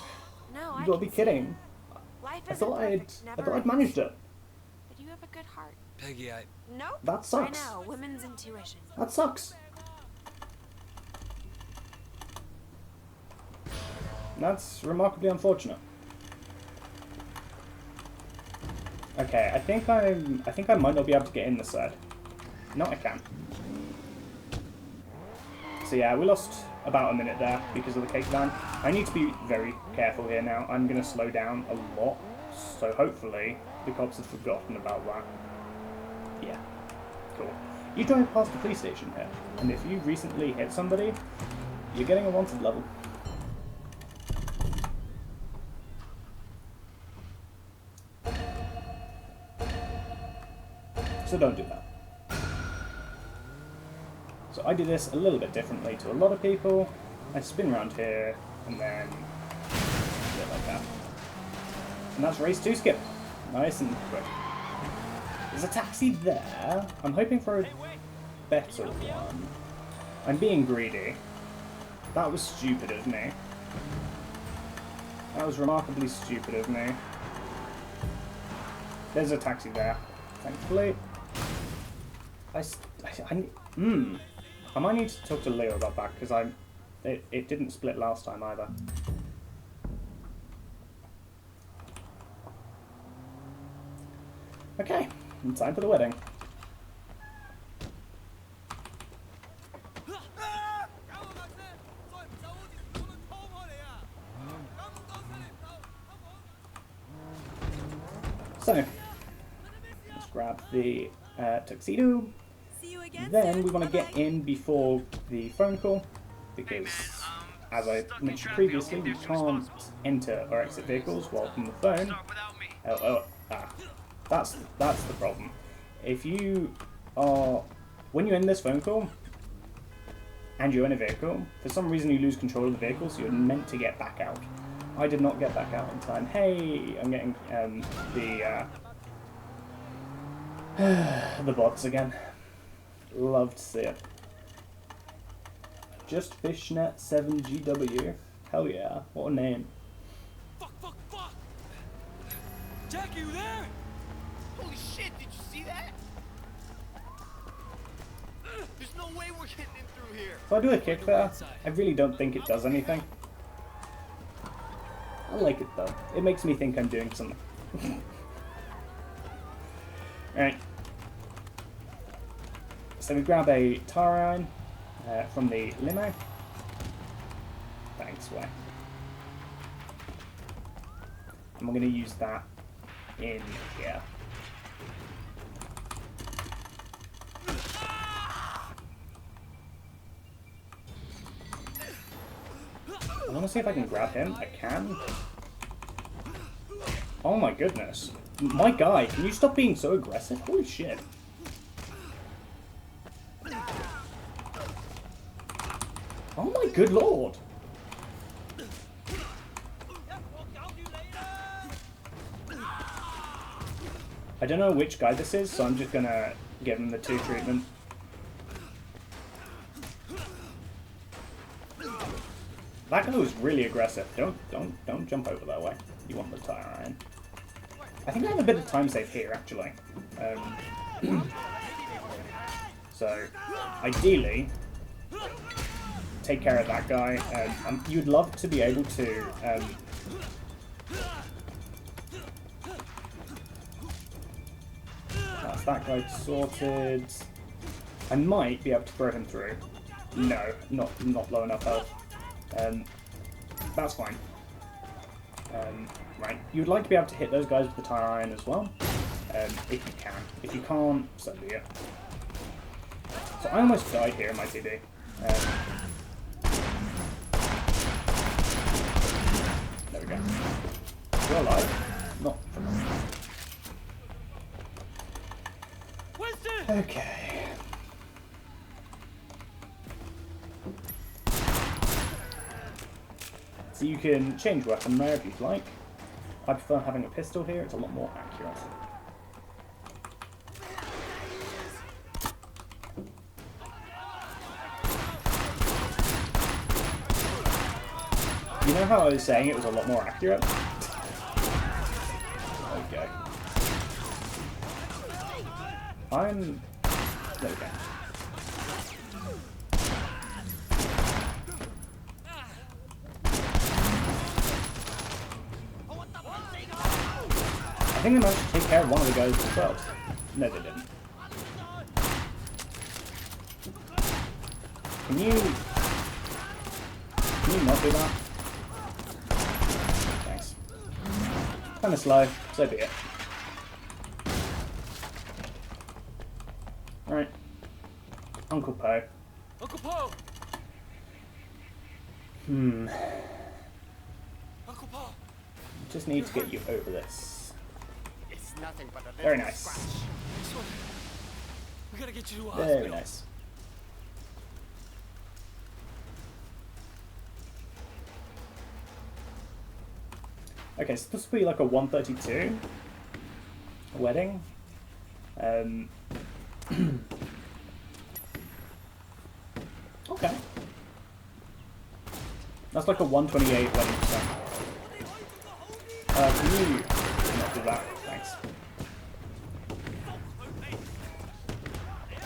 No, You gotta be kidding. Life I isn't thought perfect, I'd managed it. But you have a good heart. Peggy, Nope. That sucks. I know, women's intuition. That sucks. That's remarkably unfortunate. Okay, I think I might not be able to get in this side. No, I can. So yeah, we lost about a minute there because of the cake van. I need to be very careful here now. I'm going to slow down a lot, so hopefully the cops have forgotten about that. Yeah, cool. You drive past the police station here, and if you recently hit somebody, you're getting a wanted level. So don't do that. So I do this a little bit differently to a lot of people. I spin around here and then do it like that. And that's race 2 skip. Nice and quick. There's a taxi there. I'm hoping for a better one. I'm being greedy. That was stupid of me. That was remarkably stupid of me. There's a taxi there, thankfully. I might need to talk to Leo about that, because it didn't split last time either. Okay, time for the wedding. So, let's grab the tuxedo. Then we want to get in before the phone call, because as I mentioned previously, we can't enter or exit vehicles while on the phone. That's the problem. If you are, when you're in this phone call and you're in a vehicle, for some reason you lose control of the vehicle, so you're meant to get back out. I did not get back out in time. Hey, I'm getting the bots again. Love to see it. Just Fishnet 7GW. Hell yeah, what a name. Fuck! Jack, you there? Holy shit, did you see that? There's no way we're getting in through here. If I do a kick there, I really don't think it does anything. I like it though. It makes me think I'm doing something. Alright. So we grab a tire iron from the limo. Thanks, way. And we're going to use that in here. I want to see if I can grab him. I can. Oh my goodness. My guy, can you stop being so aggressive? Holy shit. Oh my good lord! I don't know which guy this is, so I'm just gonna give him the 2 treatment. That guy was really aggressive. Don't jump over that way. You want the tire iron. I think I have a bit of time save here, actually. So, ideally, take care of that guy. You'd love to be able to that's that guy sorted. I might be able to throw him through. No, not low enough health. That's fine. Right, you'd like to be able to hit those guys with the tire iron as well, if you can. If you can't, so be it. So I almost died here in my TD. There we go. You're alive. Not for long. Okay. So you can change weapon there if you'd like. I prefer having a pistol here, it's a lot more accurate. You know how I was saying it was a lot more accurate? Okay. There we go. I think they managed to take care of one of the guys themselves. No, they didn't. Can you not do that? Thanks. Kinda slow, so be it. Right. Uncle Poe. Uncle Poe! Uncle Poe! Just need to get you over this. It's nothing but a little Very nice. scratch. We gotta get you to a Very hospital. nice. Okay, so this will be like a 132 wedding. Okay. That's like a 128 wedding percent. Can you not do that? Thanks.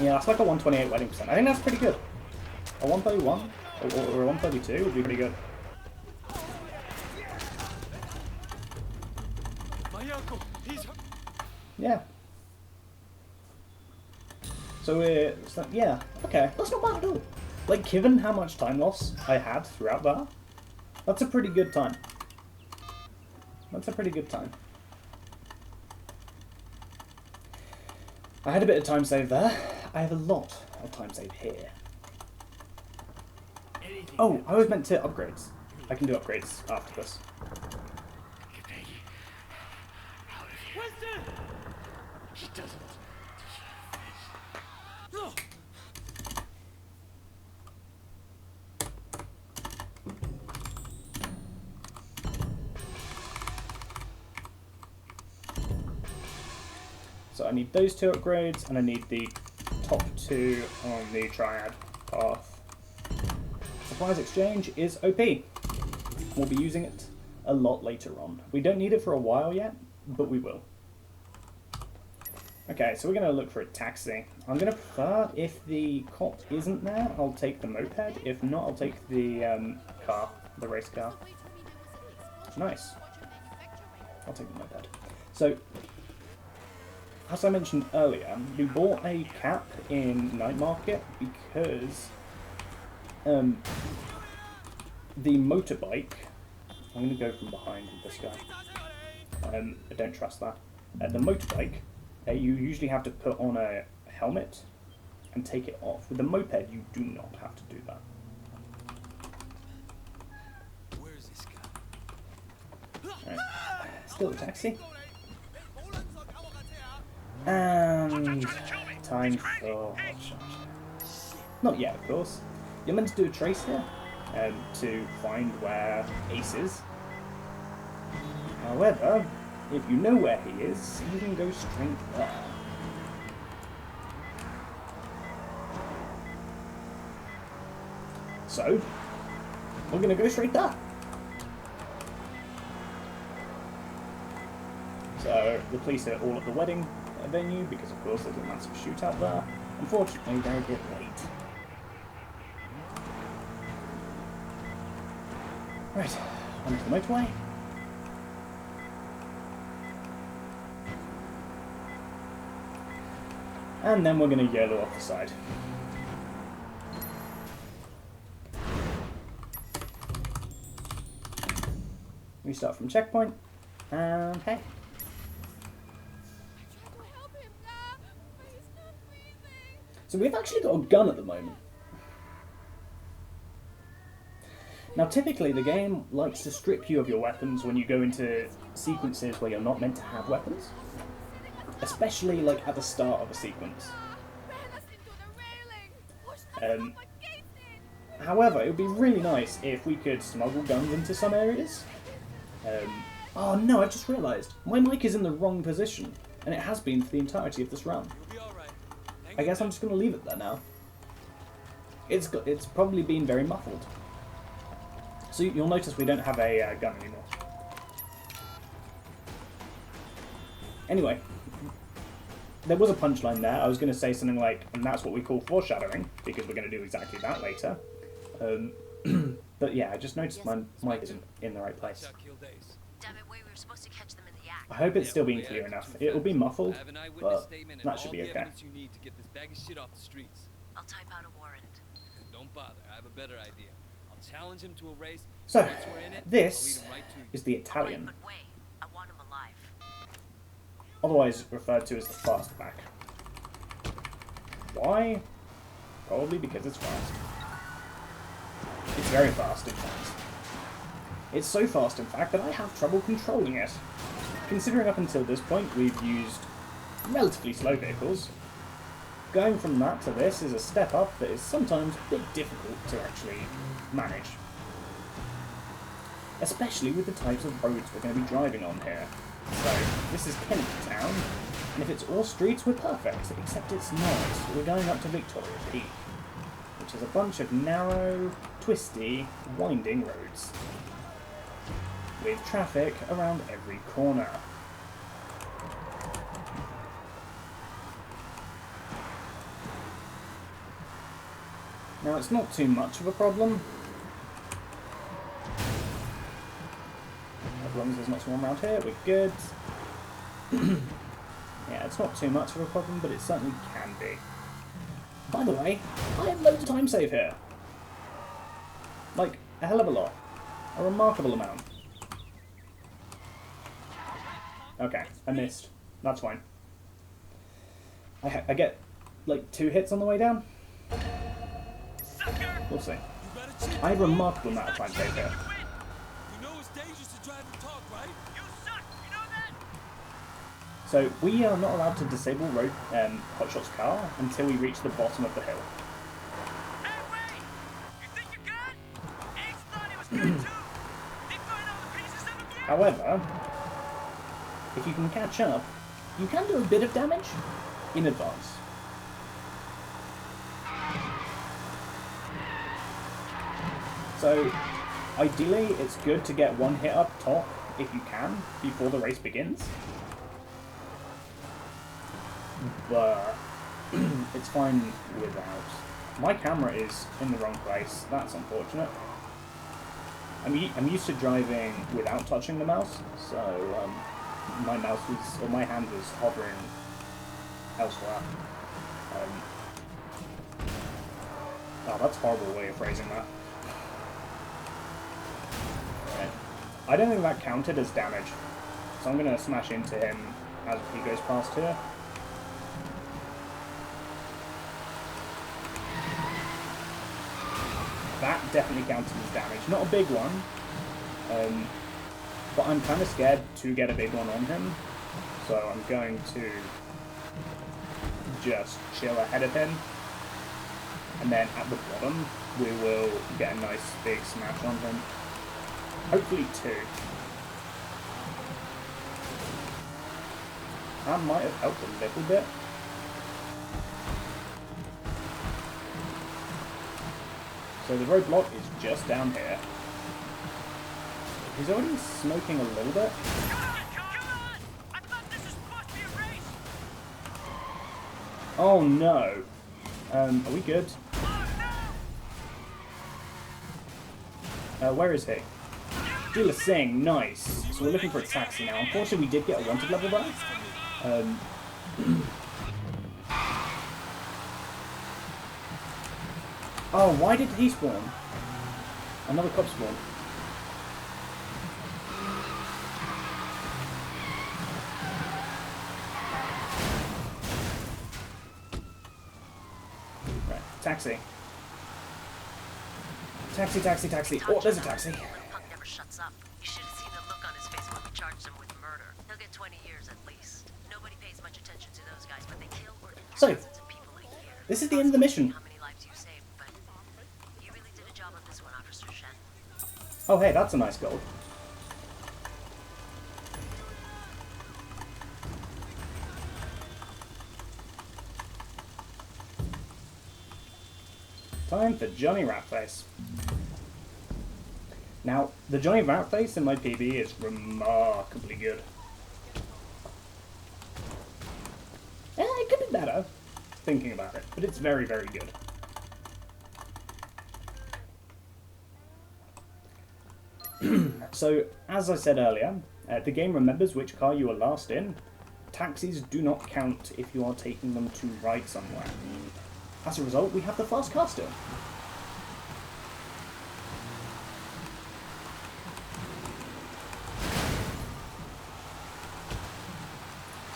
Yeah, that's like a 128 wedding percent. I think that's pretty good. A 131 or a 132 would be pretty good. My uncle, he's... Yeah. So yeah, okay, that's not bad at all. Like, given how much time loss I had throughout that, that's a pretty good time. That's a pretty good time. I had a bit of time save there. I have a lot of time save here. Oh, I was meant to upgrades. I can do upgrades after this. She doesn't. So I need those two upgrades, and I need the top two on the triad path. Supplies exchange is OP. We'll be using it a lot later on. We don't need it for a while yet, but we will. Okay, so we're going to look for a taxi. I'm going to prefer, if the cop isn't there, I'll take the moped. If not, I'll take the car, the race car. Nice. I'll take the moped. So, as I mentioned earlier, we bought a cap in Night Market because the motorbike... I'm going to go from behind with this guy. I don't trust that. The motorbike, you usually have to put on a helmet and take it off. With the moped, you do not have to do that. Where is this guy? Right. Still a taxi. And time for not yet, of course. You're meant to do a trace here to find where Ace is. However, if you know where he is, you can go straight there. So, we're going to go straight there. So, the police are all at the wedding venue because, of course, there's a massive shootout there. Unfortunately, they're a bit late. Right, onto the motorway. And then we're going to YOLO off the side. Restart from checkpoint. And hey. So we've actually got a gun at the moment. Now typically the game likes to strip you of your weapons when you go into sequences where you're not meant to have weapons. Especially like at the start of a sequence. However, it would be really nice if we could smuggle guns into some areas. Oh no, I just realised. My mic is in the wrong position. And it has been for the entirety of this run. I guess I'm just going to leave it there now. It's probably been very muffled. So you'll notice we don't have a gun anymore. Anyway. There was a punchline there. I was going to say something like, and that's what we call foreshadowing, because we're going to do exactly that later. But yeah, I just noticed my mic isn't in the right place. I hope it's still being clear enough. It'll be muffled, but that should be okay. I'll type out a warrant. Don't bother. I have a better idea. I'll challenge him to a race. So, this is the Italian. But wait, I want him alive. Otherwise referred to as the fastback. Why? Probably because it's fast. It's very fast, in fact. It's so fast, in fact, that I have trouble controlling it. Considering up until this point we've used relatively slow vehicles, going from that to this is a step up that is sometimes a bit difficult to actually manage. Especially with the types of roads we're going to be driving on here. So, this is Kent Town, and if it's all streets, we're perfect, except it's not. We're going up to Victoria Peak, which is a bunch of narrow, twisty, winding roads, with traffic around every corner. Now, it's not too much of a problem, as long as there's not someone around here, we're good. Yeah, it's not too much of a problem, but it certainly can be. By the way, I have loads of time save here. Like, a hell of a lot. A remarkable amount. Okay, I missed. That's fine. I get, like, 2 hits on the way down? We'll see. I have a remarkable amount of time save here. So, we are not allowed to disable Hotshot's car until we reach the bottom of the hill. However, if you can catch up, you can do a bit of damage in advance. So, ideally, it's good to get 1 hit up top, if you can, before the race begins. But it's fine without. My camera is in the wrong place. That's unfortunate. I'm used to driving without touching the mouse, so my hand was hovering elsewhere. Oh, that's a horrible way of phrasing that. Right. I don't think that counted as damage, so I'm going to smash into him as he goes past here. That definitely counted as damage. Not a big one, but I'm kind of scared to get a big one on him, so I'm going to just chill ahead of him, and then at the bottom we will get a nice big smash on him. Hopefully 2. That might have helped a little bit. So the roadblock is just down here. He's already smoking a little bit. Oh no. Are we good? Where is he? Dealer Singh, nice. So we're looking for a taxi now. Unfortunately we did get a wanted level there. Oh, why did he spawn? Another cop spawn. Taxi. Taxi, taxi, taxi. Oh, there's a taxi. Punk never shuts up. You should have seen the look on his face when we charged him with murder. He'll get 20 years at least. Nobody pays much attention to those guys, but they kill or injure dozens of people a year. This is the end of the mission. How many lives you saved, but you really did a job of this one, Officer Shen. Oh, hey, that's a nice gold. Time for Johnny Ratface. Now, the Johnny Ratface in my PB is remarkably good. It could be better, thinking about it, but it's very, very good. So, as I said earlier, the game remembers which car you were last in. Taxis do not count if you are taking them to ride somewhere. As a result, we have the fast car still.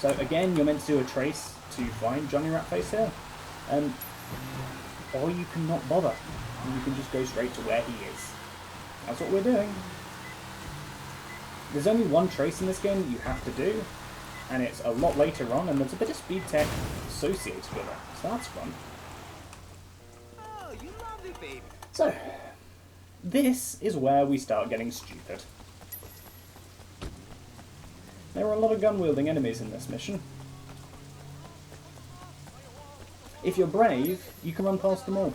So again, you're meant to do a trace to find Johnny Ratface here. Or you can not bother. You can just go straight to where he is. That's what we're doing. There's only one trace in this game that you have to do, and it's a lot later on, and there's a bit of speed tech associated with it. So that's fun. Oh, you lovely baby. So, this is where we start getting stupid. There are a lot of gun-wielding enemies in this mission. If you're brave, you can run past them all.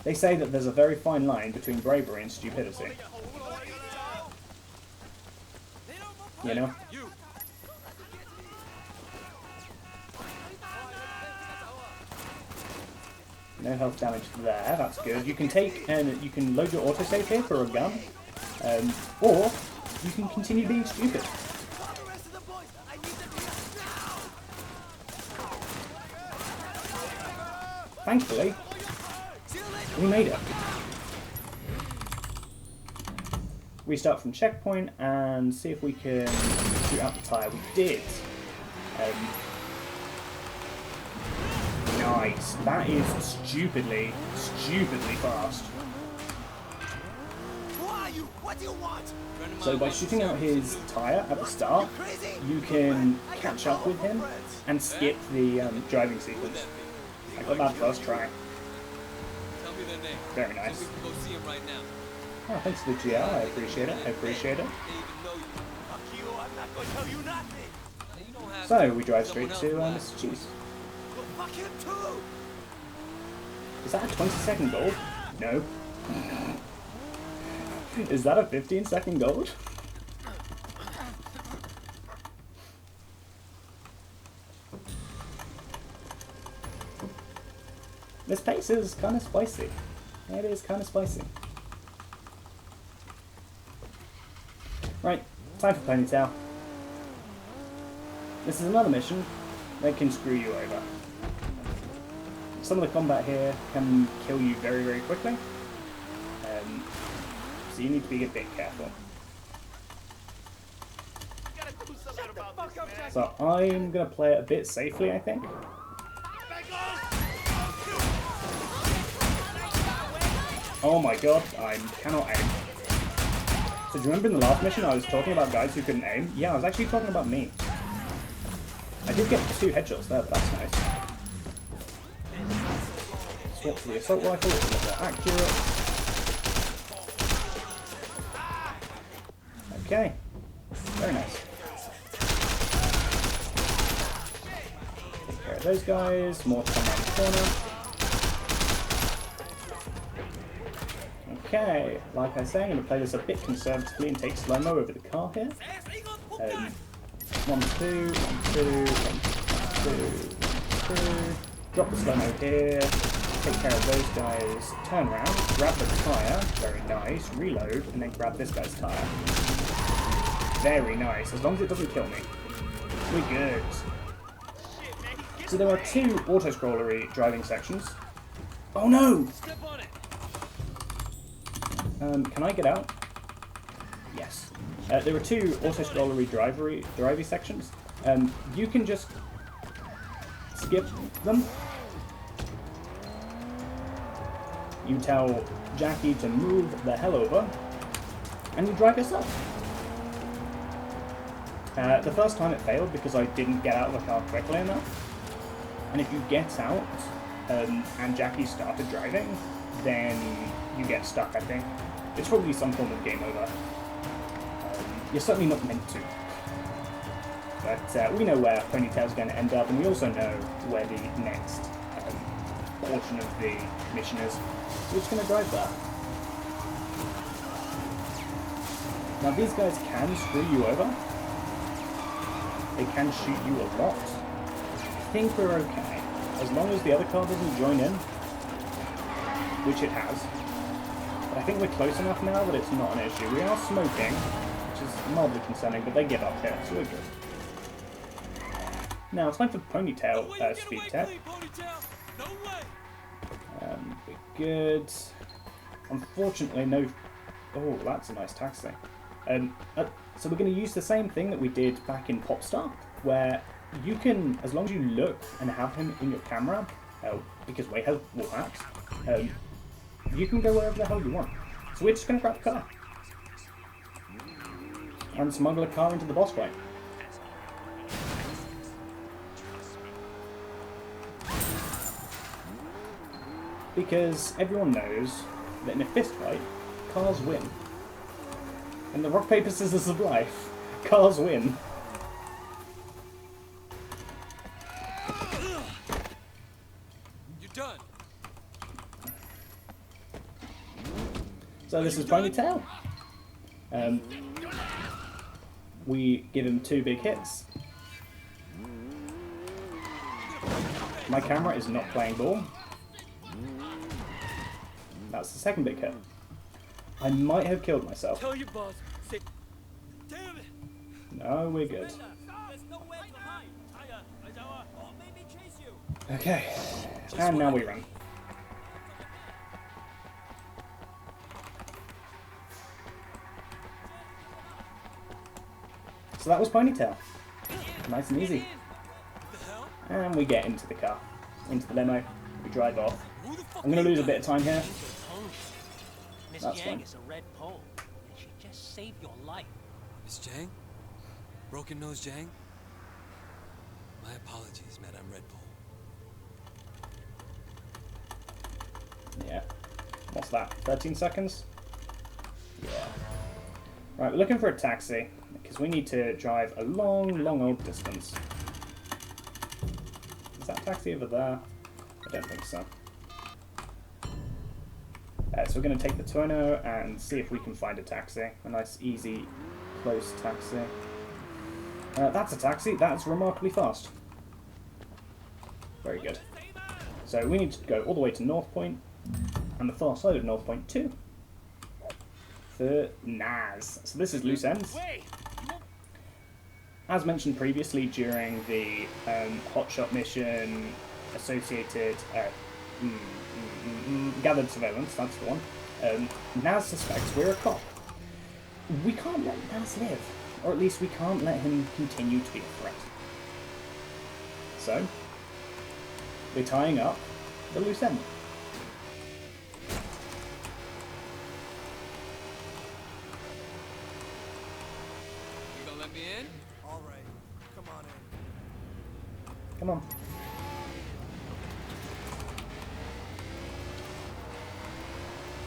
They say that there's a very fine line between bravery and stupidity. You know? No health damage there, that's good. You can take and you can load your autosave here for a gun, or you can continue being stupid. Thankfully, we made it. Restart from checkpoint and see if we can shoot out the tyre. We did. Nice. That is stupidly fast. Who are you? What do you want? So by shooting out his tyre at the start, you can catch up with him and skip the driving sequence. I got that first try. Tell me their name. Very nice. So we can go see him right now. Oh, thanks for the GL. I appreciate it. I appreciate it. Fuck you, I'm not gonna tell you nothing. So we drive straight to Mr. Cheese. Well, fuck him too. Is that a 20-second gold? No. Is that a 15-second gold? This pace is kind of spicy. It is kind of spicy. Right, time for Ponytail. This is another mission that can screw you over. Some of the combat here can kill you very, very quickly. So you need to be a bit careful. So I'm going to play it a bit safely, I think. Oh my god, I cannot aim. So do you remember in the last mission I was talking about guys who couldn't aim? Yeah, I was actually talking about me. I did get 2 headshots there, but that's nice. Swap to the assault rifle, it's a little more accurate. Okay, very nice. Take care of those guys, more to come around the corner. Okay, like I say, I'm going to play this a bit conservatively and take slow-mo over the car here. 1, 2, 1, 2, 1, 2, 1, 2. Drop the slow-mo here, take care of those guys, turn around, grab the tyre, very nice, reload, and then grab this guy's tyre. Very nice, as long as it doesn't kill me. We're good. So there are 2 auto-scrollery driving sections. Oh no! Can I get out? Yes. There are 2 auto-scrollery drivey sections. You can just skip them. You tell Jackie to move the hell over, and you drive yourself. The first time it failed because I didn't get out of the car quickly enough. And if you get out and Jackie started driving, then you get stuck, I think. It's probably some form of game over. You're certainly not meant to. But we know where Ponytail's going to end up, and we also know where the next portion of the mission is. So we're just going to drive there. Now these guys can screw you over. They can shoot you a lot. I think we're okay. As long as the other car doesn't join in, which it has. But I think we're close enough now that it's not an issue. We are smoking, which is mildly concerning, but they give up here, so we're good. Now it's time for Ponytail speed tech. We're good. Unfortunately, no... Oh, that's a nice taxi. So we're going to use the same thing that we did back in Popstar, where you can, as long as you look and have him in your camera, because we have all that, you can go wherever the hell you want. So we're just going to grab a car and smuggle a car into the boss fight. Because everyone knows that in a fist fight, cars win. In the rock, paper, scissors of life, cars win. You're done. So this is Ponytail. We give him 2 big hits. My camera is not playing ball. That's the second big hit. I might have killed myself. Tell your boss. Say, damn it. No, we're good. There's nowhere to hide. Or maybe chase you. Okay, and now we run. So that was Ponytail. Nice and easy. And we get into the car, into the limo. We drive off. I'm going to lose a bit of time here. Miss That's Yang fine. is a red pole, and she just saved your life. Miss Jang? Broken Nose Jang? My apologies, Madame Red Bull. Yeah. What's that? 13 seconds? Yeah. Right, we're looking for a taxi, because we need to drive a long, long old distance. Is that taxi over there? I don't think so. So we're going to take the Tuono and see if we can find a taxi. A nice, easy, close taxi. That's a taxi. That's remarkably fast. Very good. So we need to go all the way to North Point, and the far side of North Point too, for Naz. So this is Loose Ends. As mentioned previously during the hotshot mission associated gathered surveillance, that's the one, Naz suspects we're a cop. We can't let Naz live, or at least we can't let him continue to be a threat. So, we're tying up the loose end. You gonna let me in? All right, come on in. Come on.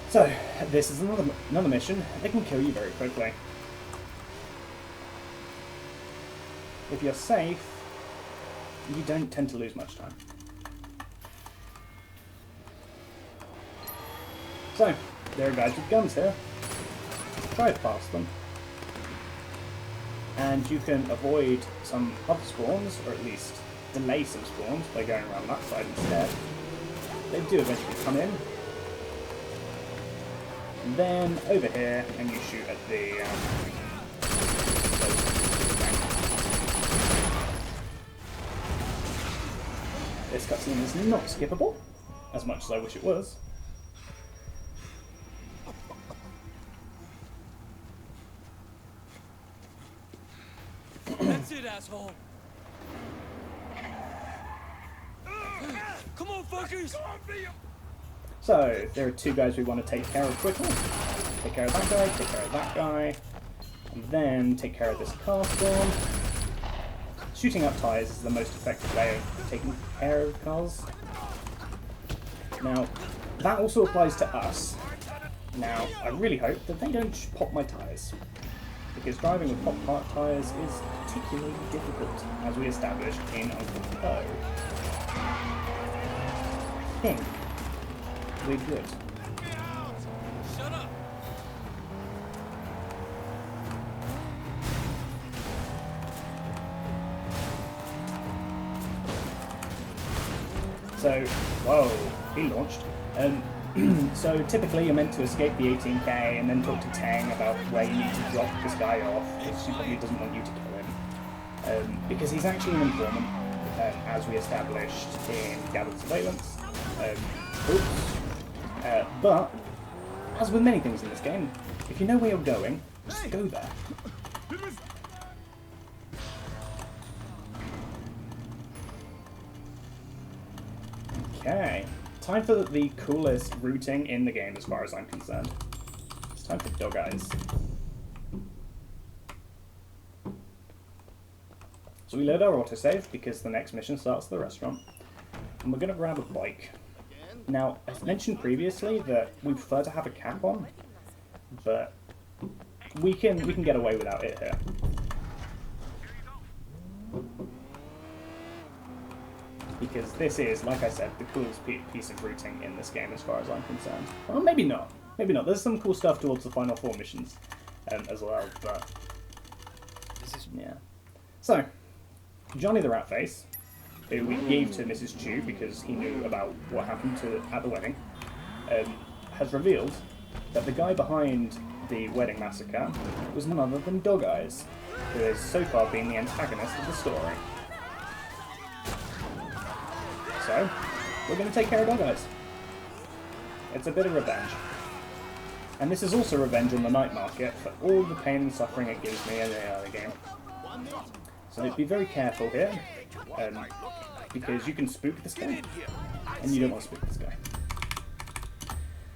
So, this is another mission. They can kill you very quickly. If you're safe, you don't tend to lose much time. So, there are guys with guns here. Drive past them. And you can avoid some other spawns, or at least delay some spawns by going around that side instead. They do eventually come in. And then over here, and you shoot at the this cutscene is not skippable, as much as I wish it was. That's it, asshole. Come on, fuckers! So, there are two guys we want to take care of quickly. Take care of that guy, take care of that guy, and then take care of this car storm. Shooting up tires is the most effective way of taking care of cars. Now, that also applies to us. Now, I really hope that they don't pop my tires, because driving with pop tires is particularly difficult, as we established in Uncle Poe. I think we're good. Shut up! So, whoa, he launched. So typically you're meant to escape the 18K and then talk to Tang about where you need to drop this guy off, because he probably doesn't want you to kill him. Because he's actually an informant, as we established in Gathered Surveillance. But, as with many things in this game, if you know where you're going, just go there. Okay, time for the coolest routing in the game as far as I'm concerned. It's time for Dog Eyes. So we load our autosave because the next mission starts at the restaurant. And we're going to grab a bike. Now, I mentioned previously that we prefer to have a cap on, but we can get away without it here. Because this is, like I said, the coolest piece of routing in this game as far as I'm concerned. Well, maybe not. Maybe not. There's some cool stuff towards the final 4 missions as well, but... yeah. So, Johnny the Ratface, who we gave to Mrs. Chu because he knew about what happened at the wedding, has revealed that the guy behind the wedding massacre was none other than Dog Eyes, who has so far been the antagonist of the story. So, we're going to take care of Dog Eyes. It's a bit of revenge. And this is also revenge on the night market for all the pain and suffering it gives me in the early game. So be very careful here, because you can spook this guy, and you don't want to spook this guy.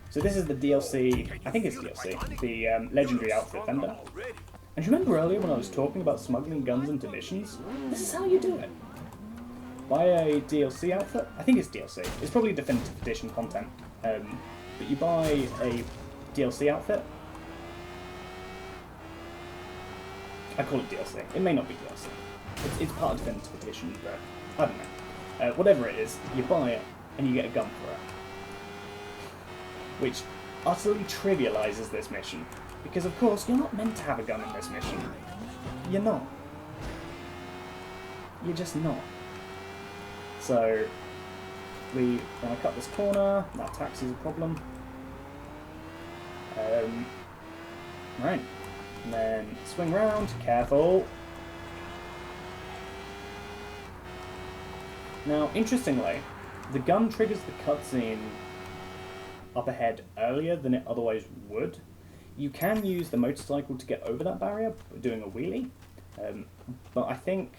So this is the DLC, I think it's DLC, the Legendary Outfit Vendor. And do you remember earlier when I was talking about smuggling guns into missions? This is how you do it. Buy a DLC outfit. I think it's DLC. It's probably Definitive Edition content. But you buy a DLC outfit. I call it DLC. It may not be DLC. It's part of Definitive Edition, but I don't know. Whatever it is, you buy it and you get a gun for it. Which utterly trivializes this mission. Because of course, you're not meant to have a gun in this mission. You're not. You're just not. So, we want to cut this corner, that taxi's a problem. Right, and then swing round, careful. Now, interestingly, the gun triggers the cutscene up ahead earlier than it otherwise would. You can use the motorcycle to get over that barrier, doing a wheelie, but I think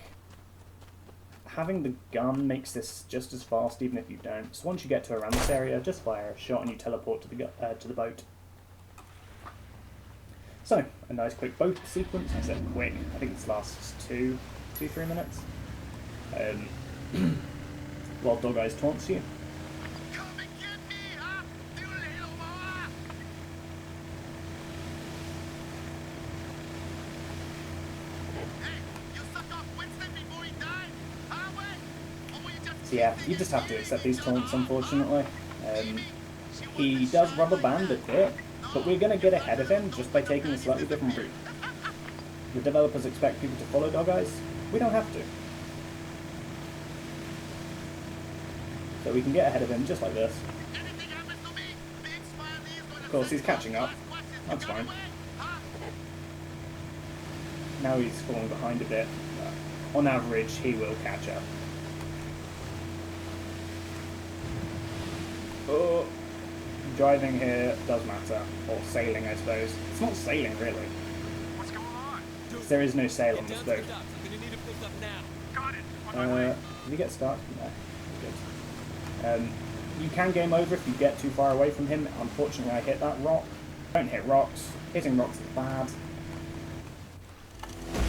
having the gun makes this just as fast, even if you don't. So once you get to around this area, just fire a shot and you teleport to the boat. So, a nice quick boat sequence. I said quick. I think this lasts 2-3 minutes. While Dog Eyes taunts you. So yeah, you just have to accept these taunts, unfortunately. He does rubber band a bit, but we're going to get ahead of him just by taking a slightly different route. The developers expect people to follow Dog Eyes. We don't have to. So we can get ahead of him just like this. Of course, he's catching up. That's fine. Now he's falling behind a bit. On average, he will catch up. Oh, driving here does matter. Or sailing, I suppose. It's not sailing, really. What's going on? There is no sail on this boat. Did we get stuck? No. Good. You can game over if you get too far away from him. Unfortunately, I hit that rock. Don't hit rocks. Hitting rocks is bad.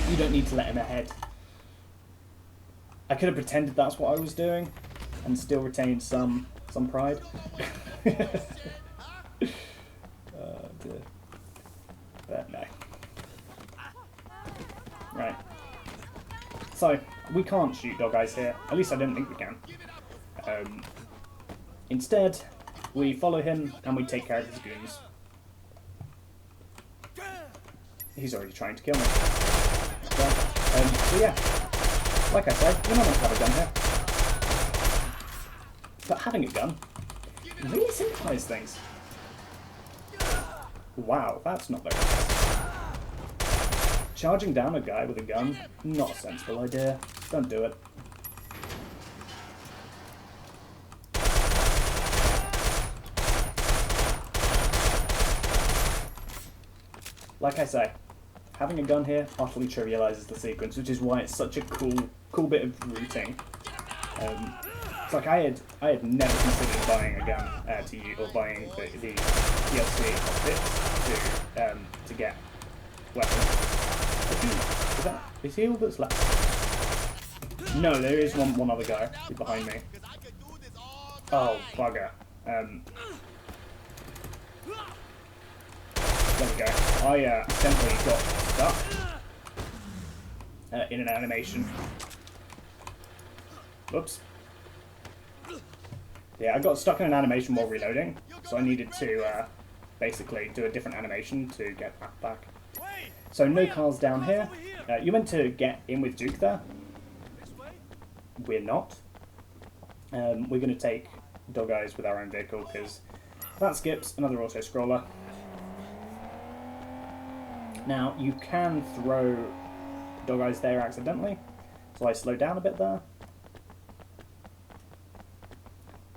You don't need to let him ahead. I could have pretended that's what I was doing and still retained some pride. Dear. But no. Right. So, we can't shoot dog eyes here. At least I don't think we can. Instead, we follow him and we take care of his goons. He's already trying to kill me. So yeah, like I said, you're not meant to have a gun here. But having a gun really simplifies things. Wow, that's not very nice. Charging down a guy with a gun, not a sensible idea. Don't do it. Like I say, having a gun here utterly trivializes the sequence, which is why it's such a cool bit of routing. It's like I had never considered buying a gun to use, or buying the DLC bits to get weapons. Is he all that's left? No, there is one other guy behind me. Oh bugger. There we go. I accidentally got stuck in an animation. Whoops. Yeah, I got stuck in an animation while reloading, so I needed to basically do a different animation to get that back. So no cars down here. You meant to get in with Duke there. We're not. We're going to take dog eyes with our own vehicle because that skips another auto-scroller. Now, you can throw dog eyes there accidentally, so I slow down a bit there.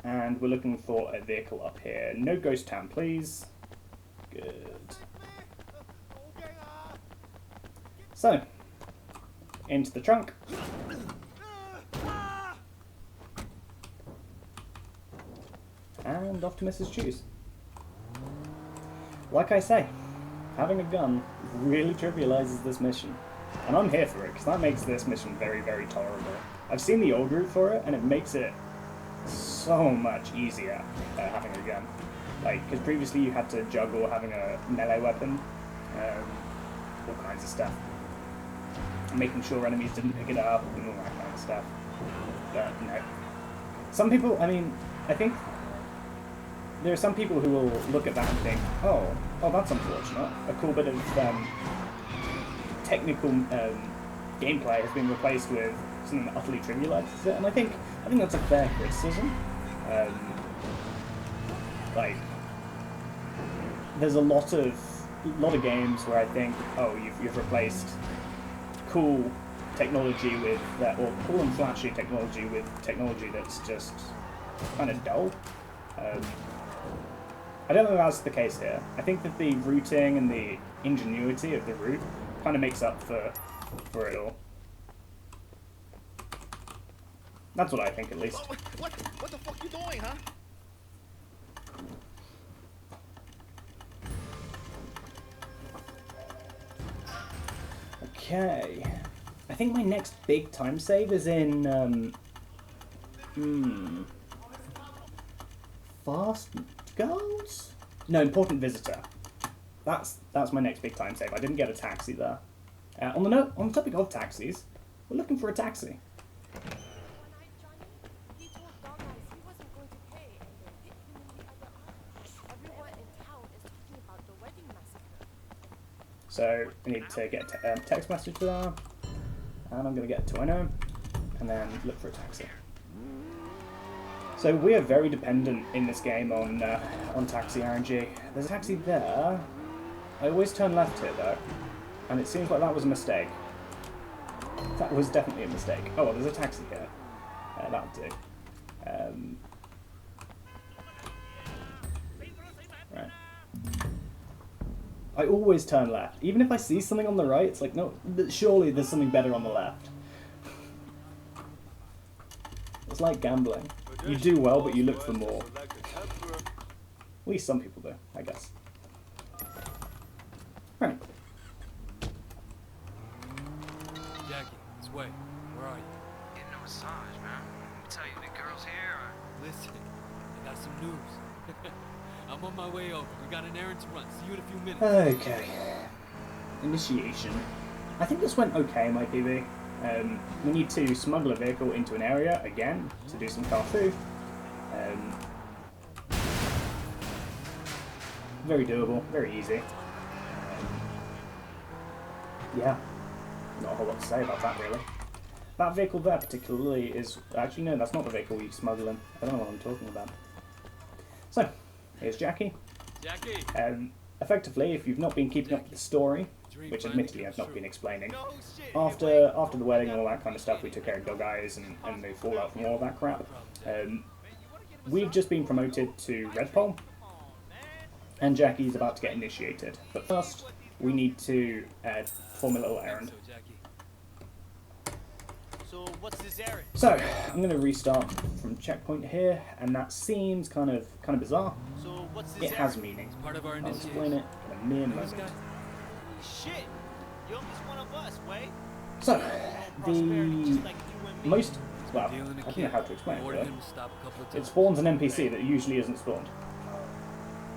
And we're looking for a vehicle up here. No ghost town, please. Good. So, into the trunk. And off to Mrs. Chu's. Like I say, having a gun really trivializes this mission. And I'm here for it, because that makes this mission very, very tolerable. I've seen the old route for it, and it makes it so much easier having a gun. Like, because previously you had to juggle having a melee weapon, all kinds of stuff. And making sure enemies didn't pick it up, and all that kind of stuff. But, no. Some people, I mean, I think there are some people who will look at that and think, oh, that's unfortunate. A cool bit of technical gameplay has been replaced with something that utterly trivializes it, and I think that's a fair criticism. Like, there's a lot of games where I think, oh, you've replaced cool technology with that, or cool and flashy technology with technology that's just kind of dull. I don't think that's the case here. I think that the routing and the ingenuity of the route kind of makes up for it all. That's what I think, at least. What the fuck you doing, huh? Okay. I think my next big time save is in, Fast Girls? No, Important Visitor. That's my next big time save. I didn't get a taxi there. On the topic of taxis, we're looking for a taxi. So I need to get a text message for that, and I'm going to get to Uno, and then look for a taxi. So we are very dependent in this game on taxi RNG. There's a taxi there. I always turn left here though, and it seems like that was a mistake. That was definitely a mistake. Oh, well, there's a taxi here. That'll do. Right. I always turn left. Even if I see something on the right, it's like, no, surely there's something better on the left. It's like gambling. You do well, but you look for more. At least some people do, I guess. Right. Jackie, this way. Where are you? Getting a massage, man. I tell you, the girls here are... Listen, I got some news. I'm on my way over. We got an errand to run. See you in a few minutes. Okay. Initiation. I think this went okay, my PB. We need to smuggle a vehicle into an area, again, to do some Carfu. Very doable, very easy. Yeah, not a whole lot to say about that, really. That vehicle there, particularly, is... Actually, no, that's not the vehicle we smuggle in. I don't know what I'm talking about. So, here's Jackie. Jackie! Effectively, if you've not been keeping up with the story, which admittedly I've not been explaining, after the wedding and all that kind of stuff, we took care of Dog Eyes and the fallout from all that crap. We've just been promoted to Red Pole, and Jackie's about to get initiated. But first, we need to perform a little errand. So what's this errand? So I'm going to restart from checkpoint here, and that seems kind of bizarre. So what's this It has meaning. Part of our I'll explain it in a mere moment. Shit! You're almost one of us, way. So the most well, I don't know how to explain it. Really. It spawns an NPC that usually isn't spawned.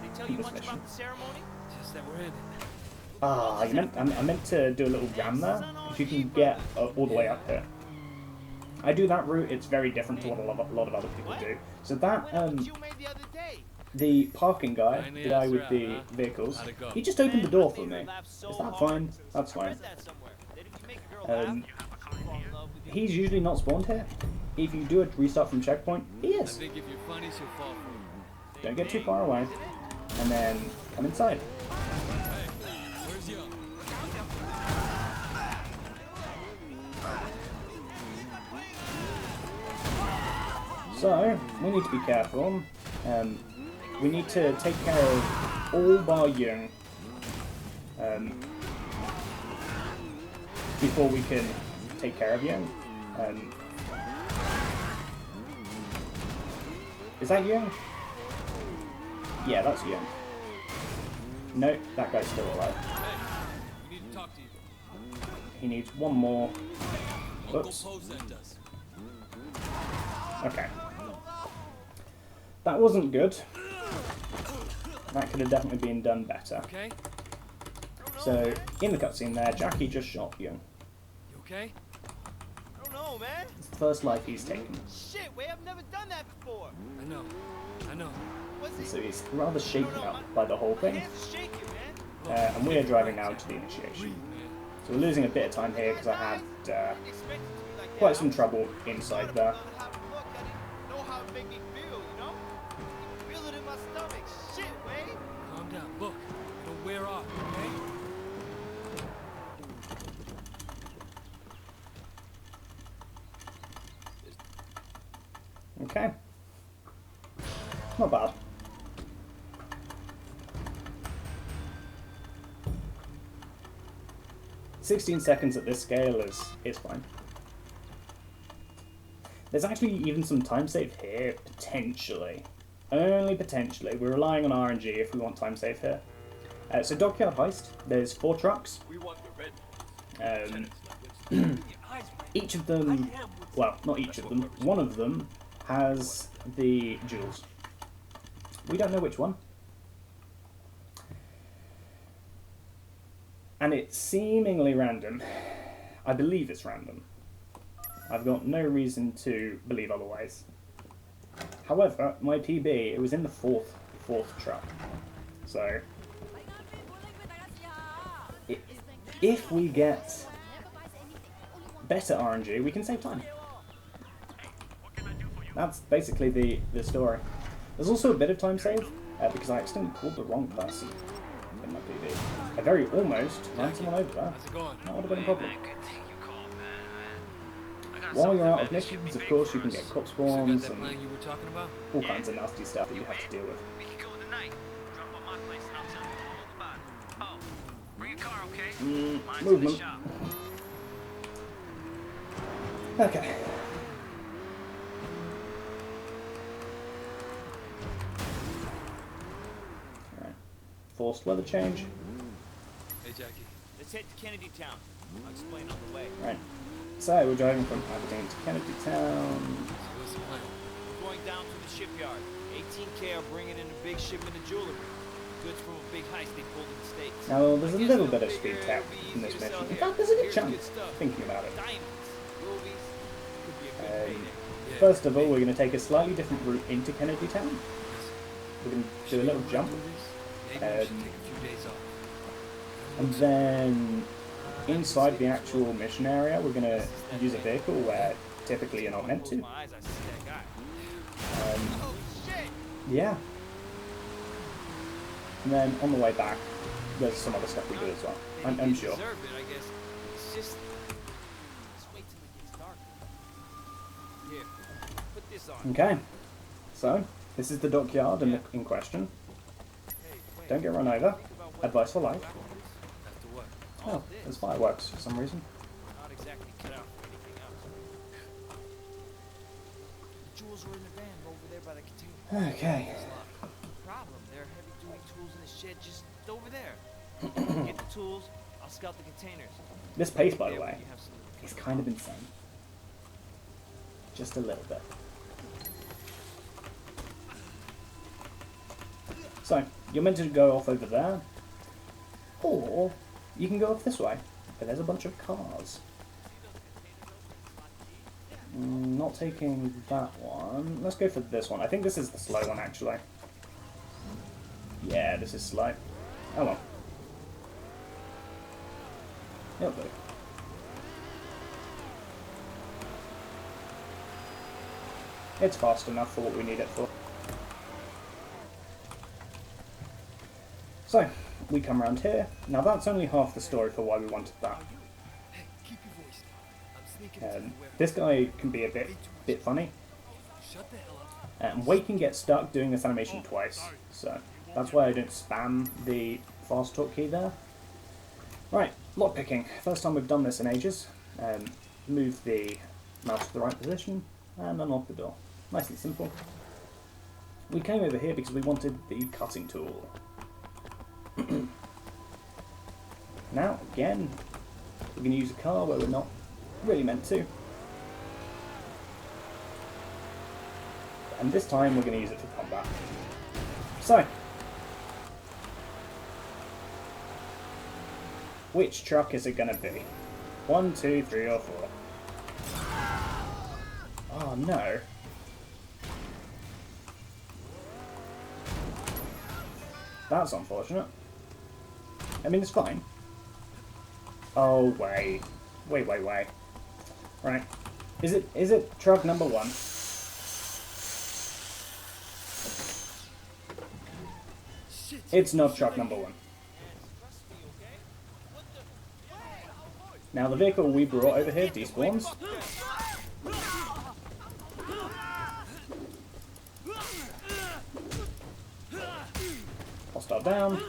They tell you much about the ceremony? Just that we're in it. Ah, I meant to do a little ram there. If you can get all the way up here. I do that route. It's very different to what a lot of other people do. So that the parking guy, the guy with the vehicles, he just opened the door for me. Is that fine? That's fine. He's usually not spawned here. If you do a restart from checkpoint, he is. Don't get too far away, and then come inside. So, we need to be careful. We need to take care of all bar Young before we can take care of Young. Is that Young? Yeah, that's Young. No, that guy's still alive. We need to talk to you. He needs one more. Oops. Okay. That wasn't good. That could have definitely been done better. Okay. So, in the cutscene there, Jackie just shot Young. You okay? I don't know, man. It's the first life he's taken. Shit, way I've never done that before. I know. So he's rather shaken up by the whole thing. And we are driving now to the initiation. So we're losing a bit of time here because I had quite some trouble inside there. Calm down. Look, don't wear off, okay? Okay. Not bad. "16 seconds at this scale is fine. There's actually even some time save here, potentially. Only potentially. We're relying on RNG if we want time save here. So Dockyard Heist, there's 4 trucks. Each of them, well, not each of them, one of them has the jewels. We don't know which one. And it's seemingly random. I believe it's random. I've got no reason to believe otherwise. However, my PB, it was in the fourth truck. So, if we get better RNG, we can save time. That's basically the story. There's also a bit of time save, because I accidentally called the wrong person in my PB. I very almost ran someone over there. That would have been a problem. While you're out of missions, of course, you can get cop spawns and all kinds of nasty stuff that you have to deal with. Movement. forced weather change. Hey, Jackie. Let's head to Kennedy Town. I'll explain on the way. Right. So we're driving from Aberdeen to Kennedy Town. So what's the plan? We're going down to the shipyard. 18K are bringing in a big shipment of jewelry. Goods from a big heist they pulled in the States. Now, there's a little bit of speed tech in this mission. In fact, there's a good chance, thinking about it. First of all, we're going to take a slightly different route into Kennedy Town. We're going to do a little jump. And then, inside the actual mission area, we're going to use a vehicle where typically you're not meant to. Yeah. And then on the way back, there's some other stuff we do as well. I'm sure. Okay. So, this is the dockyard in question. Don't get run over. Advice for life. Oh, there's fireworks for some reason. Not exactly cut out for anything else. The jewels are in the van over there by the container. Okay. Problem, there are heavy-duty tools in the shed just over there. Get the tools, I'll scout the containers. This pace, by the way, is kind of insane. Just a little bit. So, you're meant to go off over there, or you can go off this way, but there's a bunch of cars. Not taking that one. Let's go for this one. I think this is the slow one, actually. Yeah, this is slow. Oh well. It'll do. It's fast enough for what we need it for. So, we come around here. Now that's only half the story for why we wanted that. This guy can be a bit funny. And Wade can get stuck doing this animation twice, so that's why I don't spam the fast talk key there. Right, lockpicking. First time we've done this in ages. Move the mouse to the right position and unlock the door. Nice and simple. We came over here because we wanted the cutting tool. Now, again, we're going to use a car where we're not really meant to. And this time we're going to use it for combat. So, which truck is it going to be? 1, 2, 3, or 4? Oh no. That's unfortunate. I mean, it's fine. Oh, wait. Wait. Right. Is it truck number 1? It's not truck number 1. Now, the vehicle we brought over here despawns. Hostile down.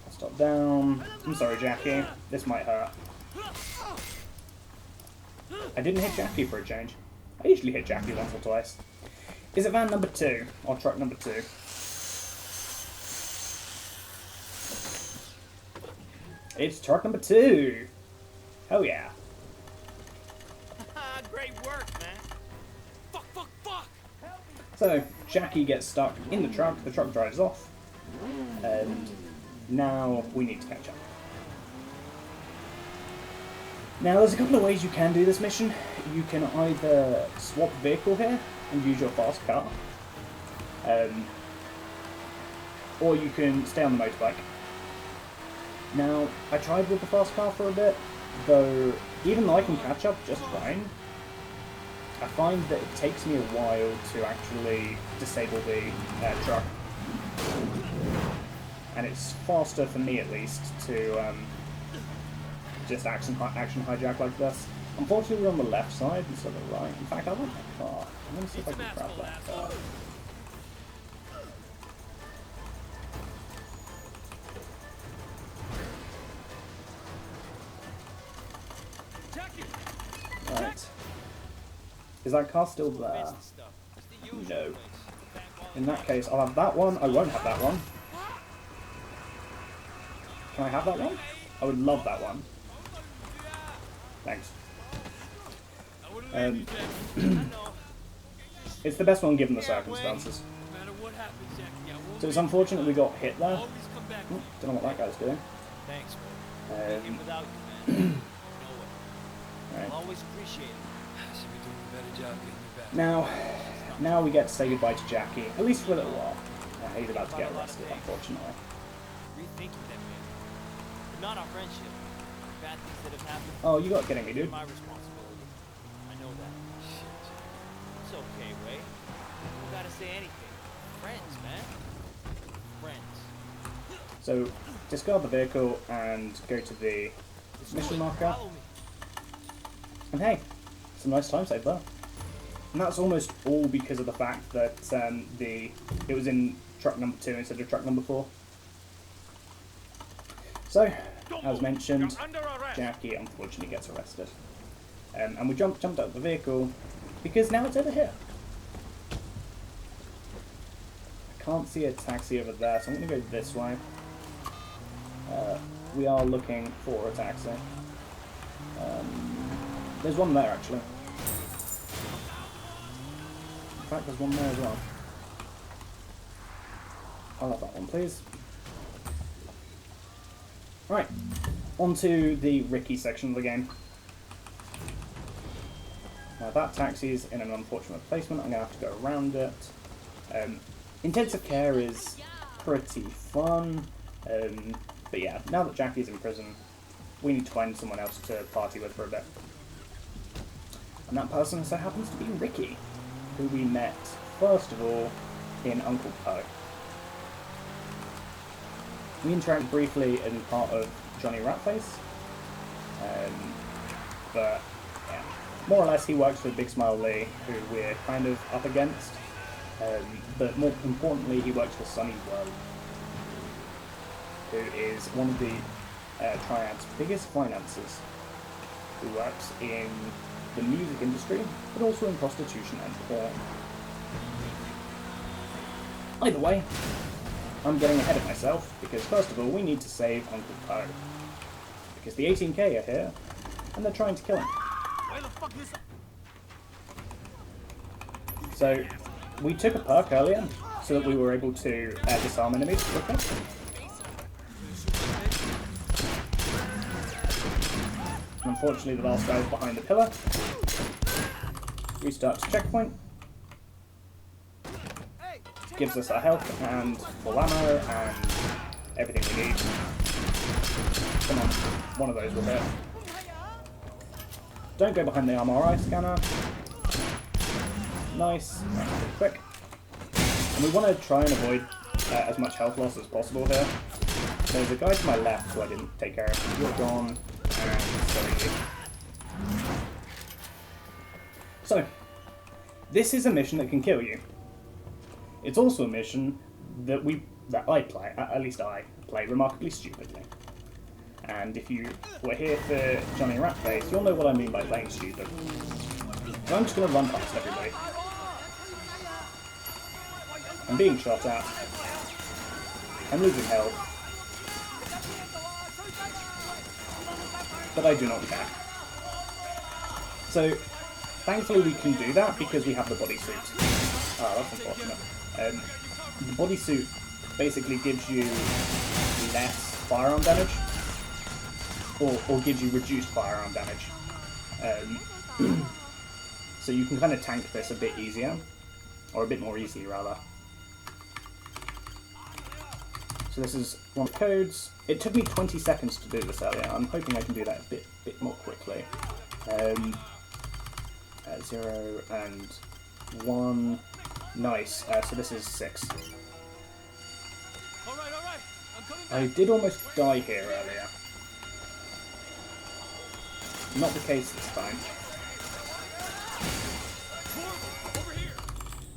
Hostile down. I'm sorry, Jackie. This might hurt. I didn't hit Jackie for a change. I usually hit Jackie once or twice. Is it van number 2 or truck number 2? It's truck number 2. Oh yeah. Great work, man. Fuck. So Jackie gets stuck in the truck drives off, and now we need to catch up. Now there's a couple of ways you can do this mission. You can either swap vehicle here and use your fast car, or you can stay on the motorbike. Now, I tried with the fast car for a bit, though even though I can catch up just fine, I find that it takes me a while to actually disable the truck. And it's faster for me at least to just action hijack like this. Unfortunately, we're on the left side instead of the right. In fact, I want that car. I'm going to see if I can grab that car. Right. Is that car still there? No. In that case, I'll have that one. I won't have that one. Can I have that one? I would love that one. Thanks. It's the best one given the circumstances. So it's unfortunate we got hit there. Don't know what that guy's doing. Thanks, man. Without you, man. Right. I'll always appreciate it. Should be doing a better job getting you back. Now we get to say goodbye to Jackie, at least for a little while. He's about to get arrested, unfortunately. Rethinking that, man. But not our friendship. Bad things that have happened. Oh, you got kidding me, dude. My responsibility. I know that. Shit. It's okay, Ray. You gotta say anything. Friends, man. Friends. So, discard the vehicle and go to the mission marker. And hey, it's a nice time save there. And that's almost all because of the fact that it was in truck number 2 instead of truck number 4. So, as mentioned, Jackie unfortunately gets arrested. And we jumped out of the vehicle because now it's over here. I can't see a taxi over there, so I'm going to go this way. We are looking for a taxi. There's one there, actually. In fact, there's one there as well. I'll have that one, please. Right, on to the Ricky section of the game. Now that taxi is in an unfortunate placement. I'm going to have to go around it. Intensive care is pretty fun. But yeah, now that Jackie's in prison, we need to find someone else to party with for a bit. And that person so happens to be Ricky, who we met, first of all, in Uncle Poe. We interact briefly in part of Johnny Ratface, but yeah, more or less he works for Big Smile Lee, who we're kind of up against, but more importantly he works for Sonny Woe, who is one of the Triad's biggest financiers, who works in the music industry, but also in prostitution and porn. Either way, I'm getting ahead of myself, because first of all, we need to save Uncle Poe. Because the 18K are here, and they're trying to kill him. So, we took a perk earlier, so that we were able to disarm enemies quicker. Unfortunately, the last guy is behind the pillar. Restart to checkpoint. Gives us our health and full ammo and everything we need. Come on, one of those will hit. Don't go behind the MRI scanner. Nice, that's pretty quick. And we want to try and avoid as much health loss as possible here. There's a guy to my left who I didn't take care of. You're gone, and so are you. So, this is a mission that can kill you. It's also a mission that I play, at least I play remarkably stupidly. And if you were here for Johnny Ratface, you'll know what I mean by playing stupid. So I'm just going to run past everybody. I'm being shot at. I'm losing health. But I do not care. So, thankfully we can do that because we have the bodysuit. Ah, that's unfortunate. The bodysuit basically gives you less firearm damage, or gives you reduced firearm damage. So you can kind of tank this a bit easier, or a bit more easily rather. So this is one of the codes. It took me 20 seconds to do this earlier. I'm hoping I can do that a bit more quickly. 0 and 1. Nice. So this is 6. I did almost die here earlier. Not the case this time.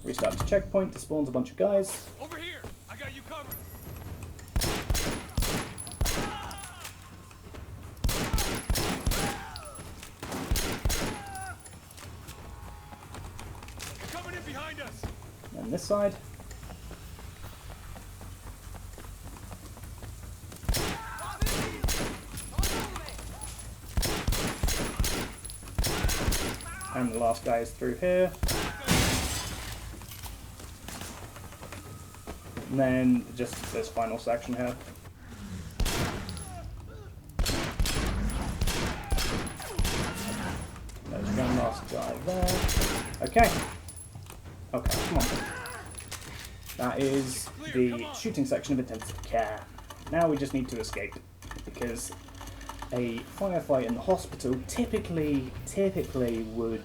Restart to checkpoint. This spawns a bunch of guys. Over here! I got you covered! behind us. And this side. And the last guy is through here. And then just this final section here. There's one last guy there. Okay. Okay, come on. That is the shooting section of intensive care. Now we just need to escape, because a firefight in the hospital typically would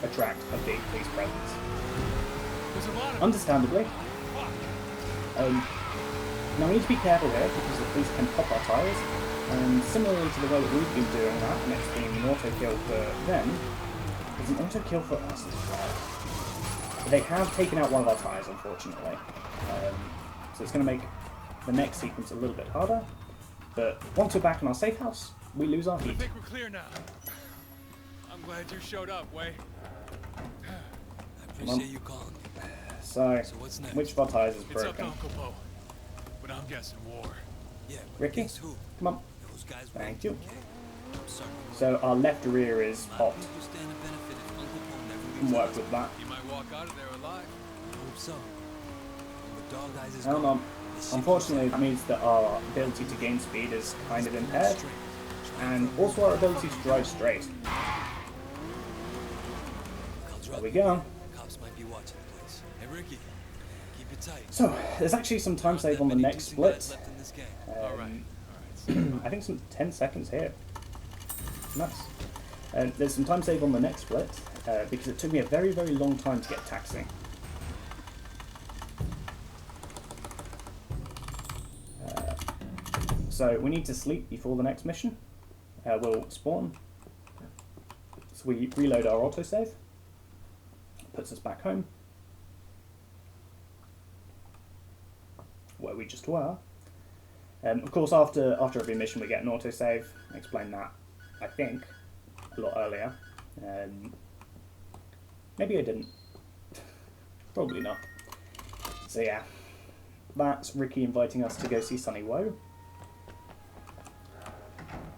attract a big police presence. Understandably. Now we need to be careful here, because the police can pop our tyres, and similarly to the way that we've been doing that, and it's being an auto-kill for them, there's an auto-kill for us as well. They have taken out one of our tyres, unfortunately. So it's going to make the next sequence a little bit harder. But once we're back in our safe house, we lose our heat. I think we're clear now. I'm glad you showed up, Way. I appreciate you calling. So what's next? which of our tyres is It's up to broken? Uncle Bo, but I'm guessing war. Yeah, Ricky? guess who? Come on. Those guys Thank you. I'm sorry. So our left rear is hot. People stand to benefit if Uncle Bo never Can leaves work us. with that. You might walk out of there alive. I hope so. When the dog eyes is Hold gone, on. Unfortunately, that means that our ability to gain speed is kind of impaired, and also our ability to drive straight. There we go. Cops might be watching the place. Hey Ricky, keep it tight. So, there's actually some time save on the next split. I think some 10 seconds here. Nice. There's some time save on the next split, because it took me a very, very long time to get taxi. So we need to sleep before the next mission. We'll spawn. So we reload our autosave. Puts us back home, where we just were. Of course, after every mission we get an autosave. I explained that, I think, a lot earlier. Maybe I didn't. Probably not. So yeah, that's Ricky inviting us to go see Sunny Woe.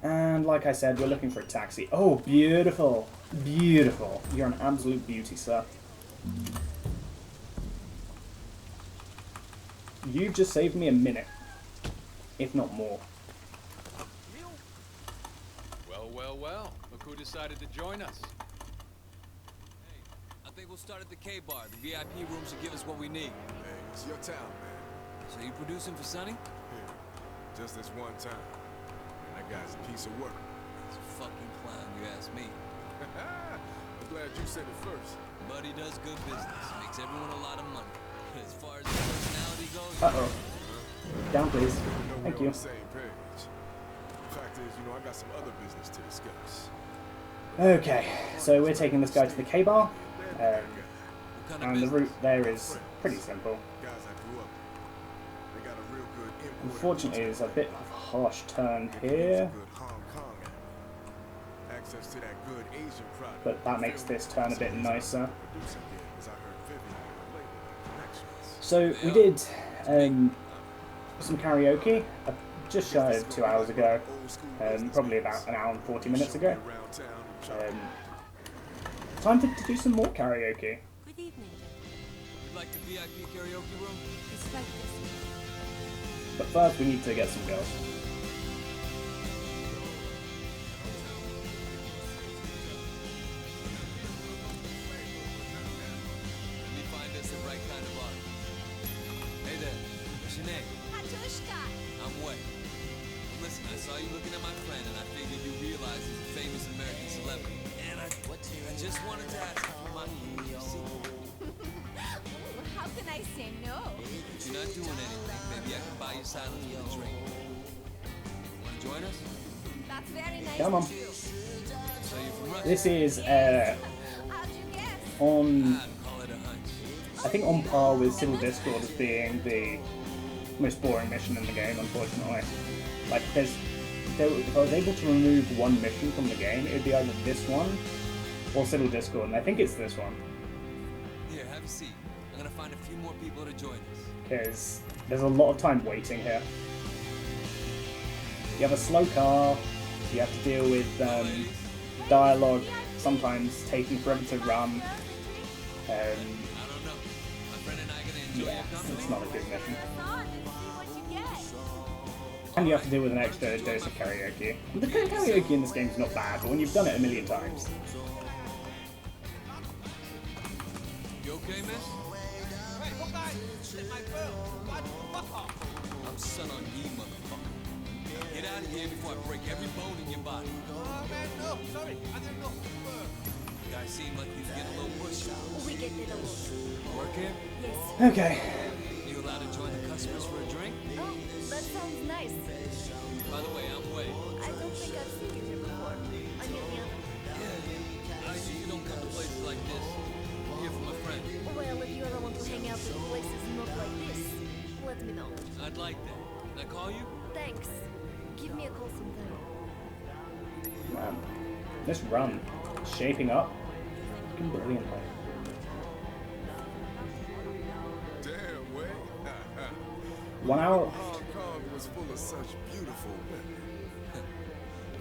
And like I said, we're looking for a taxi. Oh, beautiful. Beautiful. You're an absolute beauty, sir. You've just saved me a minute, if not more. Well. Look who decided to join us. Hey, I think we'll start at the K-Bar. The VIP room should give us what we need. Hey, it's your town, man. So you producing for Sonny? Yeah, just this one time. That guy's a piece of work. He's a fucking clown, you ask me. I'm glad you said it first. But he does good business. Makes everyone a lot of money. As far as his personality goes... Uh-oh. Down, please. Thank you. On the same page. The fact is, I got some other business to discuss. Okay, so we're taking this guy to the K-Bar. And the route there is pretty simple. Unfortunately, there's a bit of a harsh turn here. But that makes this turn a bit nicer. So we did some karaoke just shy of 2 hours ago, probably about an hour and 40 minutes ago. Time to do some more karaoke. Good evening. You'd like the VIP karaoke room? It's like this. But first we need to get some girls. Let me find us the right kind of art. Hey there, what's your name? Hatushka. I'm Way. Listen, I saw you looking at my friend and I figured you realize he's a famous American celebrity. And I just wanted to ask if you might How can I say no? If you're not doing anything, maybe I can buy you silence with a drink. Want to join us? That's very nice. Come on. So you're from Russia? This is How'd you guess? on, Call it a hunch. I think, on par with Civil Discord as being the most boring mission in the game, unfortunately. Like, if I was able to remove one mission from the game, it would be either this one or Civil Discord, and I think it's this one. Here, have a seat. I'm gonna find a few more people to join us. There's a lot of time waiting here. You have a slow car, you have to deal with dialogue, sometimes taking forever to run. Yeah, it's not a good mission. And you have to deal with an extra dose of karaoke. The karaoke in this game is not bad, but when you've done it a million times. You okay, miss? Hey, what guy? Shit, my girl. What? Fuck off. I'm son on ye, motherfucker. Now get out of here before I break every bone in your body. Oh, man, no. Sorry, I didn't know. You guys seem like you was getting a little pushy. We get little. Work here? Yes. Okay. You allowed to join the customers for a drink? Oh, that sounds nice. By the way, I'm Wade. I don't think I've seen you here before. I'm Yulia. I usually don't come to places like this. I'm here for my friend. Well, if you ever want to hang out in places not like this, let me know. I'd like that. Can I call you? Thanks. Give me a call sometime. Man, this run is shaping up brilliantly. Damn, way. 1 hour. Hong Kong was full of such beautiful women.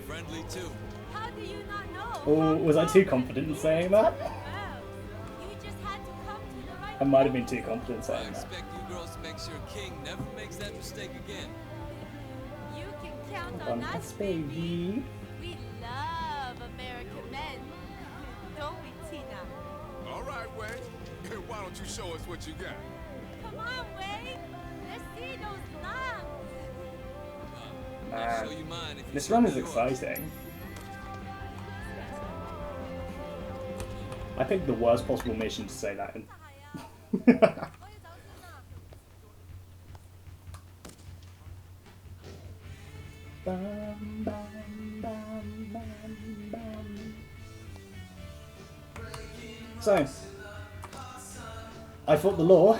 Friendly too. How do you not know? Oh, was I too confident in saying that? You just had to come to the right I might have been too confident in I saying that. expect you girls to make sure King never makes that mistake again. You can count On on us, us, baby. We love American men. Don't we, Tina? All right, Way. Why don't you show us what you got? Come on, Wade. Let's see those lungs. I'll show you mine if you This show run me is yours. exciting. I picked the worst possible mission to say that in. Bum, bum, bum, bum, bum. So, I fought the law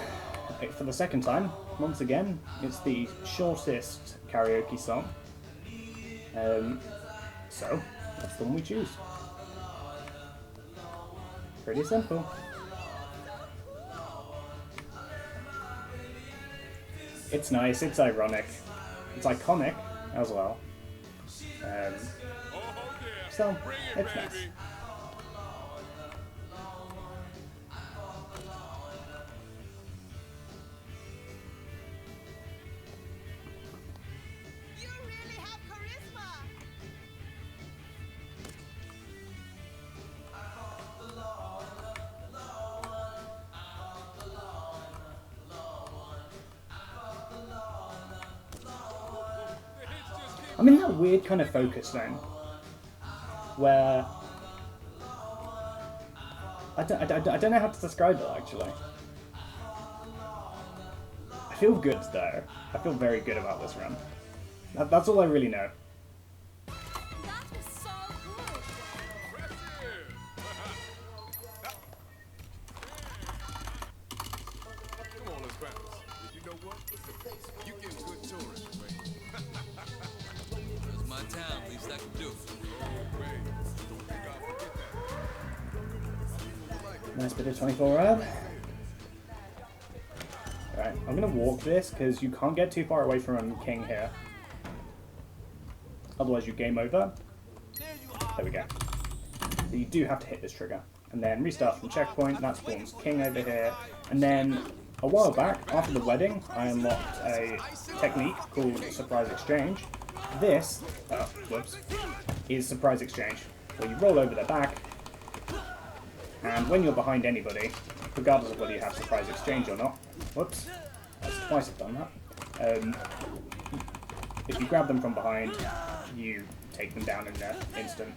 for the second time. Once again, it's the shortest karaoke song. So, that's the one we choose. Pretty simple. It's nice, it's ironic, it's iconic as well. So, it's nice. You really have charisma. I'm in that weird kind of focus zone where I don't know how to describe it actually. I feel good though. I feel very good about this run. That's all I really know. That was so good. Come on, let's bounce. You know what? You get good touring, Way. It's my town, least I can do. Nice bit of 24 rab. Alright, I'm gonna walk this because you can't get too far away from King here. Otherwise you game over. There we go. So you do have to hit this trigger. And then restart from checkpoint, that spawns King over here. And then a while back, after the wedding, I unlocked a technique called Surprise Exchange. This, whoops, is Surprise Exchange, where you roll over their back, and when you're behind anybody, regardless of whether you have Surprise Exchange or not, whoops, that's twice I've done that, if you grab them from behind, you take them down in an instant.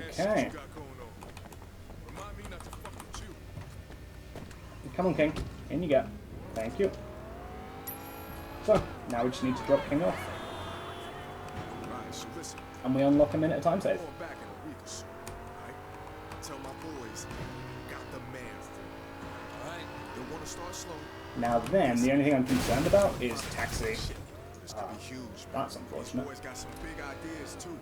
Okay. Come on, King. In you go. Thank you. So, now we just need to drop King off. And we unlock him in at a time save. Tell my boys, got the man. Alright. They want to start slow. Now then, the only thing I'm concerned about is taxi. This could be huge. That's unfortunate. Boys got some big ideas too.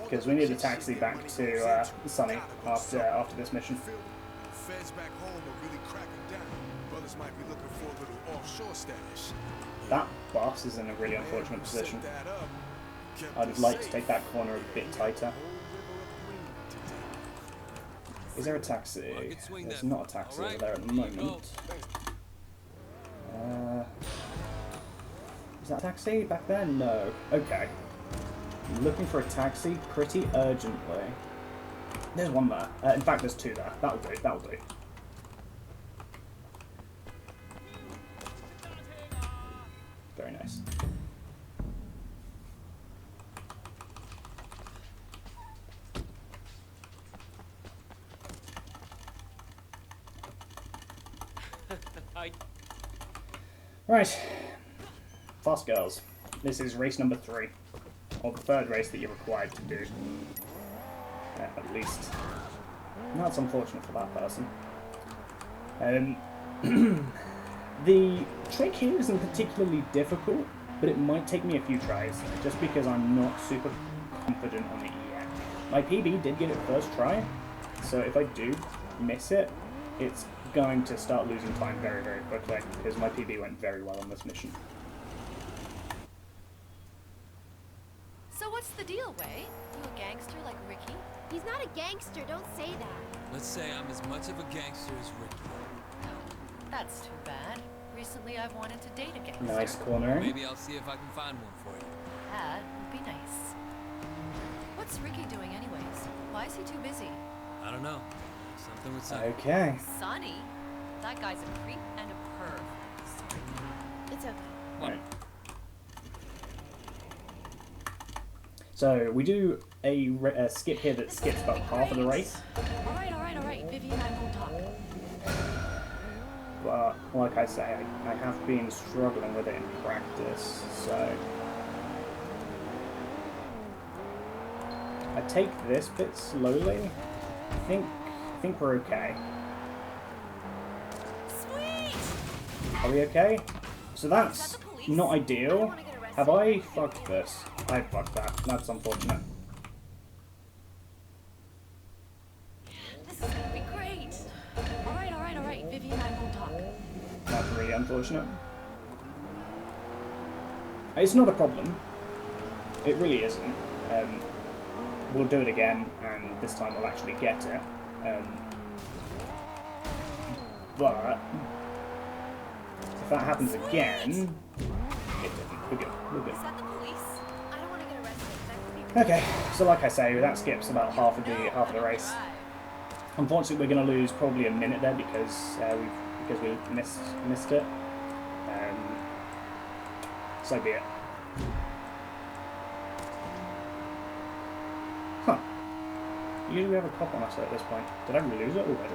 Because we need a taxi back to Sunny after this mission. Feds back home are really cracking down. Brothers might be looking for a little offshore stash. That boss is in a really unfortunate position. I'd like to take that corner a bit tighter. Is there a taxi? There's not a taxi over there at the moment. Is that a taxi back there? No. Okay. I'm looking for a taxi pretty urgently. There's one there. In fact, there's two there. That'll do. That'll do. Very nice. Right. Fast girls. This is race number 3. Or the third race that you're required to do. At least. And that's unfortunate for that person. The trick here isn't particularly difficult, but it might take me a few tries, just because I'm not super confident on it yet. My PB did get it first try, so if I do miss it, it's going to start losing time very, very quickly, because my PB went very well on this mission. So what's the deal, Way? You a gangster like Ricky? He's not a gangster, don't say that. Let's say I'm as much of a gangster as Ricky. That's too bad. Recently I've wanted to date a gangster. Nice cornering. Maybe I'll see if I can find one for you. That would be nice. What's Ricky doing anyways? Why is he too busy? I don't know. Something with Sonny. Okay. Sonny? That guy's a creep and a perv. Sorry. It's okay. Right. So we do a skip here that skips about half of the race. Alright. Vivi and I won't talk. But like I say, I have been struggling with it in practice, so I take this bit slowly. I think we're okay. Sweet! Are we okay? So that's not ideal. Have I fucked this? I fucked that. That's unfortunate. This is gonna be great. Alright. Vivi and I won't talk. That's really unfortunate. It's not a problem. It really isn't. We'll do it again, and this time we'll actually get it. But if that happens again, it doesn't. We're good. Is that the police? I don't want to get arrested. That could be Okay, so like I say, that skips about half of the race. Unfortunately, we're going to lose probably a minute there because we missed it. So be it. Huh. Usually we have a cop on us at this point. Did I lose it already?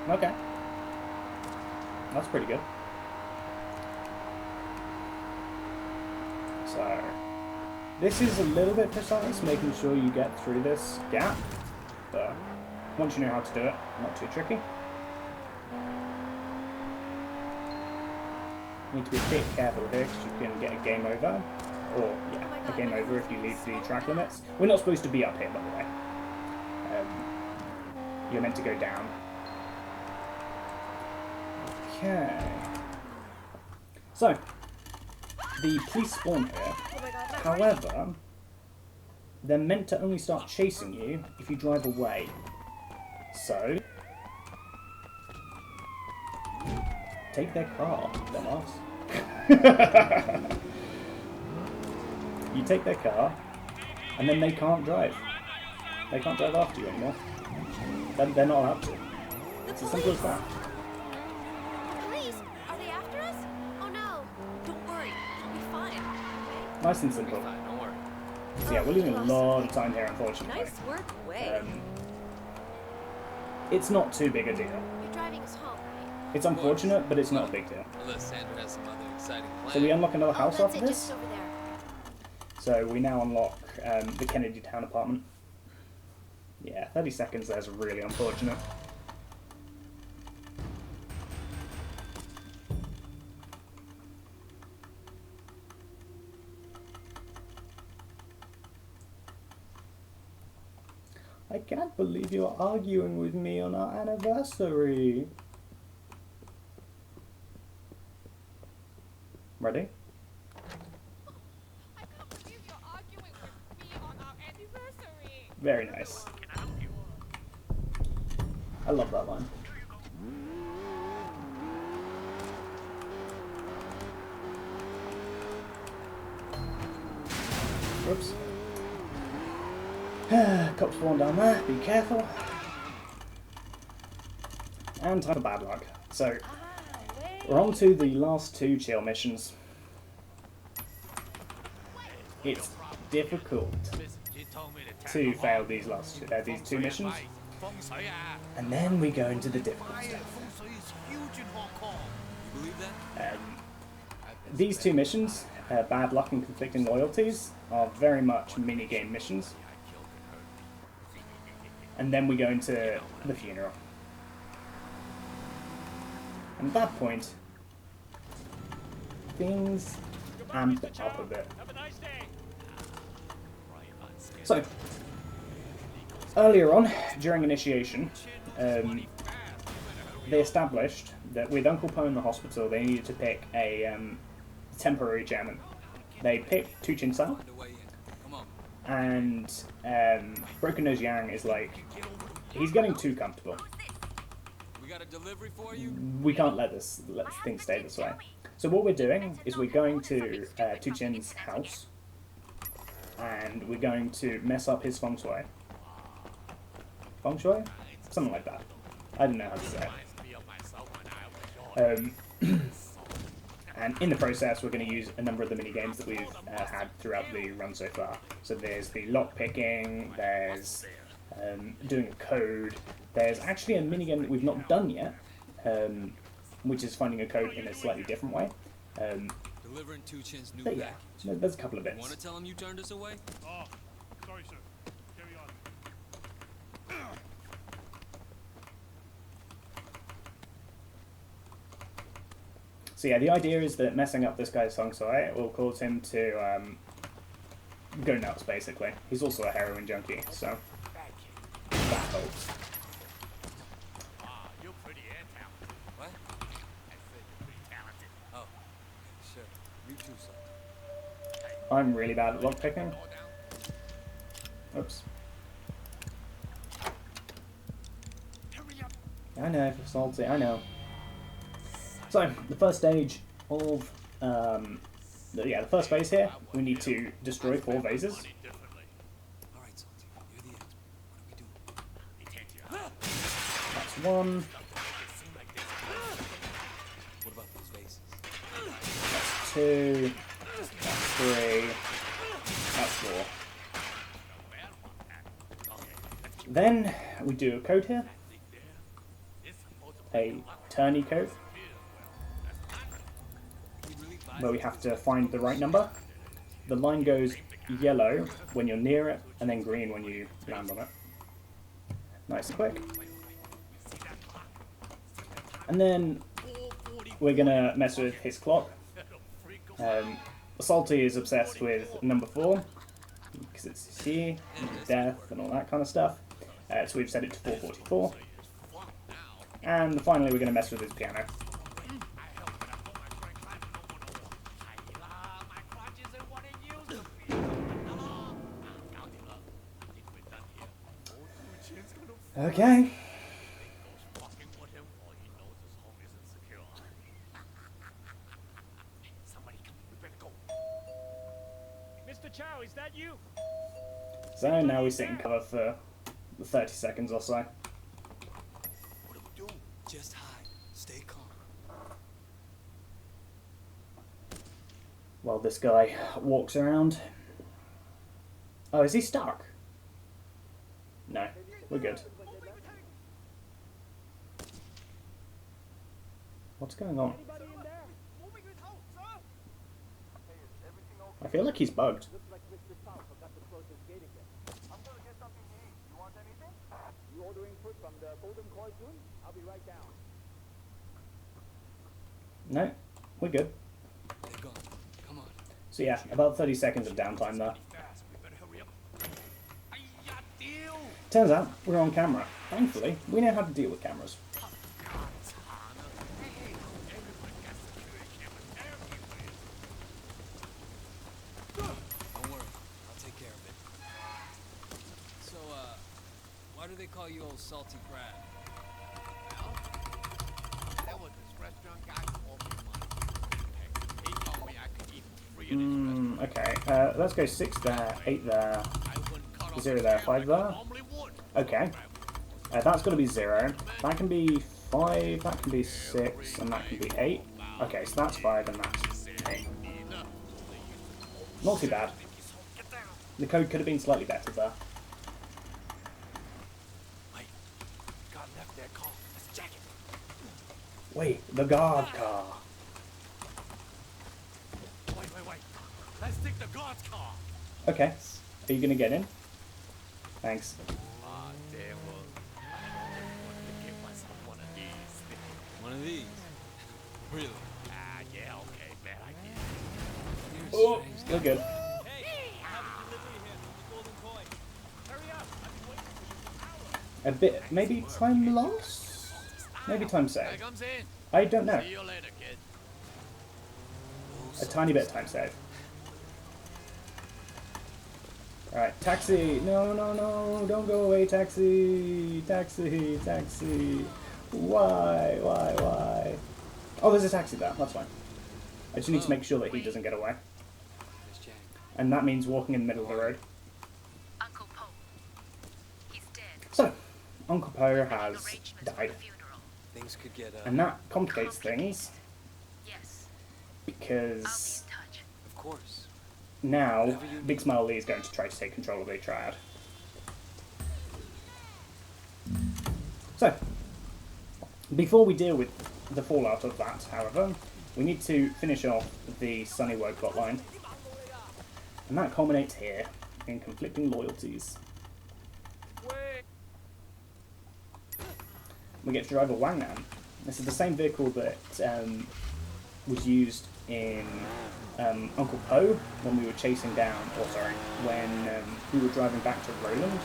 Okay. That's pretty good. So, this is a little bit precise, making sure you get through this gap, but once you know how to do it, not too tricky. You need to be a bit careful here because you can get a game over, or yeah, a game over if you leave the track limits. We're not supposed to be up here, by the way. You're meant to go down. Okay. So, the police spawn here. However, they're meant to only start chasing you if you drive away. So, take their car, dumbass. You take their car, and then they can't drive. They can't drive after you anymore. They're not allowed to. It's as simple as that. Police! Are they after us? Oh no! Don't worry, we'll be fine. Nice and simple. Don't worry. So yeah, we're losing a lot of time here, unfortunately. Nice work, Way. It's not too big a deal. You're driving us home, right? It's unfortunate, but it's not a big deal. Unless Sandra has some other exciting plans. So we unlock another house That's after it, this. just over there. So we now unlock the Kennedy Town apartment. Yeah, 30 seconds there's really unfortunate. I can't believe you're arguing with me on our anniversary. Ready? I can't believe you're arguing with me on our anniversary. Very nice. I love that line. Whoops. Cops spawn down there, be careful. And time for bad luck. So, we're on to the last two chill missions. It's difficult to fail these these two missions. And then we go into the difficult stuff. These two missions, Bad Luck and Conflicting Loyalties, are very much mini-game missions. And then we go into the funeral. And at that point, things amp up a bit. So, earlier on, during initiation, they established that with Uncle Po in the hospital, they needed to pick a temporary chairman. They picked Tu Chin Sao, and Broken Nose Yang is like, he's getting too comfortable. We got a delivery for you? We can't let things stay this way. So what we're doing is we're going to Tu Chin's house, and we're going to mess up his feng shui. Feng shui? Something like that. I don't know how to say it. And in the process, we're going to use a number of the mini-games that we've had throughout the run so far. So there's the lock-picking, there's doing a code, there's actually a mini-game that we've not done yet, which is finding a code in a slightly different way. Delivering Tu Chin's new But yeah, there's a couple of bits. Want to tell him you turned us away? Oh, sorry, sir. Carry on. So yeah, the idea is that messing up this guy's feng shui will cause him to go nuts, basically. He's also a heroin junkie, so that helps. You're pretty and talented. What? I said you're pretty talented. Oh, sure. You too, son. I'm really bad at lockpicking. Oops. I know, salty, I know. So, the first stage of, the first phase here, we need to destroy 4 vases. Alright, Salty, you're the expert. What are we doing? That's 1. What about those vases? That's 2. That's 3. That's 4. Then, we do a code here. A tourney code. Where we have to find the right number. The line goes yellow when you're near it, and then green when you land on it. Nice and quick. And then we're gonna mess with his clock. Salty is obsessed with number 4, because it's here, death, and all that kind of stuff. So we've set it to 444. And finally we're gonna mess with his piano. Okay. Mr. Chow, is that you? So now we sit in cover for 30 seconds or so. What do we do? Just hide. Stay calm. While this guy walks around. Oh, is he stuck? No, we're good. What's going on? I feel like he's bugged. No, we're good. Come on. So yeah, about 30 seconds of downtime there. Turns out we're on camera. Thankfully, we know how to deal with cameras. Don't worry, I'll take care of it. So, why do they call you old salty crab? Well, that was this restaurant guy who owed me money. He told me I could eat for free in his restaurant. Okay, let's go 6 there, 8 there, 0 there, 5 there. Okay, that's got to be 0. That can be 5, that can be 6, and that can be 8. Okay, so that's 5 and that's 8. Not too bad. The code could have been slightly better there. Wait, the guard car. Wait. Let's take the guard's car. Okay, are you gonna get in? Thanks. Ah, damn well. I always wanted to get myself one of these. One of these? Really? Ah, yeah, okay, bad idea. Oh, you're good. Hey, I have a delivery here from the Golden Koi. Hurry up, I've been waiting for you for hours. A bit, maybe time lost? Maybe time save. Comes in. I don't know. See you later, kid. A tiny bit of time save. Alright, taxi! No, don't go away, taxi! Taxi! Why? Oh, there's a taxi there, that's fine. I just need to make sure that he doesn't get away. And that means walking in the middle of the road. Uncle Poe. He's dead. So, Uncle Poe has died. Things could get, And that complicates things. Yes. Because Of course. now, Big Smile Lee is going to try to take control of the Triad. So, before we deal with the fallout of that, however, we need to finish off the Sunnywood plotline. And that culminates here, in conflicting loyalties. We get to drive a Wangnan. This is the same vehicle that was used in Uncle Poe when we were chasing down, when we were driving back to Roland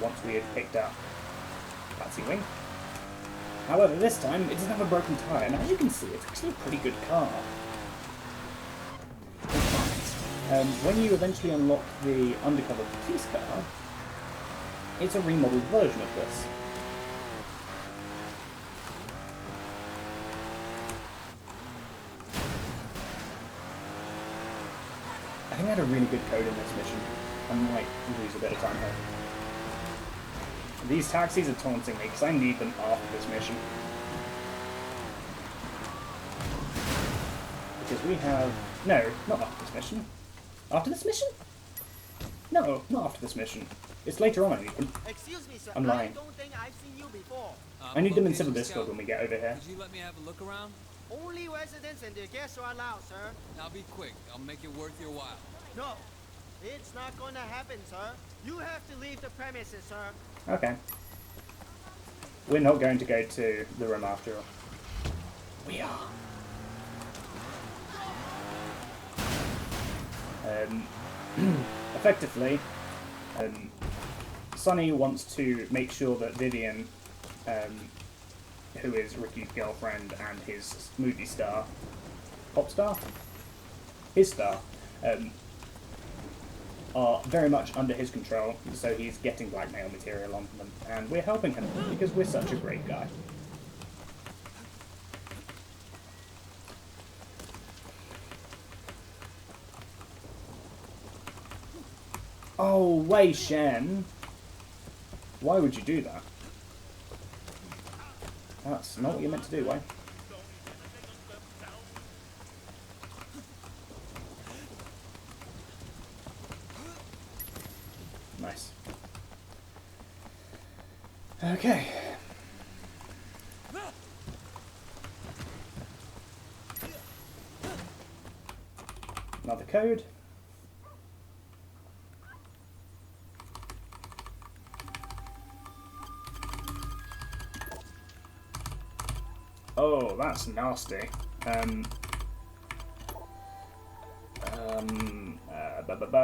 once we had picked up Patsy Wing. However, this time it doesn't have a broken tyre, and as you can see, it's actually a pretty good car. In fact, when you eventually unlock the undercover police car, it's a remodeled version of this. I think I had a really good code in this mission. I might lose a bit of time here. These taxis are taunting me because I need them after this mission. Because we have... No, not after this mission. After this mission? No, not after this mission. It's later on I need them. Excuse me, sir. I'm lying. I don't think I've seen you before. I need them in Civil Discord when we get over here. Could you let me have a look around? Only residents and their guests are allowed, sir. Now be quick. I'll make it worth your while. No, it's not going to happen, sir. You have to leave the premises, sir. Okay. We're not going to go to the room after all. We are. Effectively, Sonny wants to make sure that Vivian, who is Ricky's girlfriend and his movie star, pop star? His star, are very much under his control, so he's getting blackmail material on them, and we're helping him because we're such a great guy. Oh, Wei Shen! Why would you do that? That's not what you're meant to do, Wei. Nice. Okay. Another code. Oh, that's nasty.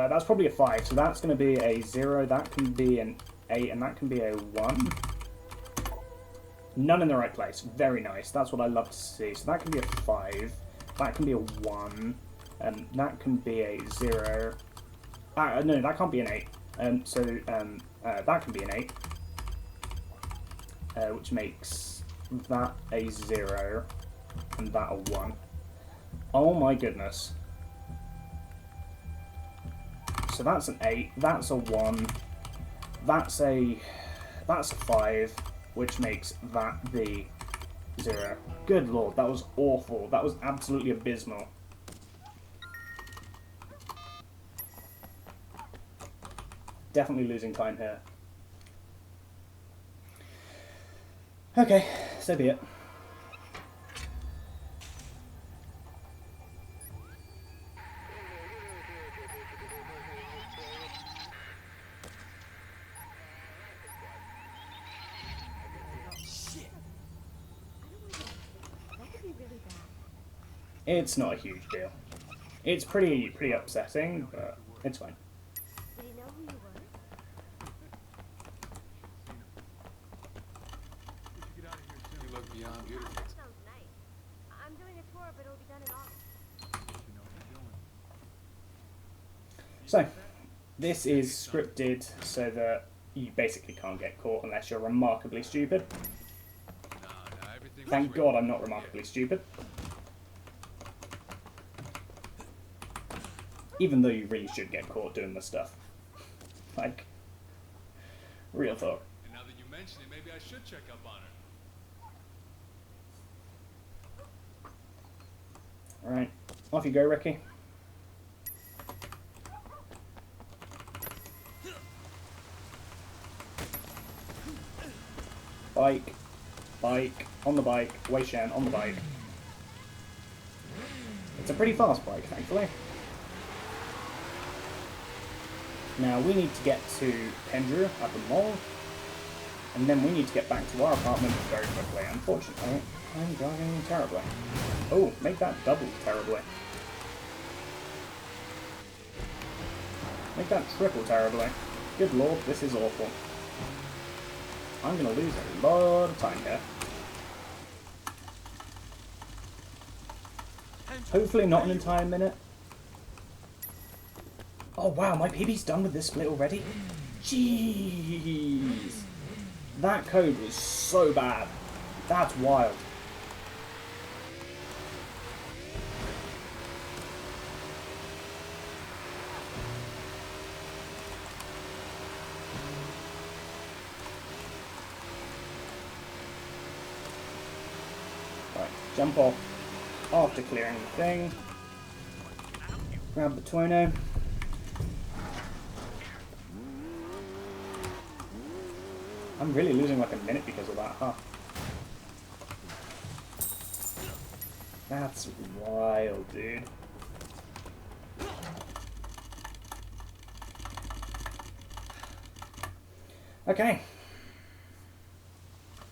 That's probably a 5, so that's going to be a 0. That can be an 8, and that can be a 1. None in the right place. Very nice. That's what I love to see. So that can be a 5. That can be a 1. That can be a 0. No, that can't be an 8. That can be an 8. Which makes that a 0. And that a 1. Oh my goodness. So that's an 8. That's a 1. That's a 5. Which makes that the 0. Good lord, that was awful. That was absolutely abysmal. Definitely losing time here. Okay, so be it. It's not a huge deal. It's pretty upsetting, but it's fine. Did he know who you were? You look beyond beautiful. That sounds nice. I'm doing a tour, but it'll be done in August. So, this is scripted so that you basically can't get caught unless you're remarkably stupid. Thank God I'm not remarkably stupid. Even though you really should get caught doing this stuff. Like, real talk. And now that you mention it, maybe I should check up on her. Alright, off you go, Ricky. Bike. Bike. On the bike. Wei Shen, on the bike. It's a pretty fast bike, thankfully. Now, we need to get to Pendrew at the mall, and then we need to get back to our apartment very quickly. Unfortunately, I'm driving terribly. Oh, make that double terribly. Make that triple terribly. Good lord, this is awful. I'm going to lose a lot of time here. Hopefully not an entire minute. Oh wow, my PB's done with this split already? Jeez. That code was so bad. That's wild. Right, jump off after clearing the thing. Grab the Twino. I'm really losing like a minute because of that, huh? That's wild, dude. Okay.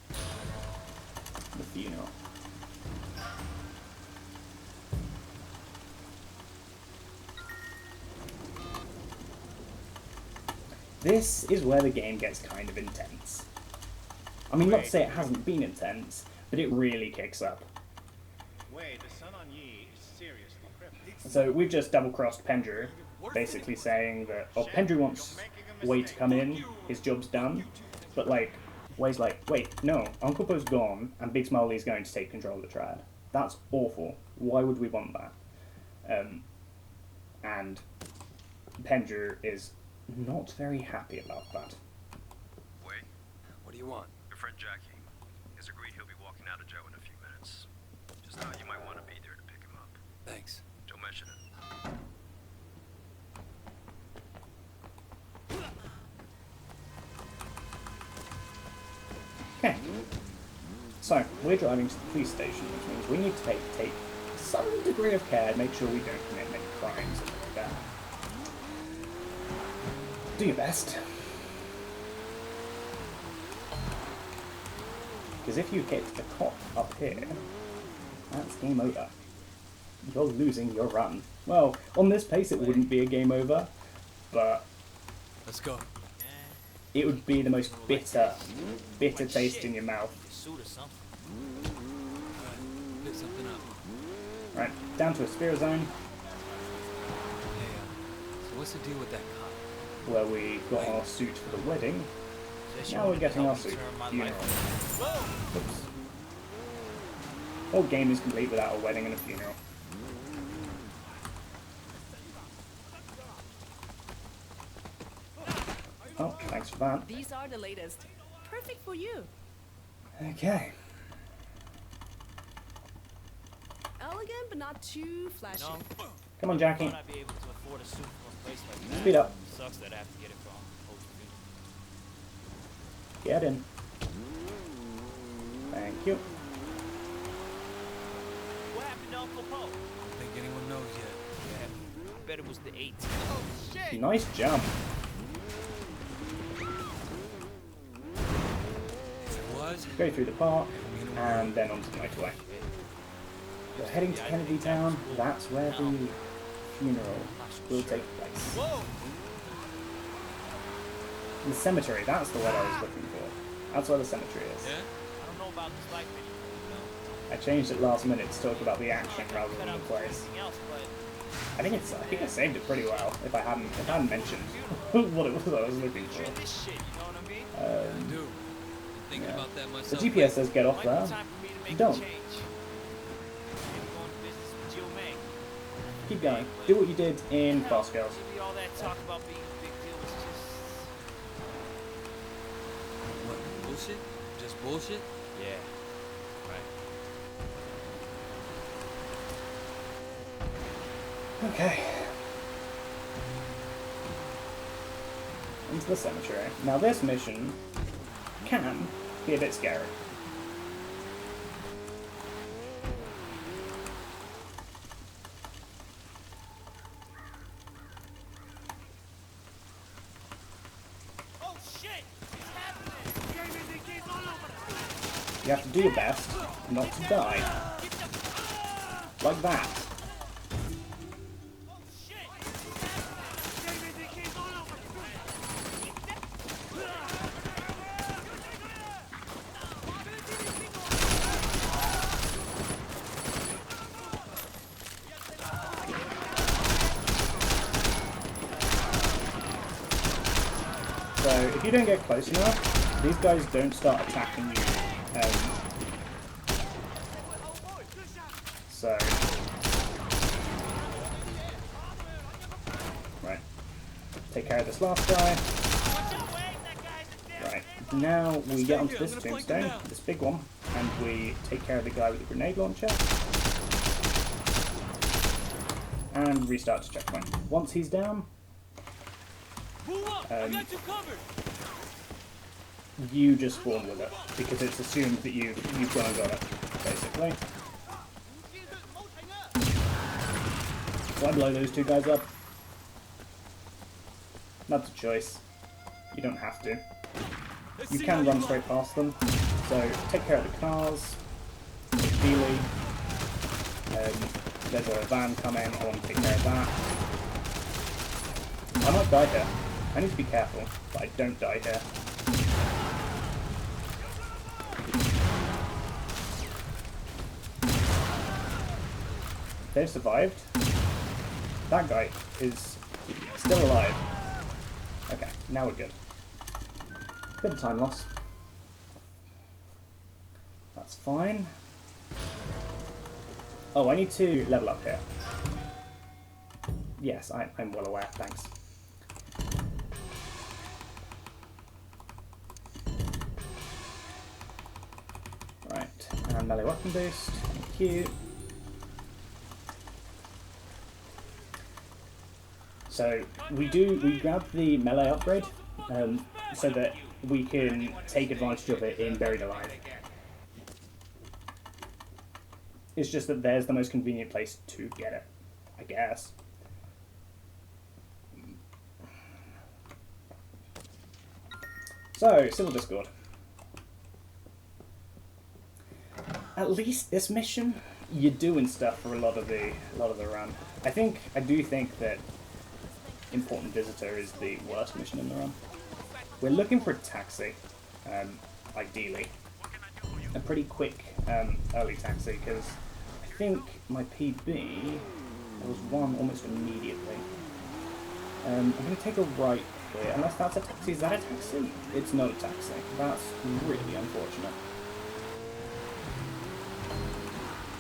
The funeral. This is where the game gets kind of intense. I mean, not to say it hasn't been intense, but it really kicks up. Wait, the Sun on Yi is seriously crippled. So we've just double-crossed Pendrew, basically saying that, oh, Pendrew wants Wei to come in, his job's done, but like, Wei's like, wait, no, Uncle Po's gone, and Big Smiley's going to take control of the triad. That's awful. Why would we want that? And Pendrew is not very happy about that. Wait. What do you want? Your friend Jackie has agreed he'll be walking out of Joe in a few minutes. Just thought you might want to be there to pick him up. Thanks. Don't mention it. Okay. So, we're driving to the police station, which means we need to take some degree of care to make sure we don't commit many crimes and like that. Do your best. Because if you hit the cop up here, that's game over. You're losing your run. Well, on this pace it wouldn't be a game over, but let's go. it would be the most bitter taste in your mouth. Suit or something. Pick something up. Right, down to a sphere zone Hey, so what's the deal with that cop? where we got our suit for the wedding. Now we're getting our suit. Funeral. Oops. Whole game is complete without a wedding and a funeral. Oh, thanks for that. These are the latest. Perfect for you. Okay. Elegant, but not too flashy. Come on, Jackie. I'd be able to afford a suit from a place like that. Speed up. Sucks that I have to get it from Get in. Thank you. What happened to Uncle Poe? I don't think anyone knows yet. Yeah, I bet it was the 18th. Oh, shit! Nice jump. Go through the park, and then onto the motorway. We're heading to Kennedy Town. That's where the funeral will take place. The cemetery, that's the word I was looking for. That's where the cemetery is. I don't know about this life anymore, I changed it last minute to talk about the action rather than the place. I think I saved it pretty well if I hadn't mentioned what it was I was looking for. Thinking about that The myself. GPS says get off there. Don't. Keep going. Do what you did in Fast Girls. Maybe all that talk about being a big deal was just... What, bullshit? Just bullshit? Yeah. Right. Okay. Into the cemetery. Now this mission can be a bit scary. Oh shit! It's happening! You have to do your best not to die. Like that. So if you don't get close enough, these guys don't start attacking you. So right, take care of this last guy. Right, now we get onto this tombstone, this big one, and we take care of the guy with the grenade launcher. And restart to checkpoint. Once he's down, you just spawn with it, because it's assumed that you've gone and got it, basically. Why blow those two guys up? That's a choice. You don't have to. You can run straight past them, so take care of the cars. Feely. There's a van coming, I want to take care of that. I might die here. I need to be careful, but I don't die here. They've survived. That guy is still alive. Okay, now we're good. Bit of time loss. That's fine. Oh, I need to level up here. Yes, I'm well aware, thanks. Right, and melee weapon boost, thank you. So we grab the melee upgrade so that we can take advantage of it in Buried Alive. It's just that there's the most convenient place to get it, I guess. So, Civil Discord. At least this mission, you're doing stuff for a lot of the run. I do think that Important Visitor is the worst mission in the run. we're looking for a taxi, ideally. A pretty quick early taxi, because I think my PB, there was one almost immediately. I'm going to take a right here, unless that's a taxi. Is that a taxi? It's not a taxi. That's really unfortunate.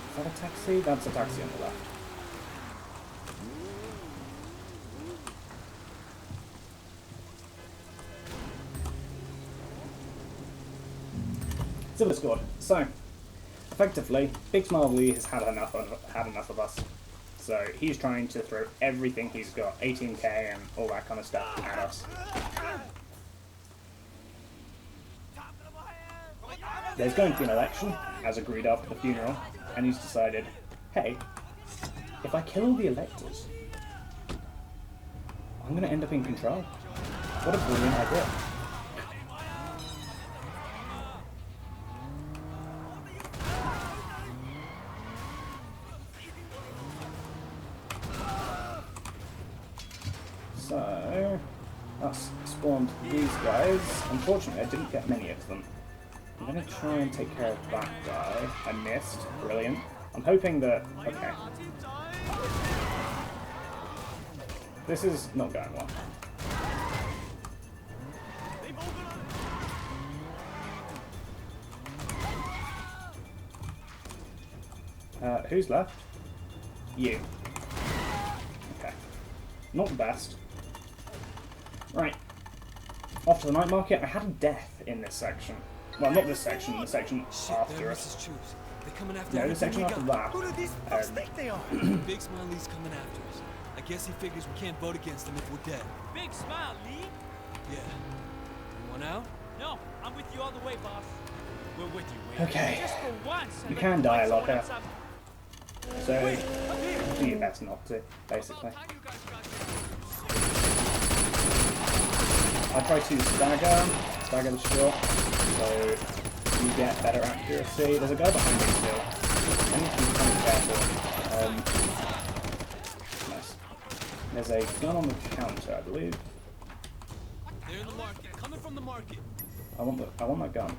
Is that a taxi? That's a taxi on the left. Silver scored. So, effectively, Big Smile Lee has had enough of us. So he's trying to throw everything he's got, 18k and all that kind of stuff, at us. There's going to be an election, as agreed after the funeral, and he's decided, hey, if I kill all the electors, I'm going to end up in control. What a brilliant idea. So, that's spawned these guys. Unfortunately, I didn't get many of them. I'm going to try and take care of that guy. I missed. Brilliant. I'm hoping that... Okay. This is not going well. Who's left? You. Okay. Not the best. Right. Off to the night market. I had a death in this section. Well, not this section, the section after it. No, the section after that. Who do these fucks think they are? Big Smile Lee's coming after us. I guess he figures we can't vote against him if we're dead. Big Smile Lee? Yeah. You want out? No, I'm with you all the way, boss. We're with you, Wayne. Okay. Just for once. You can die a lot here. So, do your best not to, basically. I try to stagger the shot, so you get better accuracy. There's a guy behind me still. I need to be kind of careful. Nice. There's a gun on the counter, I believe. They're in the market, coming from the market. I want that gun.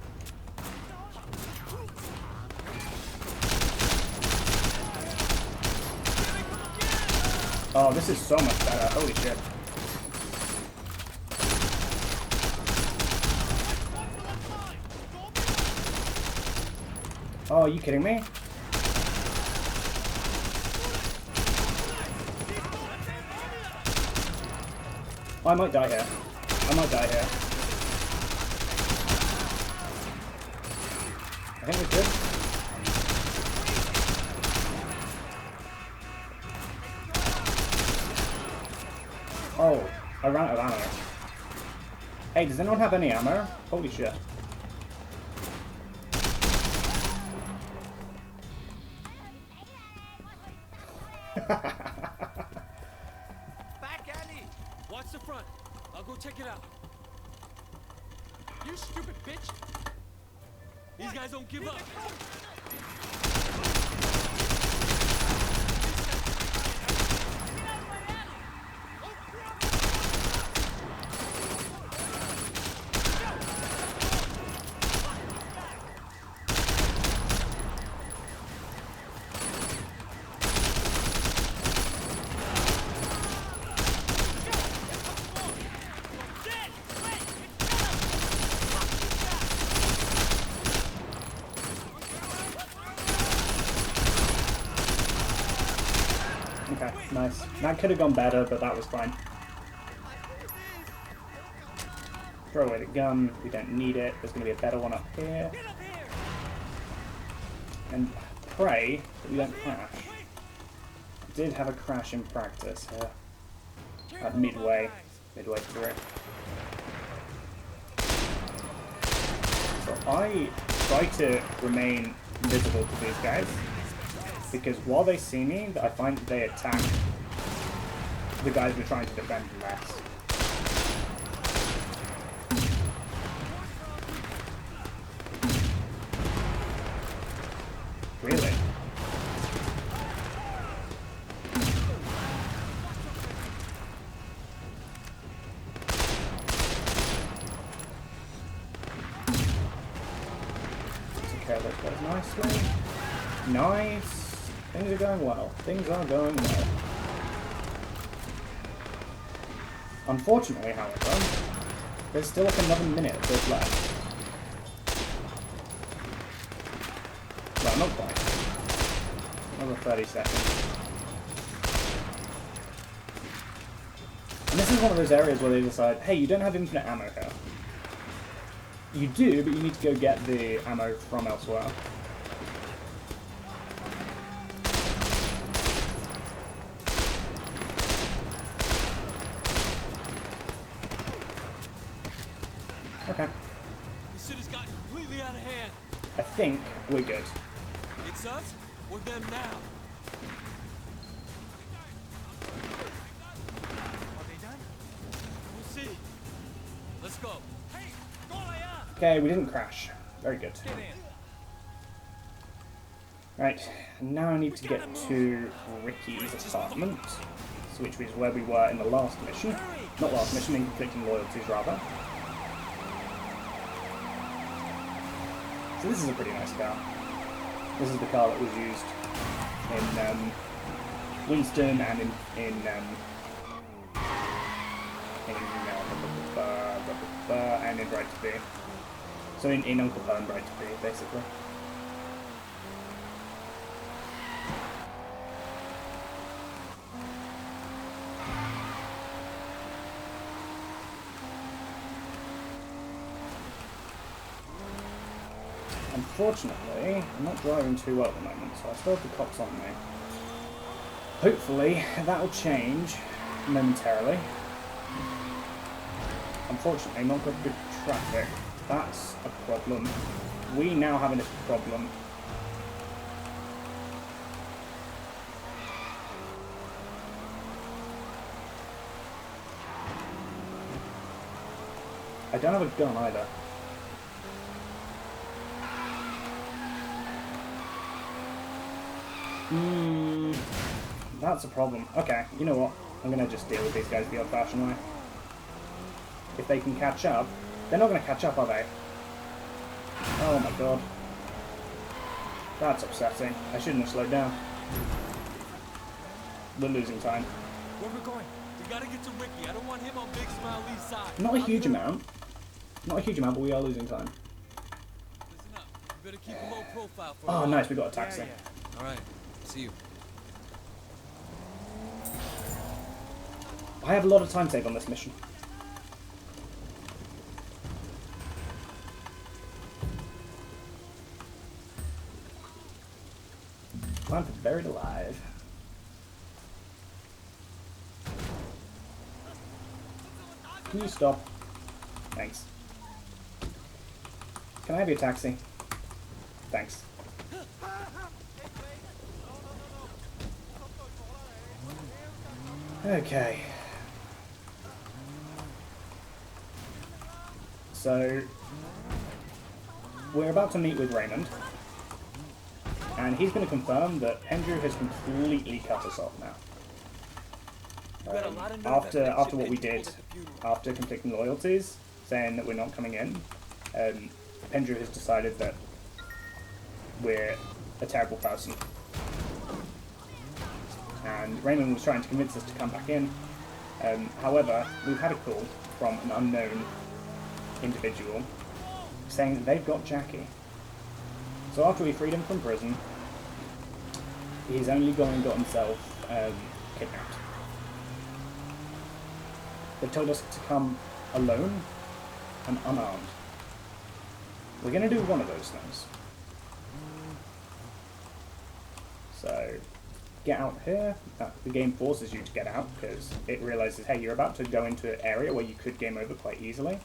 Oh, this is so much better. Holy shit. Oh, are you kidding me? I might die here. I might die here. I think we're good. Oh, I ran out of ammo. Hey, does anyone have any ammo? Holy shit. Back alley! Watch the front. I'll go check it out. You stupid bitch! These guys don't give up. Okay, nice. That could have gone better, but that was fine. Throw away the gun. We don't need it. There's going to be a better one up here. And pray that we don't crash. I did have a crash in practice here. At midway through. So I try to remain invisible to these guys, because while they see me, I find that they attack the guys we're trying to defend less. Really? nicely. Nice. Things are going well. Things are going well. Unfortunately, however, there's still like another minute of this left. Well, not quite. Another 30 seconds. And this is one of those areas where they decide, hey, you don't have infinite ammo here. You do, but you need to go get the ammo from elsewhere. Okay. This shit has gotten completely out of hand. I think we're good. It's us or them now. Are they done? We'll see. Let's go. Hey, Okay, we didn't crash. Very good. get in. Right, now I need to get to Ricky's apartment, which is where we were in the last mission. Not last mission, in Conflicting Loyalties, rather. So this is a pretty nice car. This is the car that was used in Winston and and in Right to Be. So in Uncle Pern, Right to Be, basically. Unfortunately, I'm not driving too well at the moment, so I still have the cops on me. Hopefully, that'll change momentarily. Unfortunately, not got good traffic. That's a problem. We now have a problem. I don't have a gun either. That's a problem. Okay, you know what? I'm gonna just deal with these guys the old-fashioned way. If they can catch up, they're not gonna catch up, are they? Oh my god. That's upsetting. I shouldn't have slowed down. We're losing time. Where we going? We gotta get to Ricky. I don't want him on Big Smiley's side. Not a huge amount. Not a huge amount, but we are losing time. Listen up. We better keep a low profile for Oh, nice, we got a taxi. All right. See you. I have a lot of time saved on this mission. Time for Buried Alive. Can you stop? Thanks. Can I have your taxi? Thanks. Okay. So, we're about to meet with Raymond, and he's going to confirm that Andrew has completely cut us off now. After what we did, after Conflicting Loyalties, saying that we're not coming in, Andrew has decided that we're a terrible person. And Raymond was trying to convince us to come back in. However, we've had a call from an unknown individual saying that they've got Jackie. So after we freed him from prison, he's only gone and got himself kidnapped. They've told us to come alone and unarmed. We're going to do one of those things. So, get out here. The game forces you to get out because it realizes, hey, you're about to go into an area where you could game over quite easily.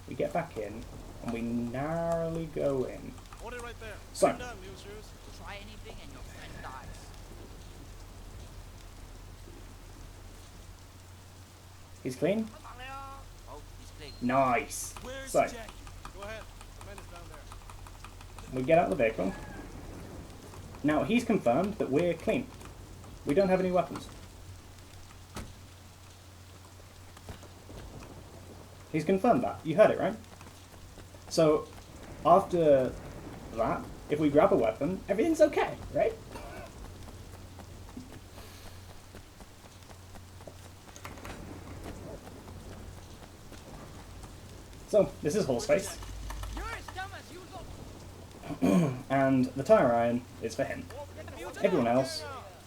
We get back in, and we narrowly go in. Hold it right there. So, Try anything and your friend dies. he's clean? Oh, he's clean. Nice. Where's So, Jackie? Go ahead. The man is down there. we get out of the vehicle. Now, he's confirmed that we're clean. We don't have any weapons. He's confirmed that. You heard it, right? So, after that, if we grab a weapon, everything's okay, right? So, this is Horseface. You're as dumb as you look. And the tire iron is for him. Everyone else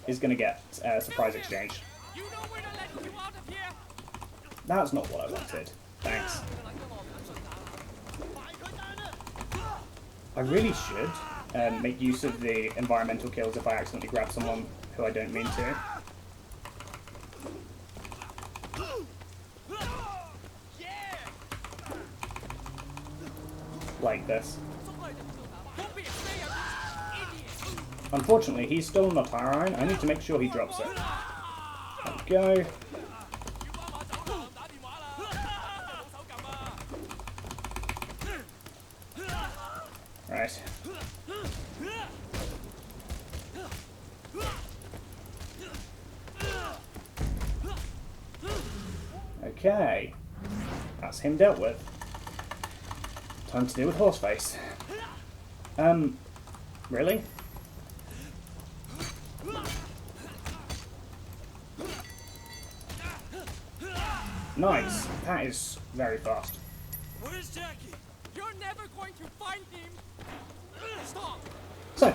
is going to get a surprise exchange. You know we're not letting you out of here. That's not what I wanted. Thanks. I really should make use of the environmental kills if I accidentally grab someone who I don't mean to. Like this. Unfortunately, he's stolen the tire iron. I need to make sure he drops it. There we go. Right. Okay. That's him dealt with. Time to deal with Horseface. Really? Nice. That is very fast. Where's Jackie? You're never going to find him. Stop. So,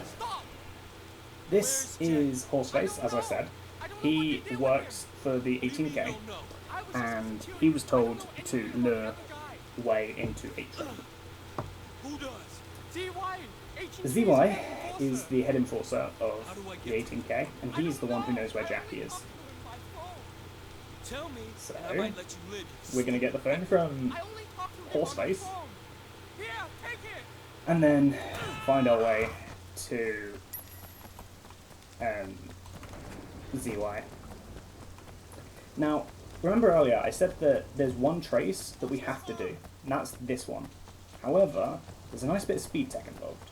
this is Horseface, as I said. He works for the 18K, and he was told to lure Way into a trap. Who does? ZY is the head enforcer of the 18K, and he's the one who knows where Jackie is. Tell me, So, and I might let you live. we're going to get the phone from Horseface, Here, take it. and then find our way to ZY. Now, remember earlier I said that there's one trace that we have to do, and that's this one. However, there's a nice bit of speed tech involved.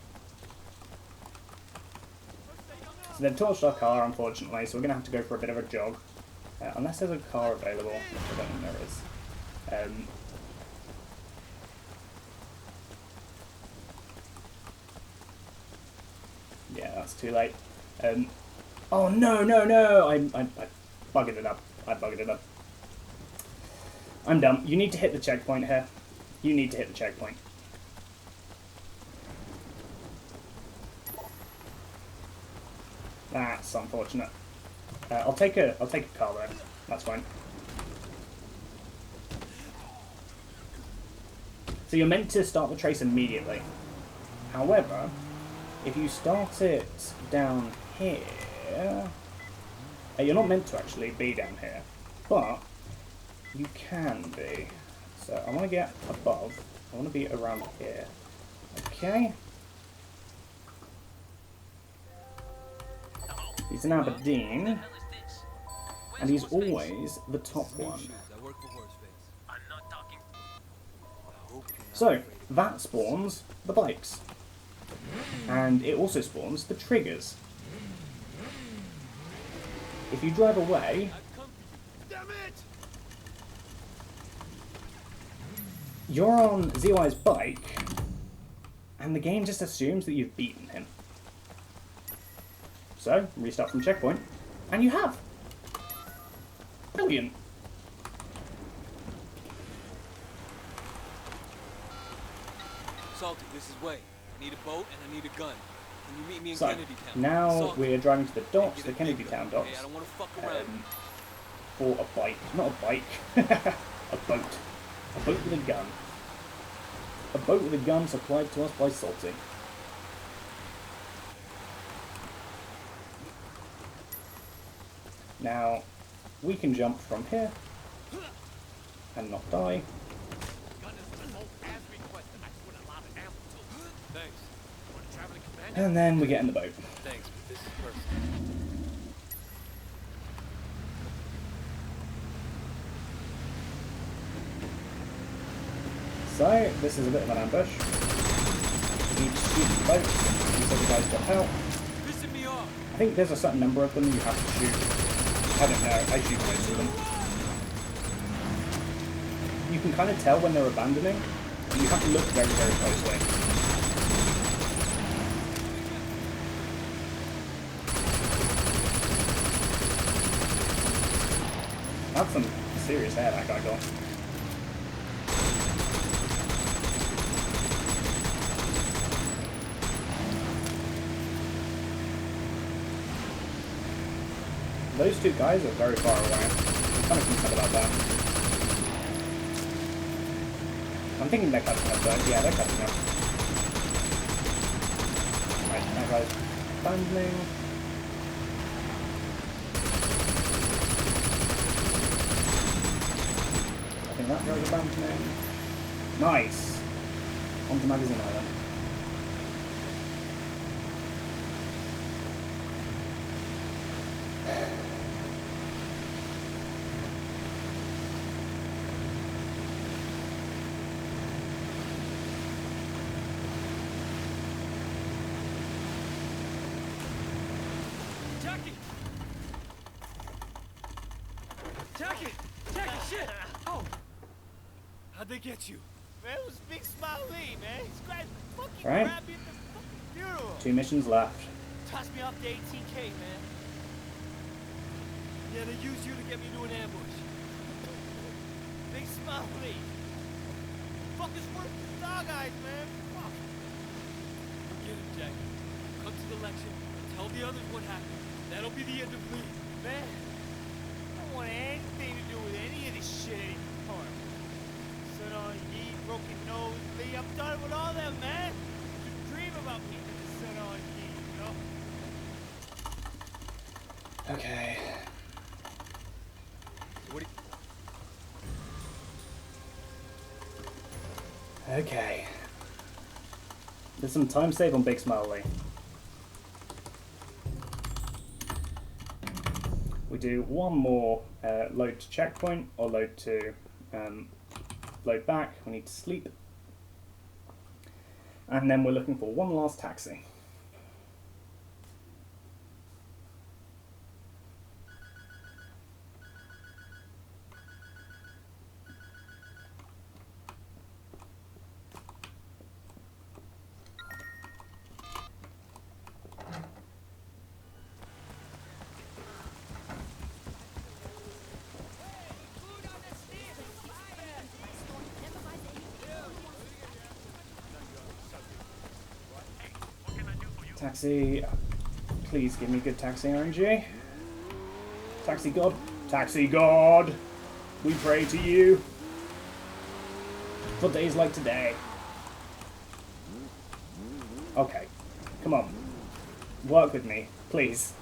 So they've torched our car, unfortunately, so we're going to have to go for a bit of a jog. Unless there's a car available, which I don't think there is. Yeah, that's too late. Oh no, no, no! I buggered it up. I buggered it up. I'm dumb. You need to hit the checkpoint here. You need to hit the checkpoint. That's unfortunate. I'll take a car then. That's fine. So you're meant to start the trace immediately. However, if you start it down here, you're not meant to actually be down here, but you can be. So I want to get above. I want to be around here. Okay. He's in Aberdeen, and he's always the top one. So, that spawns the bikes. And it also spawns the triggers. If you drive away, you're on ZY's bike, and the game just assumes that you've beaten him. So, restart from checkpoint, and you have! Brilliant! Salty, this is Way. I need a boat and I need a gun. Can you meet me in So, Kennedy Town? now Salty. we're driving to the docks, the Kennedy Town docks, Hey, I don't want to fuck around. for a bike. Not a bike. A boat. A boat with a gun. A boat with a gun supplied to us by Salty. Now, we can jump from here and not die. And then we get in the boat. Thanks, but this is personal. So, this is a bit of an ambush. You need to shoot the boats until the guys drop out. I think there's a certain number of them you have to shoot. I don't know, I shoot most of them. You can kind of tell when they're abandoning, but you have to look very, very closely. That's some serious hair that guy got. Those two guys are very far away. I'm kind of concerned about that. I'm thinking they're catching up though. Yeah, they're catching up. Right, that guy's abandoning. I think that guy's abandoning. Nice! Onto Magazine Island. Jackie! Jackie, shit! Oh! How'd they get you? Man, it was Big Smile Lee, man. This guy fucking Right. grabbed me at the fucking funeral. 2 missions left. Tossed me off to 18K, man. Yeah, they used you to get me to an ambush. Big Smile Lee. Fuckers work the dog eyes, man. Fuck. Get him, Jackie. Come to the lecture. Tell the others what happened. That'll be the end of Lee. Man, I don't want anything to do with any of this shit anymore. Son on Yi, broken nose, Lee. I'm done with all them, man. Just dream about me with the son on Yi, you know? Okay. What do Okay. There's some time save on Big Smile Lee. We do one more load to checkpoint or load to load back. We need to sleep. And then we're looking for one last taxi. Taxi, please give me good taxi RNG. Taxi God, taxi God, we pray to you for days like today. Okay, come on, work with me, please.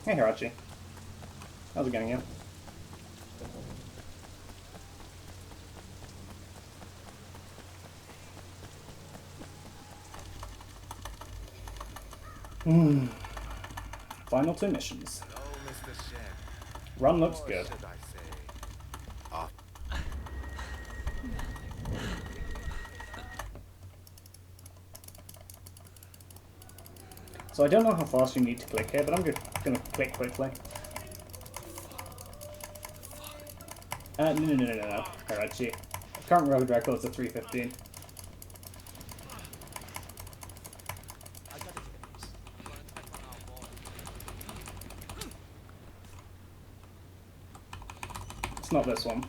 Hey Hirachi. How's it going, yeah? Final 2 missions. Run looks good. So I don't know how fast you need to click here, but I'm just going to click quickly. No. Alright, gee. Current road records are 3:15. It's not this one.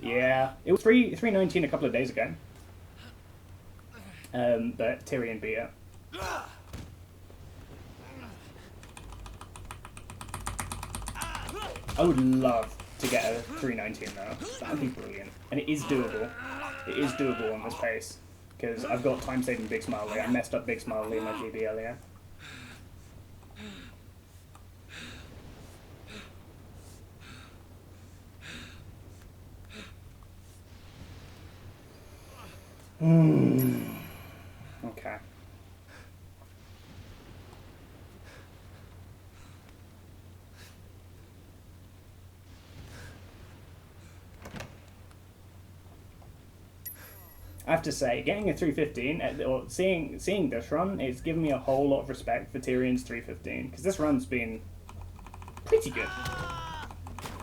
Yeah, it was 3:19 a couple of days ago. But Tyrion beat it. I would love to get a 319 though. That would be brilliant. And it is doable. It is doable on this pace. Because I've got time saving Big Smile Lee. I messed up Big Smile Lee in my GB earlier. Okay. I have to say, getting a 315, or seeing this run, it's given me a whole lot of respect for Tyrion's 315, because this run's been pretty good.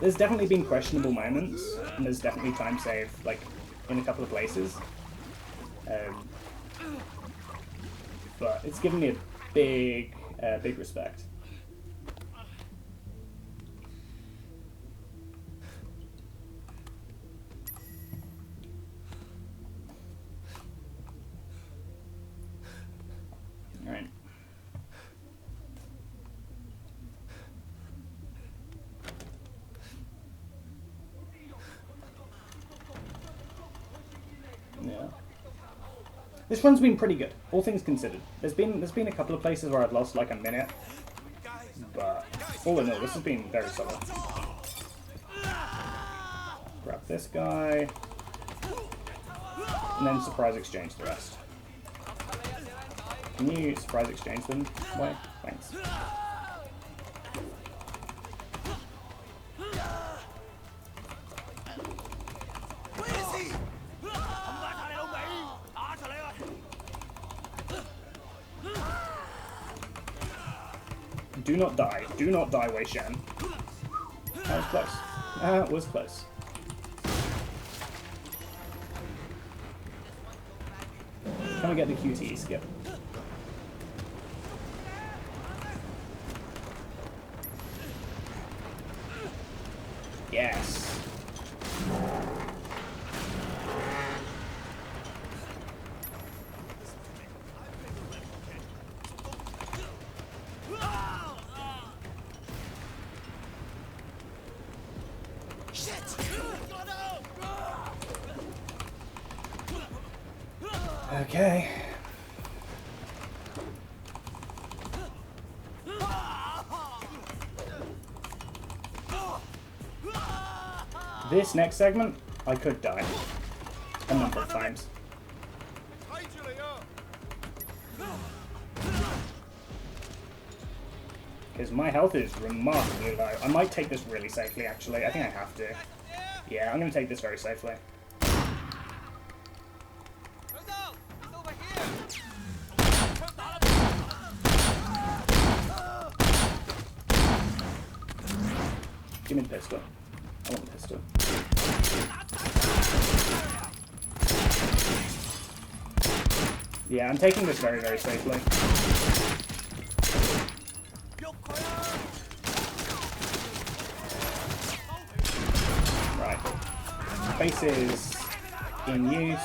there's definitely been questionable moments, and there's definitely time save, like, in a couple of places. But it's given me a big respect. Alright. Yeah. This run's been pretty good, all things considered. There's been a couple of places where I've lost like a minute, but all in all, this has been very solid. Grab this guy, and then surprise exchange the rest. Can you surprise exchange them? Why? Thanks. Do not die. Do not die, Wei Shen. That was close. That was close. Can we get the QTE skip? Yes. Okay. This next segment, I could die a number of times. Because my health is remarkably low. I might take this really safely, actually. I think I have to. Yeah, I'm going to take this very safely. Give me the pistol. I want the pistol. Yeah, I'm taking this very, very safely. Right. Base is in use.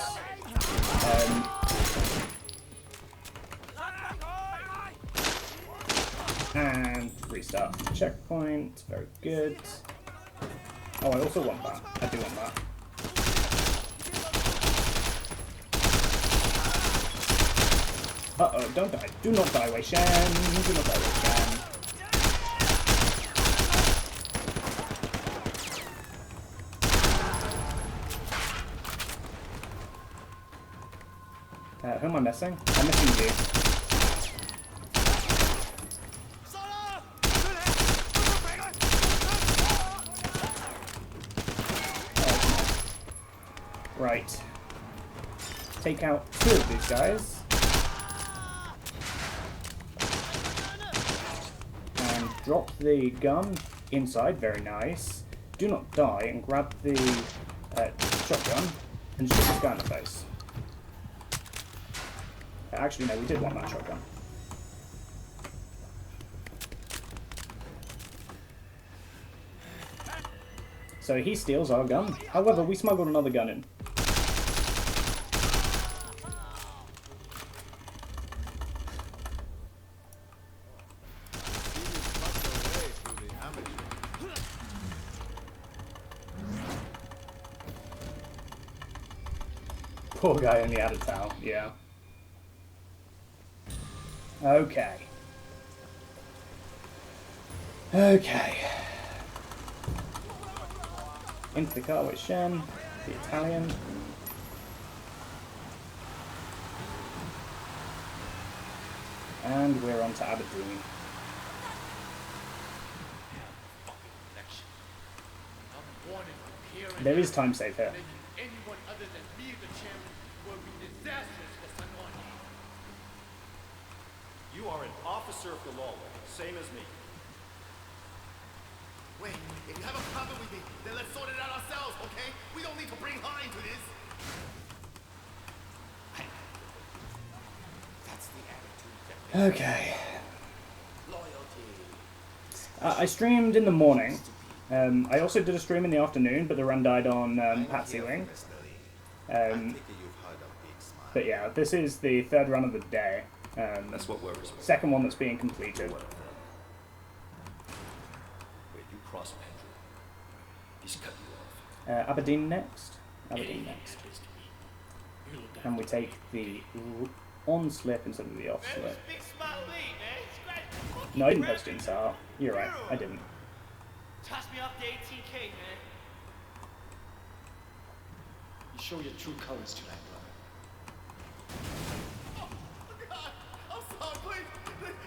And restart the checkpoint. Very good. Oh, I also want that. I do want that. Uh-oh, don't die. Do not die, Wei Shen. Do not die, Wei Shen. Who am I missing? I'm missing you. Right. Take out 2 of these guys. And drop the gun inside. Very nice. Do not die and grab the shotgun and shoot this guy in the face. Actually, no, we did want that shotgun. So he steals our gun. However, we smuggled another gun in. Poor guy in the outer tower, yeah. Okay. Okay. Into the car with Shen, the Italian. And we're on to Aberdeen. There is time save here. Anyone other than me, the chairman, will be disastrous for Sun On Yi. You are an officer of the law, same as me. Wait, if you have a problem with me, then let's sort it out ourselves, okay? We don't need to bring her into this. That's the attitude. Okay. Loyalty. I streamed in the morning. I also did a stream in the afternoon, but the run died on Patsy Wing. But yeah, this is the third run of the day. That's what worries me. Second one that's being completed. Wait, you cross Andrew. He's cut you off. Aberdeen next. Aberdeen next. And we take the on slip instead of the off slip. No, I didn't post it in SAR. You're right, I didn't. Toss me up to 18K, man. You show your true colors tonight, brother. Oh, God! I'm sorry, please!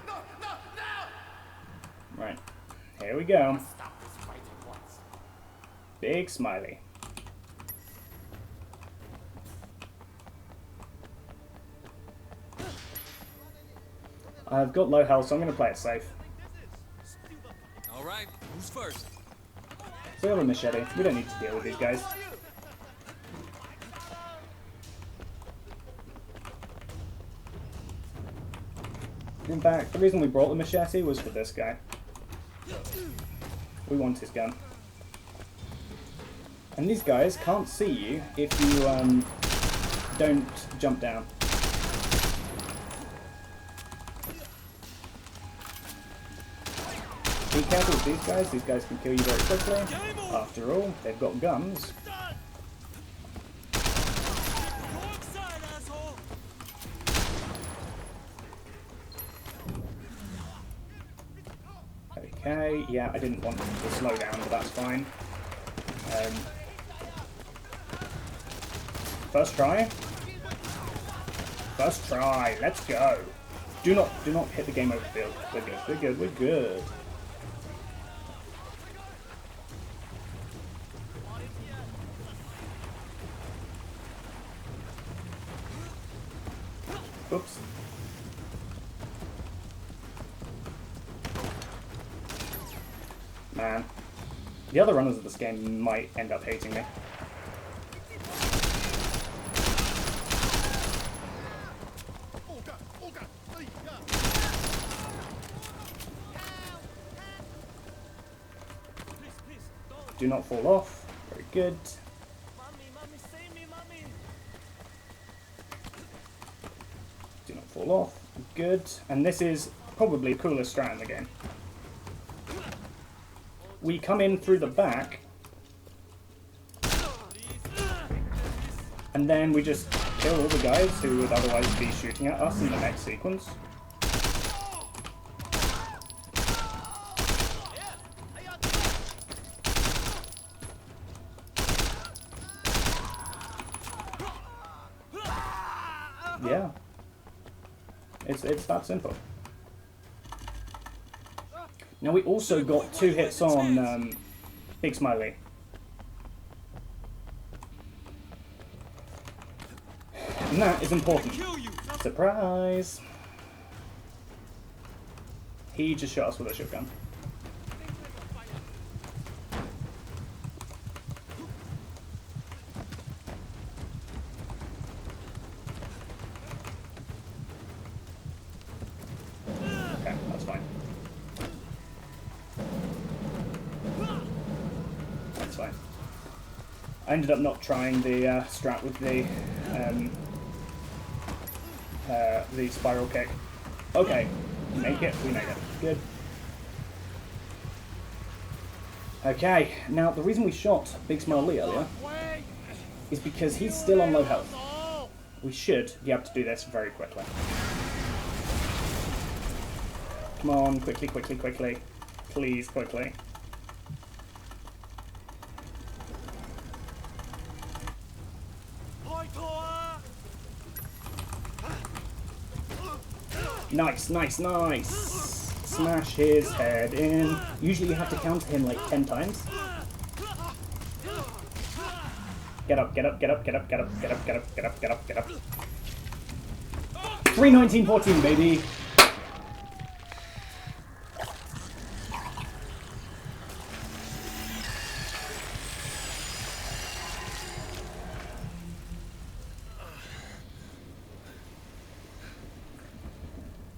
No, no, no! Right, here we go. Stop this fight at once. Big smiley. I've got low health, so I'm going to play it safe. All right, who's first? So we have a machete. We don't need to deal with these guys. In fact, the reason we brought the machete was for this guy. We want his gun. And these guys can't see you if you don't jump down. Be careful with these guys. These guys can kill you very quickly. After all, they've got guns. Okay, yeah, I didn't want them to slow down, but that's fine. First try. First try. Let's go. Do not hit the game over field. We're good. We're good. We're good. Oops. Man. The other runners of this game might end up hating me. Do not fall off. Very good. Do not fall off. Good. And this is probably the coolest strat in the game. We come in through the back, and then we just kill all the guys who would otherwise be shooting at us in the next sequence. Yeah. It's that simple. Now we also got 2 hits on Big Smiley. And that is important. Surprise! He just shot us with a shotgun. Okay, that's fine. That's fine. I ended up not trying the strat with the spiral kick. Okay, make it. We made it. Good. Okay, now the reason we shot Big Smiley earlier is because he's still on low health. We should be able to do this very quickly. Come on, quickly, quickly, quickly. Please, quickly. Nice, nice, nice! Smash his head in. Usually you have to counter him like 10 times. Get up, get up, get up, get up, get up, get up, get up, get up, get up, get up. 319-14, baby!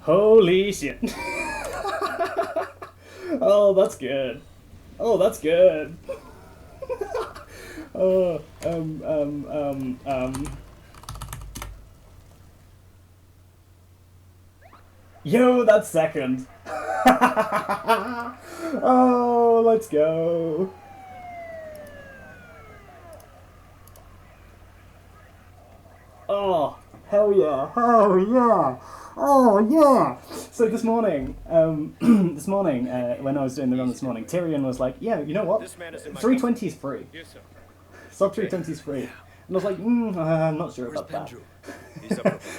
Holy shit. Oh, that's good. Oh, that's good. Oh, Yo, that's second. Oh, let's go. Oh, hell yeah. Oh, yeah. Oh, yeah. So this morning, when I was doing the run this morning, Tyrion was like, yeah, you know what? 320 is free. Yes, sir. Sub 320 is free. And I was like, I'm not sure about that.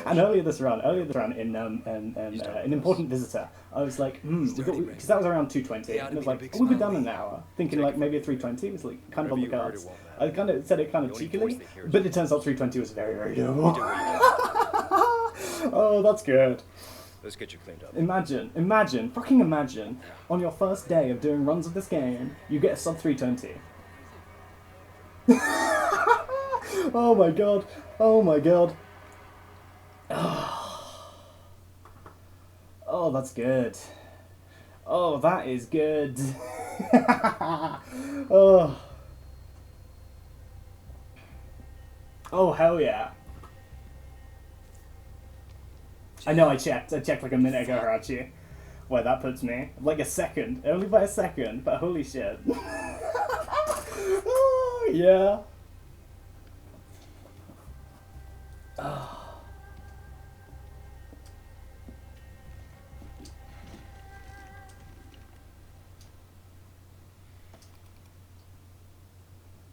And earlier this run, in an important visitor, I was like, because that was around 220, and I was like, we'll be done in an hour. Thinking like maybe a 320 was like kind of on the cards. I kind of said it kind of cheekily, but it turns out 320 was very, very doable. Oh, that's good. Let's get you cleaned up. Fucking imagine, on your first day of doing runs of this game, you get a sub 320. Oh my god. Oh my god. Oh, that's good. Oh, that is good. Oh. Oh, hell yeah. I know I checked like a minute ago, Harachi. Where that puts me. Like a second. Only by a second, but holy shit. Oh, yeah. Oh.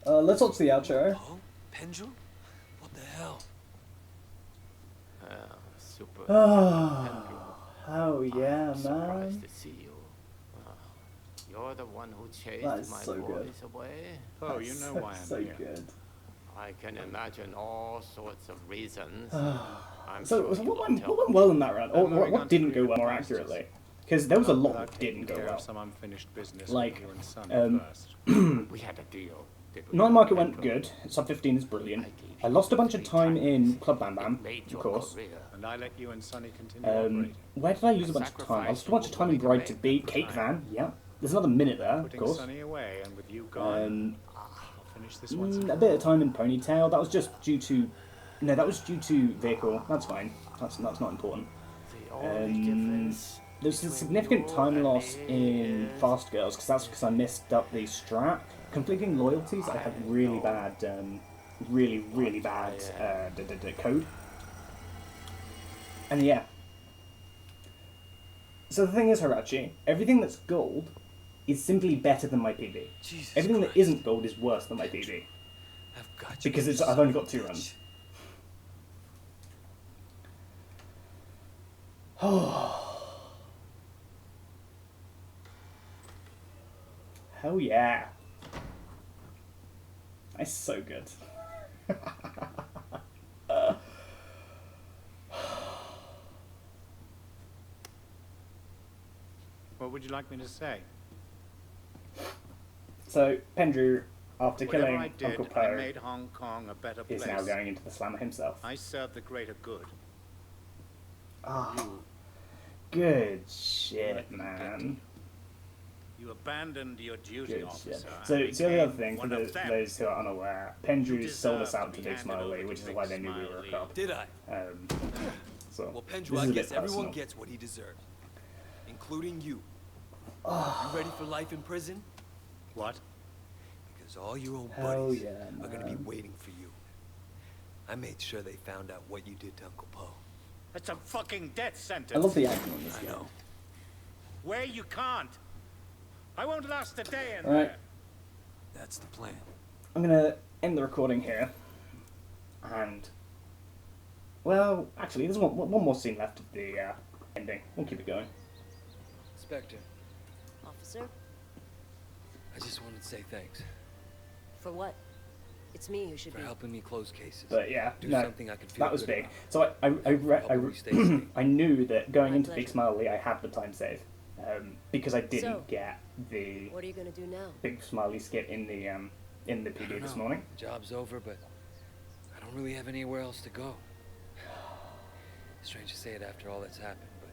Let's watch the outro. Pendrew? What the hell? Super. Oh yeah, I'm man. surprised to see you. You're the one who chased That is my so good. boys away? Oh, you know why I'm so here. good. I can imagine all sorts of reasons. So what went well in that round? Or what didn't go well, more accurately? Because there was a lot that didn't go well. Some unfinished business Like, with you and Sonny first. We had a deal. Night Market went good. Sub 15 is brilliant. I lost a bunch of time in Club Bam Bam, of course. And I let you and Sonny continue operating. Where did I lose a bunch of time? I lost a bunch of time in Bride to Be. Cake Van, yeah. There's another minute there, of Putting course. Sonny away, and with you gone, I'll finish this once and A bit of time in Ponytail. That was just due to... No, that was due to vehicle. That's fine. That's not important. There's a significant time loss in Fast Girls, because that's because I messed up the strat. Completing Loyalties, I had really bad, really bad code. And yeah. So the thing is, Harachi, everything that's gold is simply better than my PB. Everything that isn't gold is worse than my PB. Because I've only got 2 runs. Oh. Hell yeah. That's so good. what would you like me to say? So, Pendrew, after Whatever killing I did, Uncle I Poe, made Hong Kong a better place. is now going into the slammer himself. I served the greater good. Ah, good shit, man. You abandoned your duty, Good officer. shit. So, the other thing, for those who are unaware, Pendrew sold us out to Big Smiley, which is why they knew we were a cop. Did I? So, Well, this Pendrew, is I a bit guess everyone personal. gets what he deserves. Including you. You ready for life in prison? What? Because all your old Hell buddies yeah, are going to be man. waiting for you. I made sure they found out what you did to Uncle Poe. That's a fucking death sentence. I love the acting on this I game. know. Where you can't. I won't last a day in Alright, there. That's the plan. I'm gonna end the recording here. And, well, actually, there's one more scene left of the ending. We'll keep it going. Inspector, Officer? I just wanted to say thanks For what? It's me who should for be. helping me close cases. But yeah, Do no, something I could feel that was good big. about. So I knew that going My into Big pleasure. Smiley, I had the time save. Because I didn't So, get the What are you gonna do now? Big Smiley skit in the PD this morning. Job's over, but I don't really have anywhere else to go. Strange to say it after all that's happened, but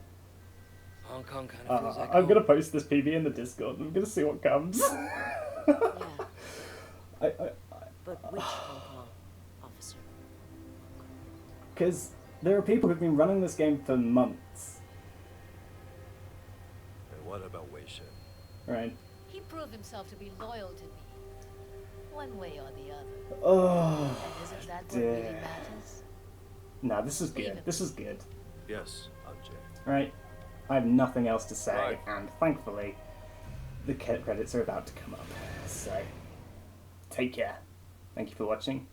Hong Kong kind of feels like I'm home. gonna post this PB in the Discord. I'm gonna see what comes. But which Hong Kong, officer? Because there are people who've been running this game for months. And what about Wei Shen? Right. He proved himself to be loyal to me, one way or the other. Oh, and isn't that what really dear. matters? No, this is good. This is good. Yes, Jay. Right. I have nothing else to say, and thankfully, the credits are about to come up. So, take care. Thank you for watching.